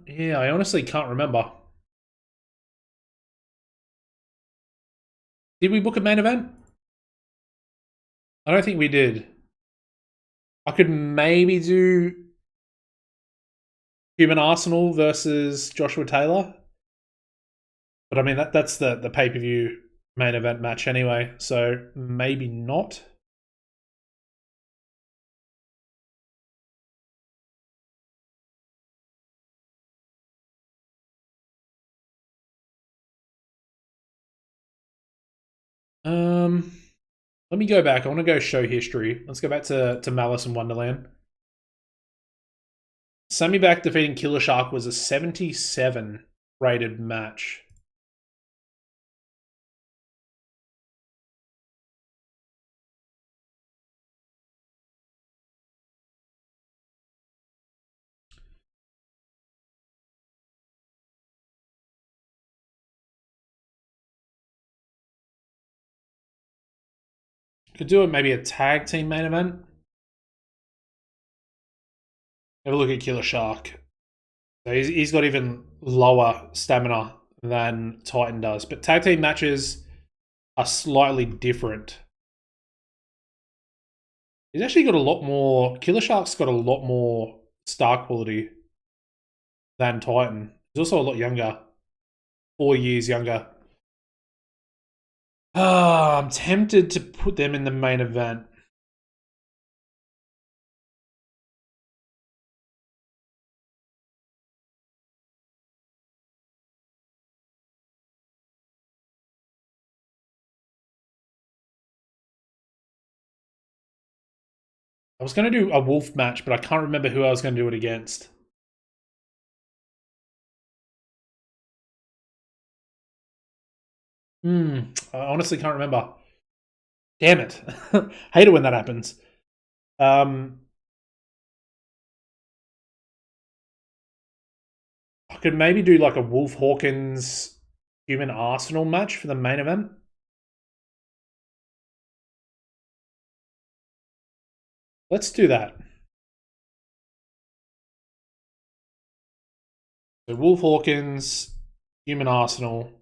Yeah, I honestly can't remember. Did we book a main event? I don't think we did. I could maybe do Human Arsenal versus Joshua Taylor. But I mean, that's the pay-per-view main event match anyway, so maybe not. Let me go back. I want to go show history. Let's go back to Malice in Wonderland. Sammy Back defeating Killer Shark was a 77 rated match. Could do it maybe a tag team main event. Have a look at Killer Shark. So he's got even lower stamina than Titan does. But tag team matches are slightly different. He's actually got a lot more... Killer Shark's got a lot more star quality than Titan. He's also a lot younger. 4 years younger. I'm tempted to put them in the main event. I was going to do a Wolf match, but I can't remember who I was going to do it against. I honestly can't remember. Damn it. Hate it when that happens. I could maybe do like a Wolf Hawkins Human Arsenal match for the main event. Let's do that. So Wolf Hawkins, Human Arsenal,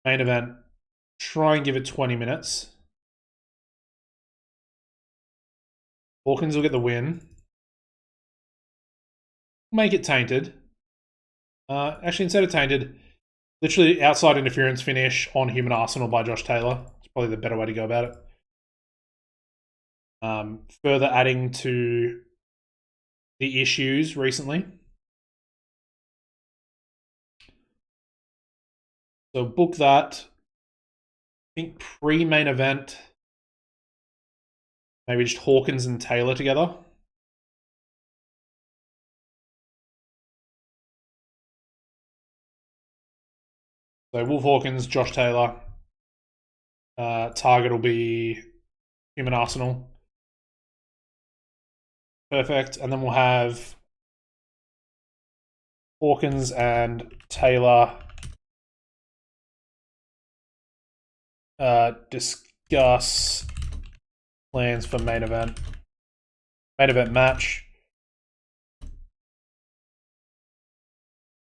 main event. Try and give it 20 minutes. Hawkins will get the win. Make it tainted. Actually, instead of tainted, literally outside interference finish on Human Arsenal by Josh Taylor. It's probably the better way to go about it. Further adding to the issues recently. So book that. I think pre-main event, maybe just Hawkins and Taylor together. So Wolf Hawkins, Josh Taylor. Target will be Human Arsenal. Perfect. And then we'll have Hawkins and Taylor discuss plans for main event. Main event match.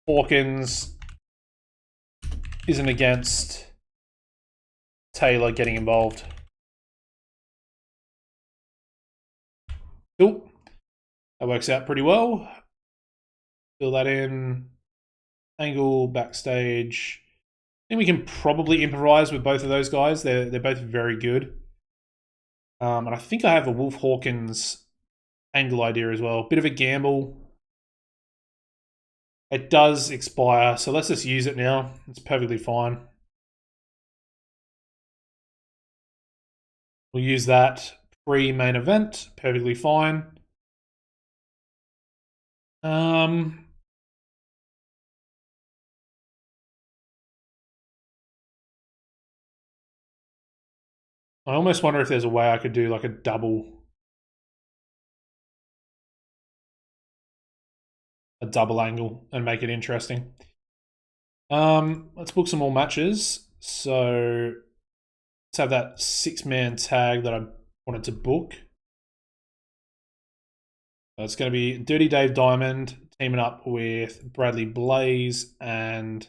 Hawkins isn't against Taylor getting involved. Cool. That works out pretty well. Fill that in. Angle, backstage. I think we can probably improvise with both of those guys. They're both very good. And I think I have a Wolf Hawkins angle idea as well. Bit of a gamble. It does expire, so let's just use it now. It's perfectly fine. We'll use that pre-main event. Perfectly fine. I almost wonder if there's a way I could do like a double angle and make it interesting. Let's book some more matches. So let's have that 6-man tag that I wanted to book. So it's going to be Dirty Dave Diamond teaming up with Bradley Blaze and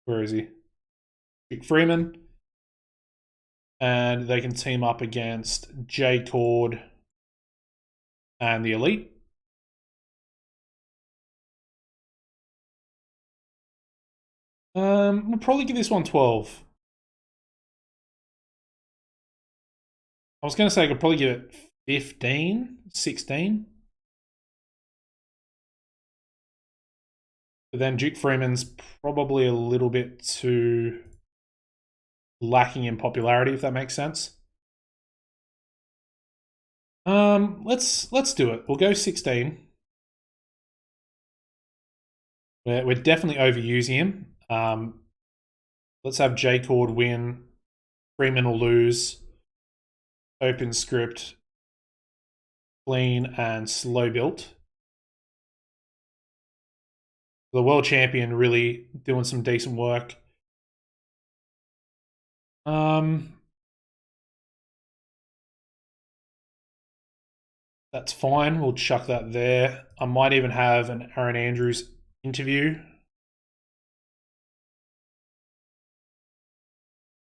where is he? Vic Freeman. And they can team up against J Cord and the Elite. We'll probably give this one 12. I was going to say I could probably give it 15, 16. But then Duke Freeman's probably a little bit too lacking in popularity, if that makes sense. Let's do it. We'll go 16. We're definitely overusing him. Let's have J Cord win. Freeman will lose. Open script. Clean and slow built. The world champion really doing some decent work. That's fine. We'll chuck that there. I might even have an Aaron Andrews interview.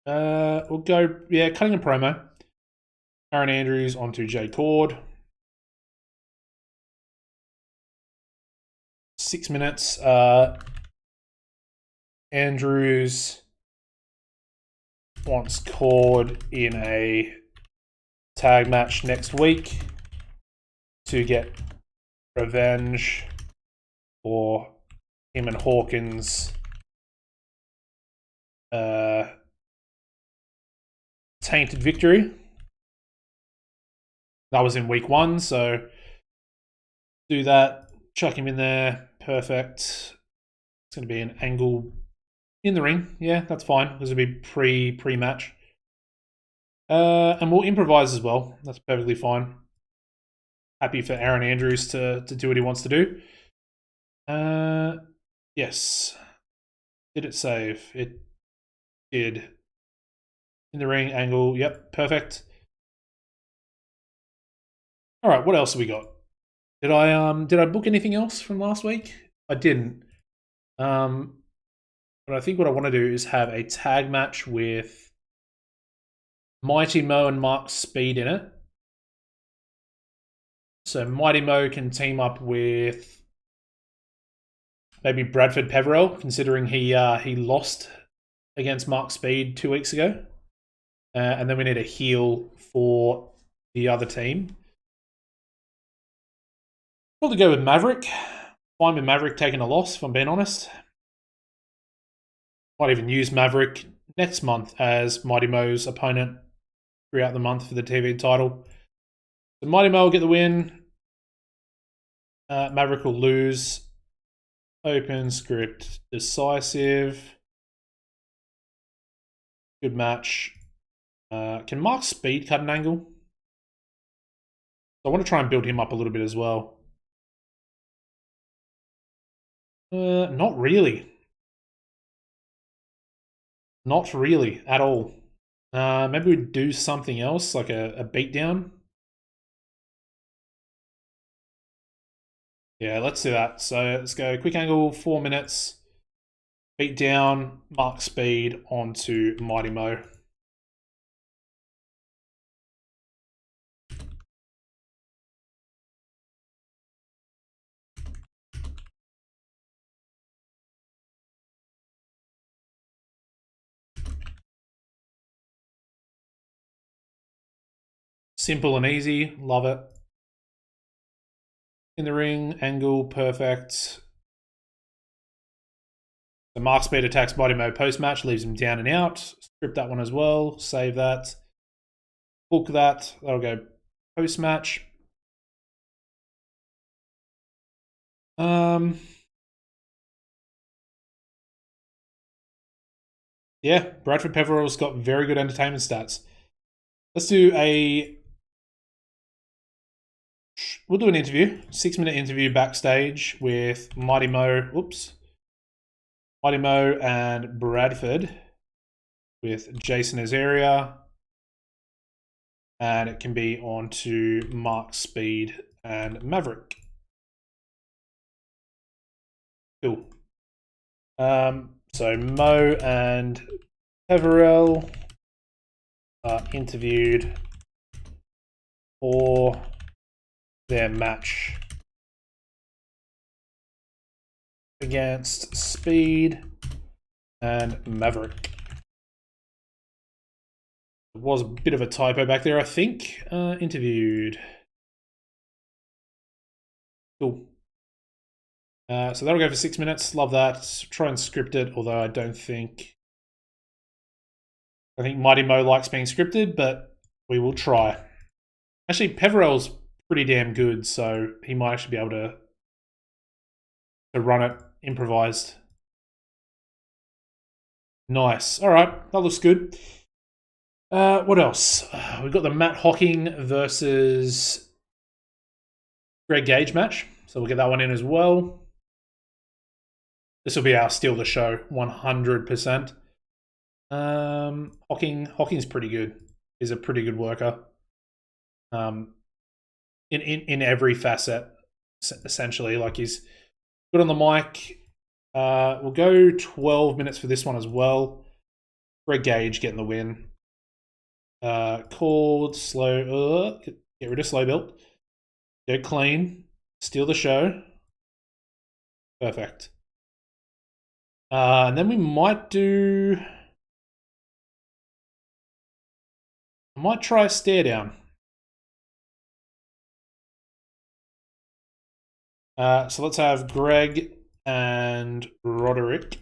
We'll go, yeah, cutting a promo. Aaron Andrews onto J Cord. 6 minutes. Andrews wants Cord in a tag match next week to get revenge for him and Hawkins tainted victory. That was in week 1, so do that. Chuck him in there. Perfect. It's going to be an angle in the ring. Yeah, that's fine. This will be pre-match. And we'll improvise as well. That's perfectly fine. Happy for Aaron Andrews to do what he wants to do. Yes. Did it save? It did. In the ring, angle. Yep, perfect. All right, what else have we got? Did I book anything else from last week? I didn't. But I think what I want to do is have a tag match with Mighty Mo and Mark Speed in it. So Mighty Mo can team up with maybe Bradford Peverell, considering he lost against Mark Speed 2 weeks ago. And then we need a heel for the other team. Probably go with Maverick. Fine with Maverick taking a loss, if I'm being honest. Might even use Maverick next month as Mighty Mo's opponent throughout the month for the TV title. So Mighty Mo will get the win. Maverick will lose. Open script decisive. Good match. Can Mark Speed cut an angle? I want to try and build him up a little bit as well. Not really. Not really at all. Maybe we do something else, like a beatdown. Yeah, let's do that. So let's go quick angle, 4 minutes. Beatdown, Mark Speed onto Mighty Mo. Simple and easy, love it. In the ring, angle, perfect. The Mark Speed attacks Mighty Mo post-match, leaves him down and out. Script that one as well, save that. Book that, that'll go post-match. Yeah, Bradford Peveril's got very good entertainment stats. Let's do we'll do an interview, 6-minute interview backstage with Mighty Mo, Mighty Mo and Bradford with Jason Azaria. And it can be on to Mark Speed and Maverick. Cool. So Mo and Peverell are interviewed for their match against Speed and Maverick. There was a bit of a typo back there, I think. Interviewed. Cool. So that'll go for 6 minutes. Love that. Try and script it, although I think Mighty Mo likes being scripted, but we will try. Actually, Peverell's pretty damn good, so he might actually be able to run it improvised. Nice. All right, that looks good. What else? We've got the Matt Hocking versus Greg Gage match, so we'll get that one in as well. This will be our steal the show, 100%. Hocking's pretty good. He's a pretty good worker. In every facet, essentially. Like, he's good on the mic. We'll go 12 minutes for this one as well. Greg Gage getting the win. Called slow. Get rid of slow build. Go clean. Steal the show. Perfect. And then we might do. I might try a stare down. So let's have Greg and Roderick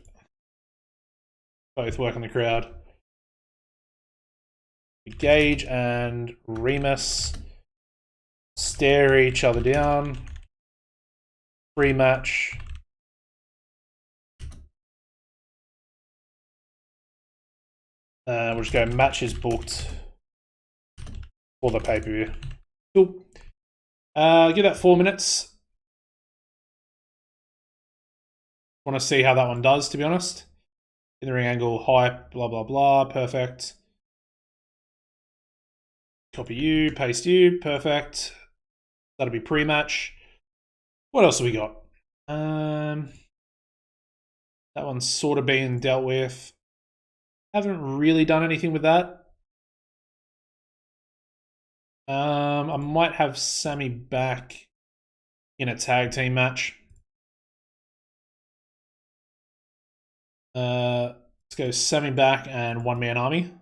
both work on the crowd. Gage and Remus stare each other down. Pre-match. We'll just go matches booked for the pay-per-view. Cool. Give that 4 minutes. Want to see how that one does, to be honest. In the ring angle, hype, blah, blah, blah. Perfect. Copy you, paste you. Perfect. That'll be pre-match. What else have we got? That one's sort of being dealt with. Haven't really done anything with that. I might have Sammy back in a tag team match. Let's go Sammy back and one-man army.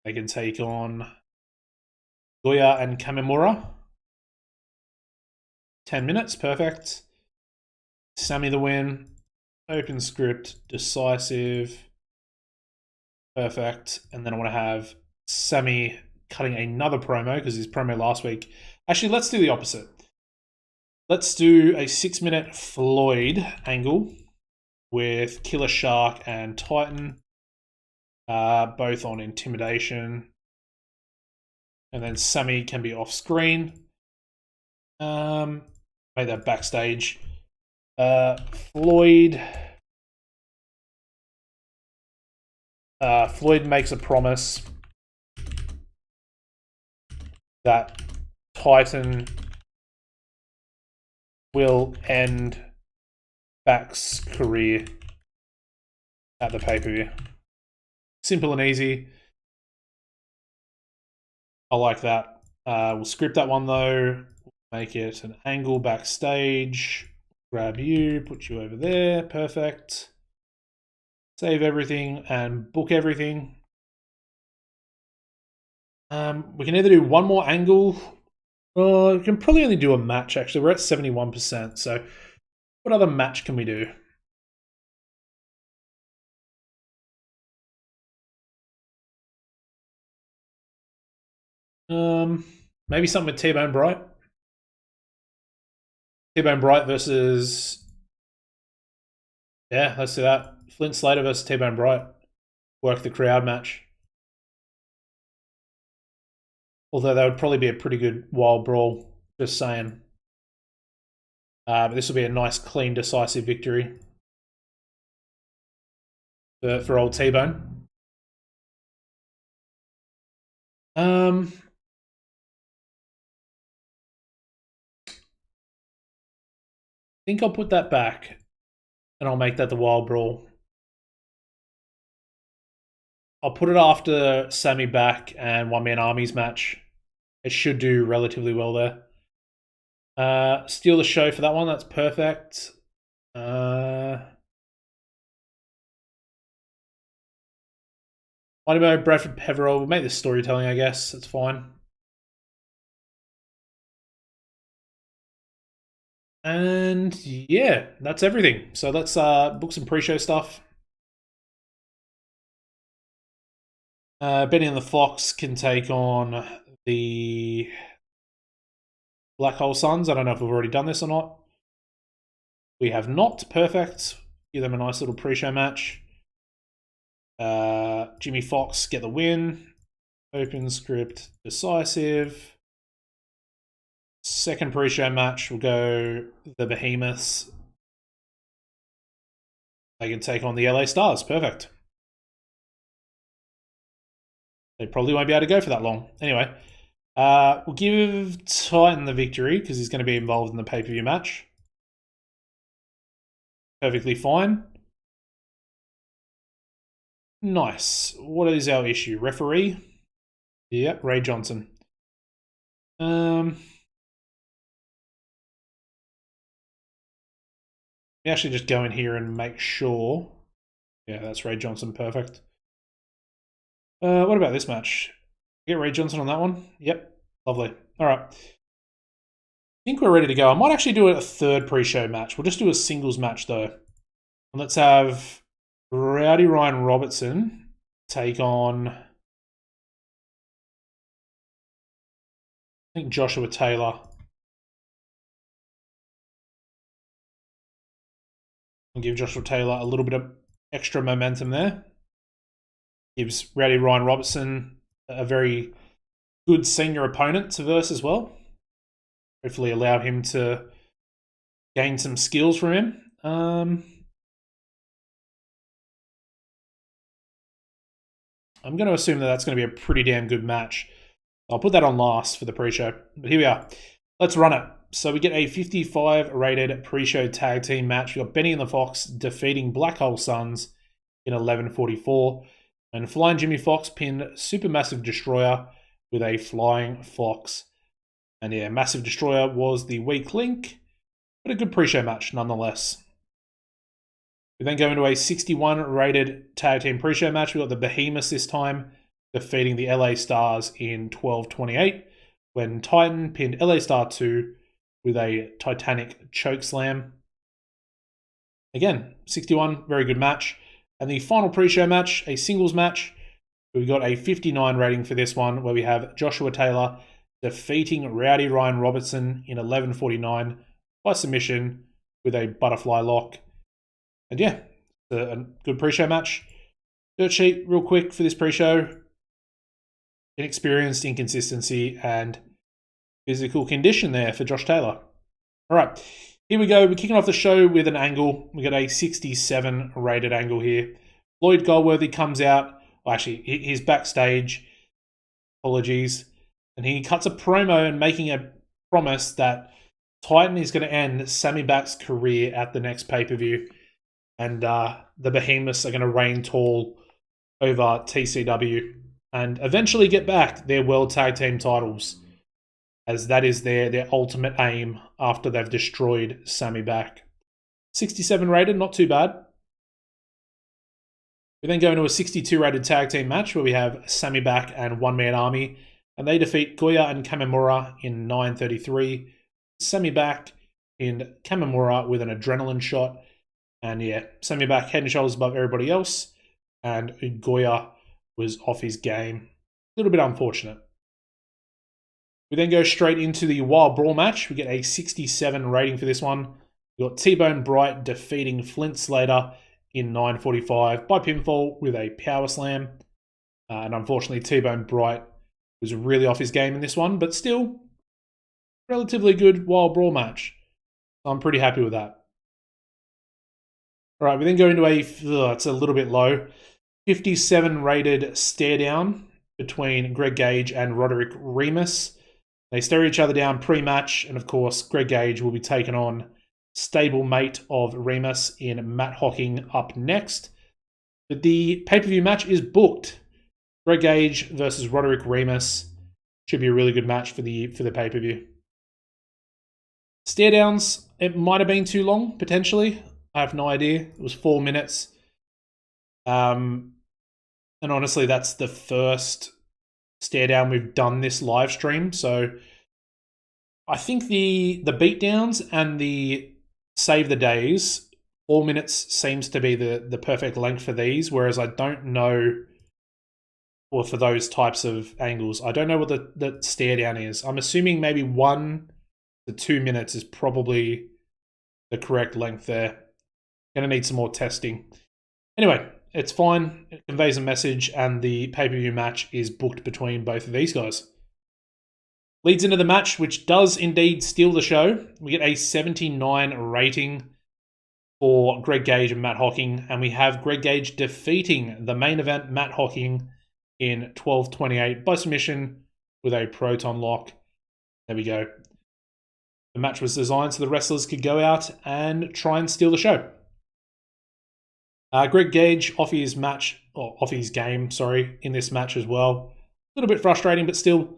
They can take on Goya and Kamimura. 10 minutes, perfect. Sammy the win. Open script, decisive. Perfect. And then I want to have Sammy cutting another promo because his promo last week. Actually, let's do the opposite. Let's do a 6-minute Floyd angle with Killer Shark and Titan, both on intimidation. And then Sammy can be off screen. Made that backstage. Floyd makes a promise that Titan will end Back's career at the pay-per-view. Simple and easy. I like that. We'll script that one though. Make it an angle backstage. Grab you, put you over there. Perfect. Save everything and book everything. We can either do one more angle. We can probably only do a match, actually. We're at 71%. So what other match can we do? Maybe something with T-Bone Bright. T-Bone Bright versus... Yeah, let's do that. Flint Slater versus T-Bone Bright. Work the crowd match. Although that would probably be a pretty good wild brawl. Just saying. But this will be a nice, clean, decisive victory for old T-Bone. I think I'll put that back and I'll make that the wild brawl. I'll put it after Sammy Back and One Man Armies match. It should do relatively well there. Steal the show for that one. That's perfect. Mighty Mo, Bradford Peverell. We'll make this storytelling, I guess. That's fine. And yeah, that's everything. So let's book some pre-show stuff. Benny and the Fox can take on the Black Hole Suns. I don't know if we've already done this or not. We have not. Perfect. Give them a nice little pre-show match. Jimmy Fox get the win. Open script decisive. Second pre-show match will go the Behemoths. They can take on the LA Stars. Perfect. They probably won't be able to go for that long. Anyway, we'll give Titan the victory because he's going to be involved in the pay-per-view match. Perfectly fine. Nice. What is our issue? Referee? Yep, Ray Johnson. We actually just go in here and make sure. Yeah, that's Ray Johnson. Perfect. What about this match? Get Ray Johnson on that one? Yep. Lovely. All right. I think we're ready to go. I might actually do a third pre-show match. We'll just do a singles match, though. And let's have Rowdy Ryan Robertson take on... I think Joshua Taylor. And give Joshua Taylor a little bit of extra momentum there. Gives Rowdy Ryan Robertson a very good senior opponent to verse as well. Hopefully allow him to gain some skills from him. I'm going to assume that that's going to be a pretty damn good match. I'll put that on last for the pre-show. But here we are. Let's run it. So we get a 55 rated pre-show tag team match. We've got Benny and the Fox defeating Black Hole Suns in 11:44. And Flying Jimmy Fox pinned Supermassive Destroyer with a Flying Fox. And yeah, Massive Destroyer was the weak link, but a good pre-show match nonetheless. We then go into a 61 rated tag team pre-show match. We got the Behemoths this time defeating the LA Stars in 12:28 when Titan pinned LA Star 2 with a Titanic chokeslam. Again, 61, very good match. And the final pre-show match, a singles match. We got a 59 rating for this one where we have Joshua Taylor defeating Rowdy Ryan Robertson in 11:49 by submission with a butterfly lock. And yeah, a good pre-show match. Dirt sheet real quick for this pre-show. Inexperienced, inconsistency, and physical condition there for Josh Taylor. All right, here we go. We're kicking off the show with an angle. We got a 67 rated angle here. Lloyd Goldworthy comes out. Well, actually, he's backstage. Apologies. And he cuts a promo and making a promise that Titan is going to end Sammy Back's career at the next pay-per-view. And the Behemoths are going to reign tall over TCW and eventually get back their World Tag Team titles, as that is their ultimate aim after they've destroyed Sammy Back. 67 rated, not too bad. We then go into a 62 rated tag team match where we have Sammy Back and One Man Army, and they defeat Goya and Kamimura in 9:33. Sammy Back and Kamimura with an adrenaline shot. And yeah, Sammy Back head and shoulders above everybody else, and Goya was off his game. A little bit unfortunate. We then go straight into the Wild Brawl match. We get a 67 rating for this one. We got T-Bone Bright defeating Flint Slater in 9:45 by pinfall with a power slam. And unfortunately, T-Bone Bright was really off his game in this one, but still relatively good Wild Brawl match. So I'm pretty happy with that. All right, we then go into it's a little bit low, 57 rated stare down between Greg Gage and Roderick Remus. They stare each other down pre-match, and of course, Greg Gage will be taking on stablemate of Remus in Matt Hocking up next. But the pay-per-view match is booked. Greg Gage versus Roderick Remus should be a really good match for the pay-per-view. Stare downs, it might have been too long, potentially. I have no idea. It was 4 minutes. And honestly, that's the first stare down we've done this live stream. So I think the beatdowns and the save the days, 4 minutes seems to be the perfect length for these, whereas I don't know, or for those types of angles, I don't know what the stare down is. I'm assuming maybe 1 to 2 minutes is probably the correct length there. Gonna need some more testing. Anyway, it's fine. It conveys a message, and the pay-per-view match is booked between both of these guys. Leads into the match, which does indeed steal the show. We get a 79 rating for Greg Gage and Matt Hocking, and we have Greg Gage defeating the main event, Matt Hocking, in 12:28 by submission with a proton lock. There we go. The match was designed so the wrestlers could go out and try and steal the show. Greg Gage off his game, in this match as well. A little bit frustrating, but still,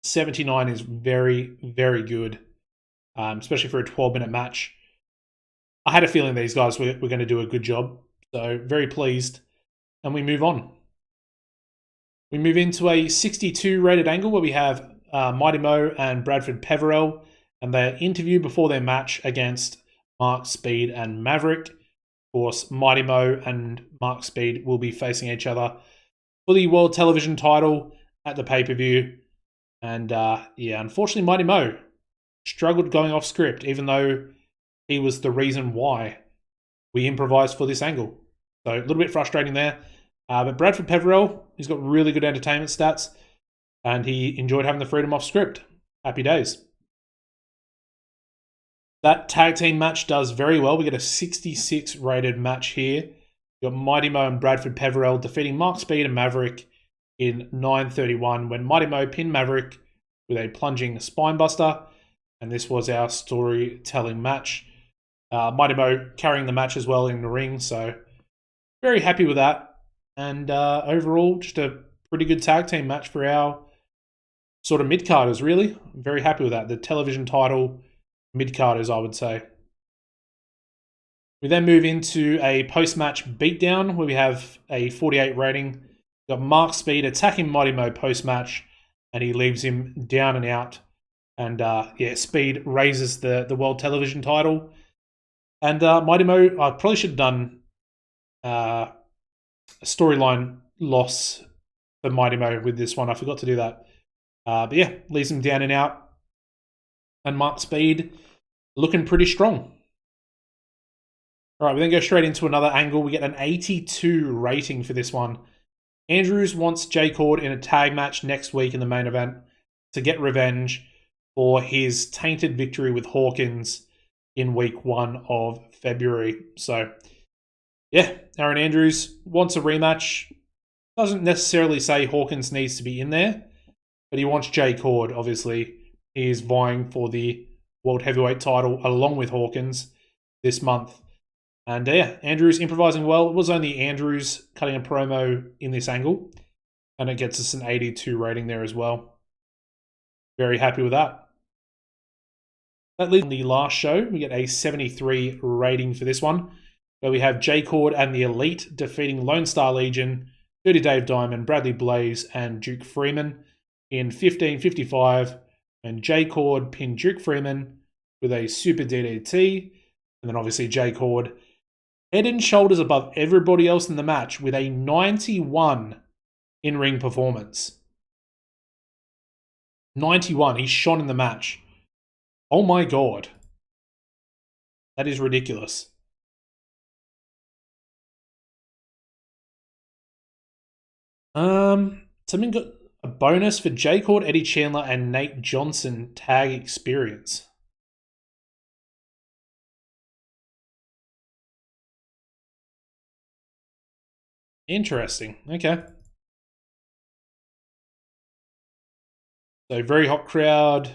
79 is very, very good, especially for a 12-minute match. I had a feeling these guys were going to do a good job, so very pleased. And we move on. We move into a 62 rated angle where we have Mighty Mo and Bradford Peverell, and their interview before their match against Mark Speed and Maverick. Of course, Mighty Mo and Mark Speed will be facing each other for the World Television title at the pay-per-view. And unfortunately, Mighty Mo struggled going off script, even though he was the reason why we improvised for this angle. So a little bit frustrating there. But Bradford Peverell, he's got really good entertainment stats, and he enjoyed having the freedom off script. Happy days. That tag team match does very well. We get a 66 rated match here. You got Mighty Mo and Bradford Peverell defeating Mark Speed and Maverick in 9:31 when Mighty Mo pinned Maverick with a plunging spinebuster. And this was our storytelling match. Mighty Mo carrying the match as well in the ring. So very happy with that. And overall, just a pretty good tag team match for our sort of mid-carders, really. I'm very happy with that. The television title mid-carders, I would say. We then move into a post-match beatdown where we have a 48 rating. We've got Mark Speed attacking Mighty Mo post-match, and he leaves him down and out. And Speed raises the World Television title. And Mighty Mo, I probably should have done a storyline loss for Mighty Mo with this one. I forgot to do that. Leaves him down and out. And Mark Speed looking pretty strong. All right, we then go straight into another angle. We get an 82 rating for this one. Andrews wants J Cord in a tag match next week in the main event to get revenge for his tainted victory with Hawkins in week 1 of February. So, yeah, Aaron Andrews wants a rematch. Doesn't necessarily say Hawkins needs to be in there, but he wants J Cord, obviously. He is vying for the World Heavyweight title along with Hawkins this month. And yeah, Andrews improvising well. It was only Andrews cutting a promo in this angle, and it gets us an 82 rating there as well. Very happy with that. That leads on the last show. We get a 73 rating for this one, where we have J Cord and the Elite defeating Lone Star Legion, Dirty Dave Diamond, Bradley Blaze, and Duke Freeman in 15:55. And J Cord pinned Duke Freeman with a super DDT. And then obviously J Cord head and shoulders above everybody else in the match with a 91 in-ring performance. 91. He shone in the match. Oh my god. That is ridiculous. Something got a bonus for J Cord, Eddie Chandler, and Nate Johnson tag experience. Interesting. Okay. So very hot crowd.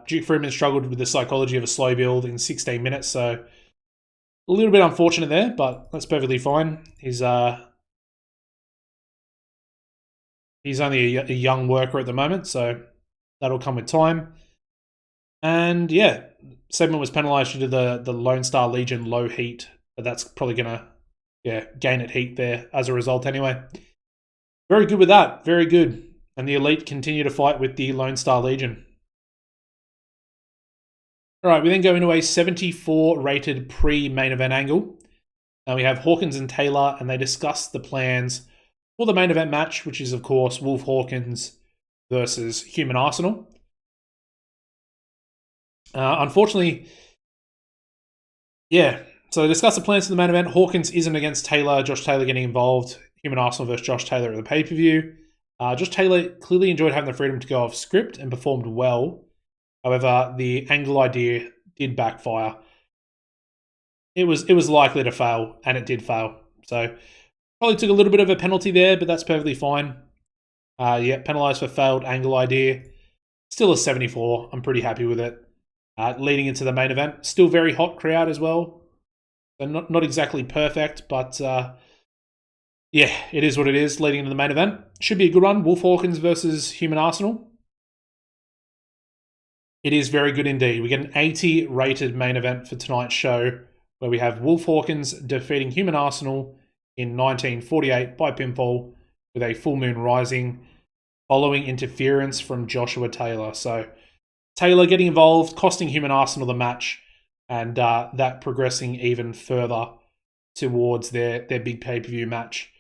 Duke Freeman struggled with the psychology of a slow build in 16 minutes, so a little bit unfortunate there, but that's perfectly fine. He's only a young worker at the moment, so that'll come with time. And yeah, segment was penalised due to the Lone Star Legion low heat, but that's probably gonna gain it heat there as a result anyway. Very good with that, very good. And the Elite continue to fight with the Lone Star Legion. All right, we then go into a 74 rated pre-main event angle. Now we have Hawkins and Taylor, and they discuss the plans for the main event match, which is, of course, Wolf Hawkins versus Human Arsenal. Unfortunately, yeah, so they discuss the plans for the main event. Hawkins isn't against Taylor, Josh Taylor getting involved. Human Arsenal versus Josh Taylor at the pay-per-view. Josh Taylor clearly enjoyed having the freedom to go off script and performed well. However, the angle idea did backfire. It was likely to fail, and it did fail. So probably took a little bit of a penalty there, but that's perfectly fine. Yeah, penalised for failed angle idea. Still a 74. I'm pretty happy with it. Leading into the main event. Still very hot crowd as well. So not exactly perfect, but yeah, it is what it is leading into the main event. Should be a good one. Wolf Hawkins versus Human Arsenal. It is very good indeed. We get an 80 rated main event for tonight's show, where we have Wolf Hawkins defeating Human Arsenal in 1948 by pinfall with a full moon rising following interference from Joshua Taylor. So Taylor getting involved, costing Human Arsenal the match, and that progressing even further towards their big pay-per-view match,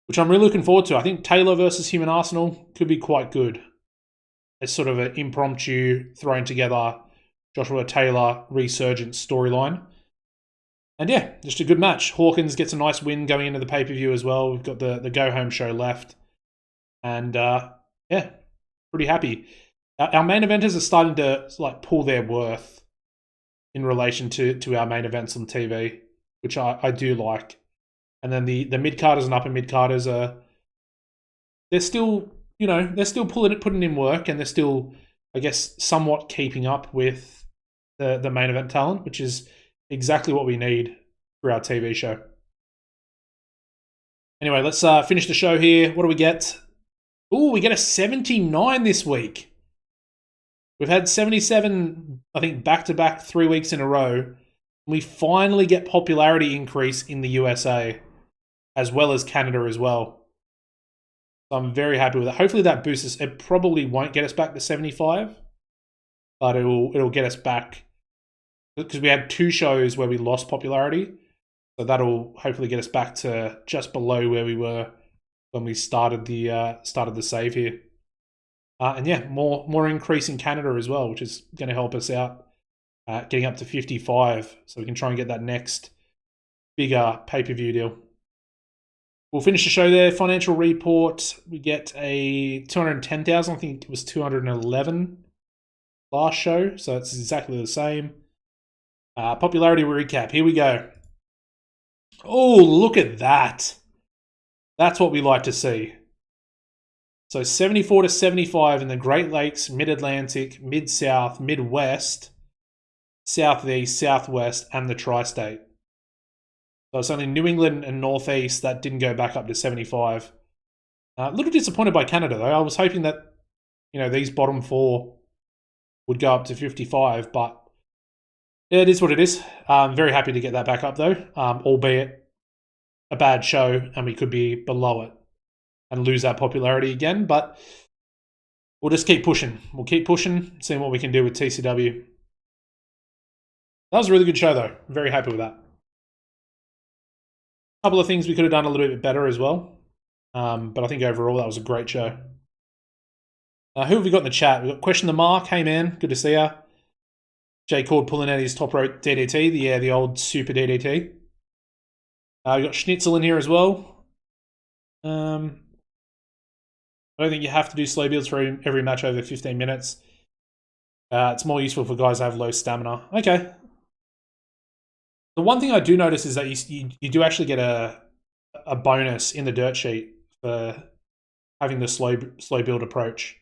which I'm really looking forward to. I think Taylor versus Human Arsenal could be quite good. It's sort of an impromptu, thrown together Joshua Taylor resurgence storyline. And yeah, just a good match. Hawkins gets a nice win going into the pay-per-view as well. We've got the go-home show left. And yeah, pretty happy. Our main eventers are starting to pull their worth in relation to our main events on TV, which I do like. And then the mid-carders and upper mid-carders they're still putting in work, and they're still, I guess, somewhat keeping up with the main event talent, which is exactly what we need for our TV show. Anyway, let's finish the show here. What do we get? Ooh, we get a 79 this week. We've had 77, I think, back-to-back 3 weeks in a row. We finally get popularity increase in the USA, as well as Canada as well. So I'm very happy with it. Hopefully that boosts us. It probably won't get us back to 75, but it'll get us back, because we had 2 shows where we lost popularity. So that'll hopefully get us back to just below where we were when we started the save here. And yeah, more increase in Canada as well, which is going to help us out, getting up to 55, so we can try and get that next bigger pay-per-view deal. We'll finish the show there. Financial report, we get a 210,000. I think it was 211 last show, so it's exactly the same. Popularity recap, here we go. Oh, look at that. That's what we like to see. So 74 to 75 in the Great Lakes, Mid-Atlantic, Mid-South, Midwest, Southeast, Southwest, and the Tri-State. So it's only New England and Northeast that didn't go back up to 75. A little disappointed by Canada, though. I was hoping that, these bottom four would go up to 55, but yeah, it is what it is. I'm very happy to get that back up, though, albeit a bad show, and we could be below it and lose that popularity again, but we'll just keep pushing. We'll keep pushing, seeing what we can do with TCW. That was a really good show, though. I'm very happy with that. A couple of things we could have done a little bit better as well, but I think overall that was a great show. Who have we got in the chat? We've got Question the Mark. Hey, man. Good to see ya. Jay Cord pulling out his top rope DDT, the old super DDT. We've got Schnitzel in here as well. I don't think you have to do slow builds for every match over 15 minutes. It's more useful for guys that have low stamina. Okay. The one thing I do notice is that you do actually get a bonus in the dirt sheet for having the slow build approach.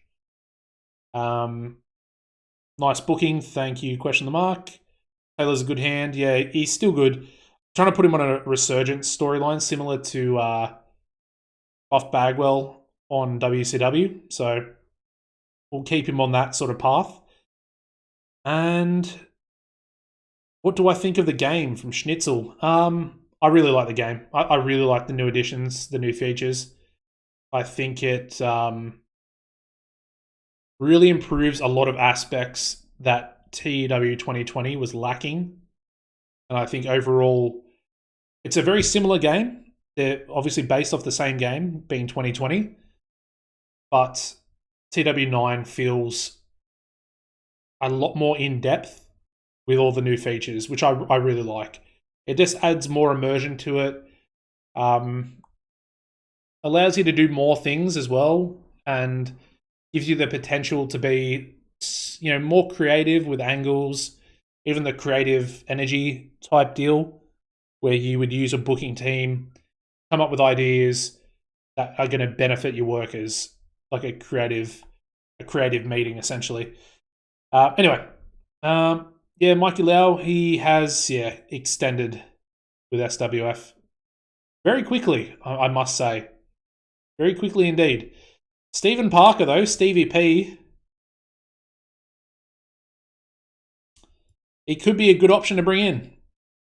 Nice booking. Thank you, Question the Mark. Taylor's a good hand. Yeah, he's still good. I'm trying to put him on a resurgence storyline similar to Off Bagwell on WCW, so we'll keep him on that sort of path. And what do I think of the game from Schnitzel? I really like the game. I really like the new additions, the new features. I think it really improves a lot of aspects that TEW 2020 was lacking. And I think overall, it's a very similar game. They're obviously based off the same game, being 2020. But TEW9 feels a lot more in-depth with all the new features, which I really like. It just adds more immersion to it. Allows you to do more things as well, and gives you the potential to be, more creative with angles, even the creative energy type deal, where you would use a booking team, come up with ideas that are going to benefit your workers, like a creative meeting essentially. Anyway, Mikey Lau, he has extended with SWF very quickly, I must say, very quickly indeed. Stephen Parker though, Stevie P, he could be a good option to bring in.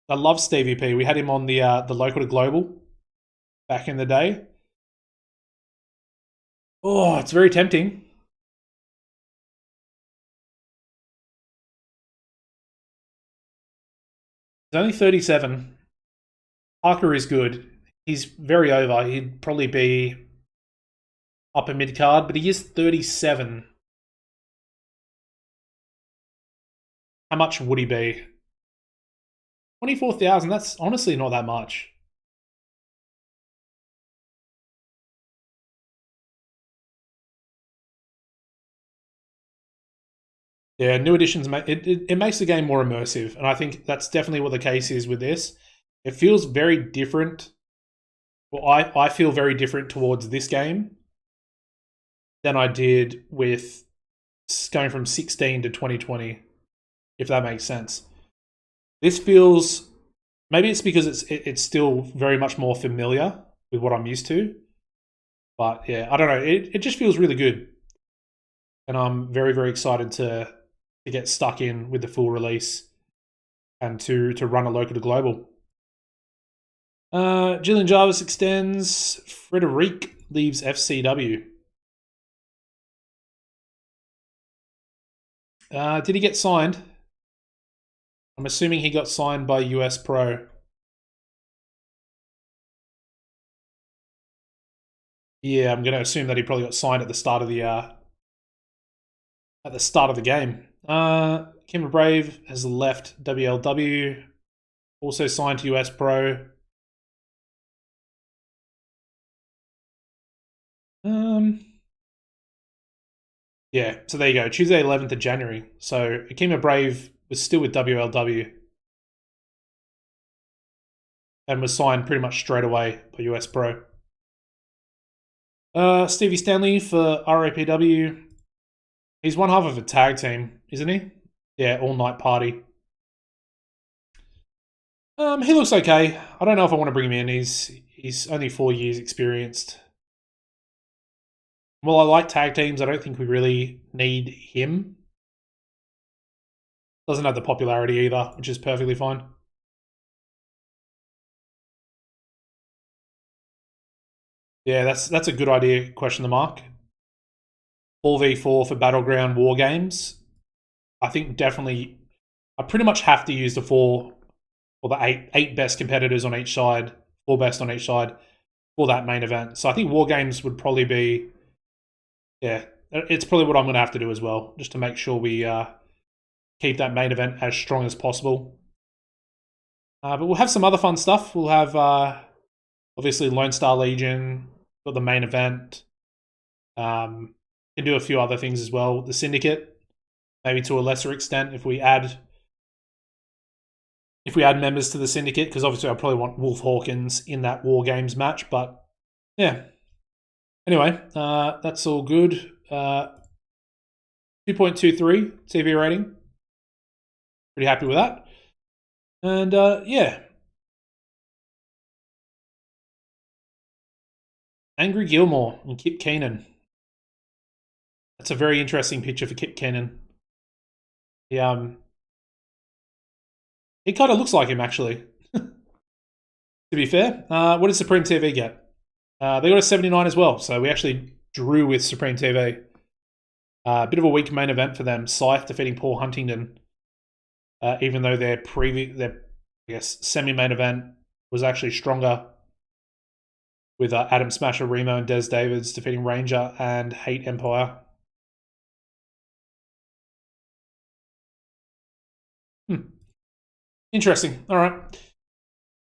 I love Stevie P. We had him on the local to global back in the day. Oh, it's very tempting. He's only 37. Parker is good. He's very over. He'd probably be upper mid-card, but he is 37. How much would he be? 24,000, that's honestly not that much. Yeah, new additions, it makes the game more immersive, and I think that's definitely what the case is with this. It feels very different. Well, I feel very different towards this game than I did with going from 16 to 2020, if that makes sense. This feels, maybe it's because it's still very much more familiar with what I'm used to. But yeah, I don't know. It just feels really good. And I'm very, very excited to get stuck in with the full release and to run a local to global. Jillian Jarvis extends. Frederic leaves FCW. Did he get signed? I'm assuming he got signed by US Pro. Yeah, I'm going to assume that he probably got signed at the start of the at the start of the game. Kimber Brave has left WLW, also signed to US Pro. Yeah, so there you go. Tuesday, 11th of January. So Akima Brave was still with WLW and was signed pretty much straight away by US Pro. Stevie Stanley for RAPW. He's one half of a tag team, isn't he? Yeah, All Night Party. He looks okay. I don't know if I want to bring him in. He's only 4 years experienced. Well, I like tag teams. I don't think we really need him. Doesn't have the popularity either, which is perfectly fine. Yeah, that's a good idea, question the mark. 4v4 for Battleground War Games. I think definitely, I pretty much have to use the 4 or the eight best competitors on each side, 4 best on each side for that main event. So I think War Games would probably be, yeah, it's probably what I'm going to have to do as well, just to make sure we keep that main event as strong as possible. But we'll have some other fun stuff. We'll have, obviously, Lone Star Legion, got the main event. Can do a few other things as well. The Syndicate, maybe to a lesser extent, if we add members to the Syndicate, because obviously I probably want Wolf Hawkins in that War Games match. But yeah. Anyway, that's all good. 2.23 TV rating. Pretty happy with that. And yeah. Angry Gilmore and Kip Keenan. That's a very interesting picture for Kip Keenan. He kind of looks like him, actually. To be fair. What did Supreme TV get? They got a 79 as well, so we actually drew with Supreme TV. A bit of a weak main event for them. Scythe defeating Paul Huntington, even though their I guess, semi-main event was actually stronger, with Adam Smasher Remo and Des Davids defeating Ranger and Hate Empire. Interesting. All right.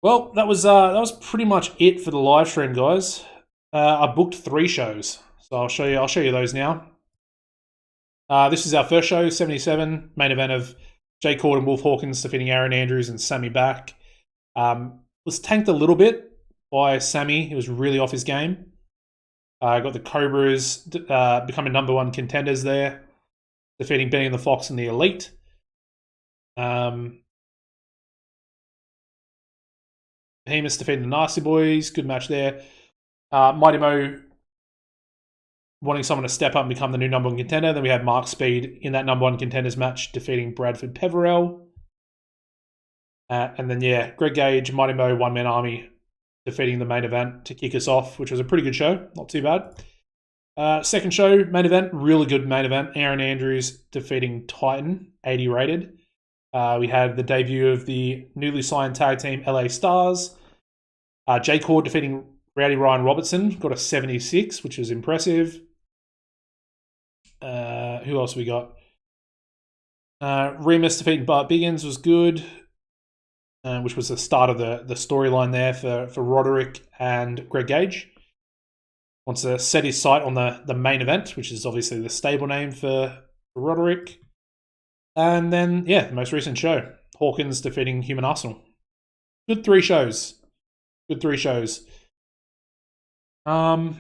Well, that was pretty much it for the live stream, guys. I booked 3 shows, so I'll show you those now. This is our first show, 77, main event of Jay Cord and Wolf Hawkins defeating Aaron Andrews and Sammy Back. Was tanked a little bit by Sammy. He was really off his game. Got the Cobras becoming #1 contenders there, defeating Benny and the Fox and the Elite. Behemoths defeating the Nasty Boys. Good match there. Mighty Mo wanting someone to step up and become the new #1 contender. Then we had Mark Speed in that #1 contenders match defeating Bradford Peverell. And then, yeah, Greg Gage, Mighty Mo, One Man Army defeating the main event to kick us off, which was a pretty good show. Not too bad. Second show, main event, really good main event. Aaron Andrews defeating Titan, 80 rated. We had the debut of the newly signed tag team LA Stars. Jay Cord defeating Rowdy Ryan Robertson, got a 76, which is impressive. Who else we got? Remus defeating Bart Biggins was good, which was the start of the storyline there for Roderick and Greg Gage. Wants to set his sight on the main event, which is obviously the stable name for Roderick. And then, yeah, the most recent show, Hawkins defeating Human Arsenal. Good 3 shows. Good 3 shows. Yeah,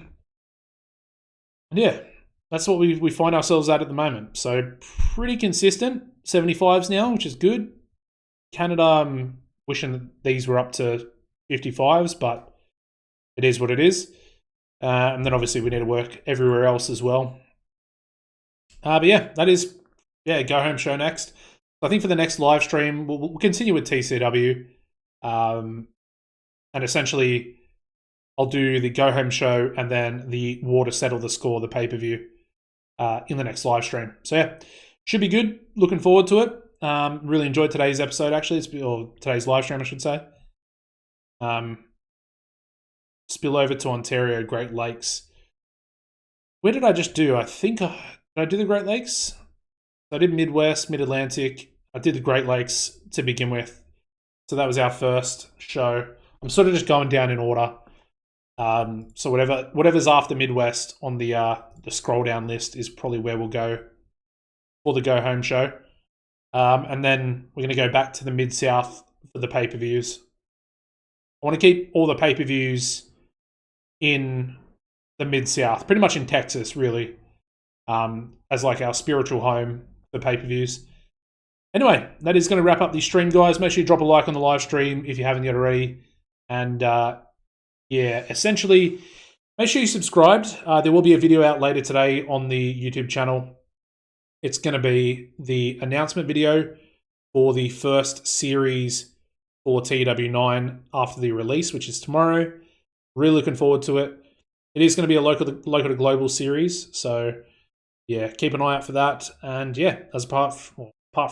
that's what we find ourselves at the moment. So pretty consistent, 75s now, which is good. Canada, I'm wishing that these were up to 55s, but it is what it is. And then obviously we need to work everywhere else as well. But yeah, that is, go home show next. I think for the next live stream, we'll continue with TCW. And essentially, I'll do the go home show and then the War to Settle the Score, the pay-per-view, in the next live stream. So yeah, should be good. Looking forward to it. Really enjoyed today's episode, actually, or today's live stream, I should say. Spill over to Ontario, Great Lakes. Where did I just do? I think did I do the Great Lakes? I did Midwest, Mid-Atlantic. I did the Great Lakes to begin with. So that was our first show. I'm sort of just going down in order. So whatever's after Midwest on the scroll down list is probably where we'll go for the go home show. And then we're going to go back to the Mid-South for the pay-per-views. I want to keep all the pay-per-views in the Mid-South, pretty much in Texas, really, as like our spiritual home for pay-per-views. Anyway, that is going to wrap up the stream, guys. Make sure you drop a like on the live stream if you haven't yet already. And yeah, essentially, make sure you subscribed. There will be a video out later today on the YouTube channel. It's going to be the announcement video for the first series for TEW9 after the release, which is tomorrow. Really looking forward to it. It is going to be a local to global series, so yeah, keep an eye out for that. And yeah, apart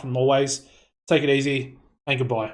from always, take it easy and goodbye.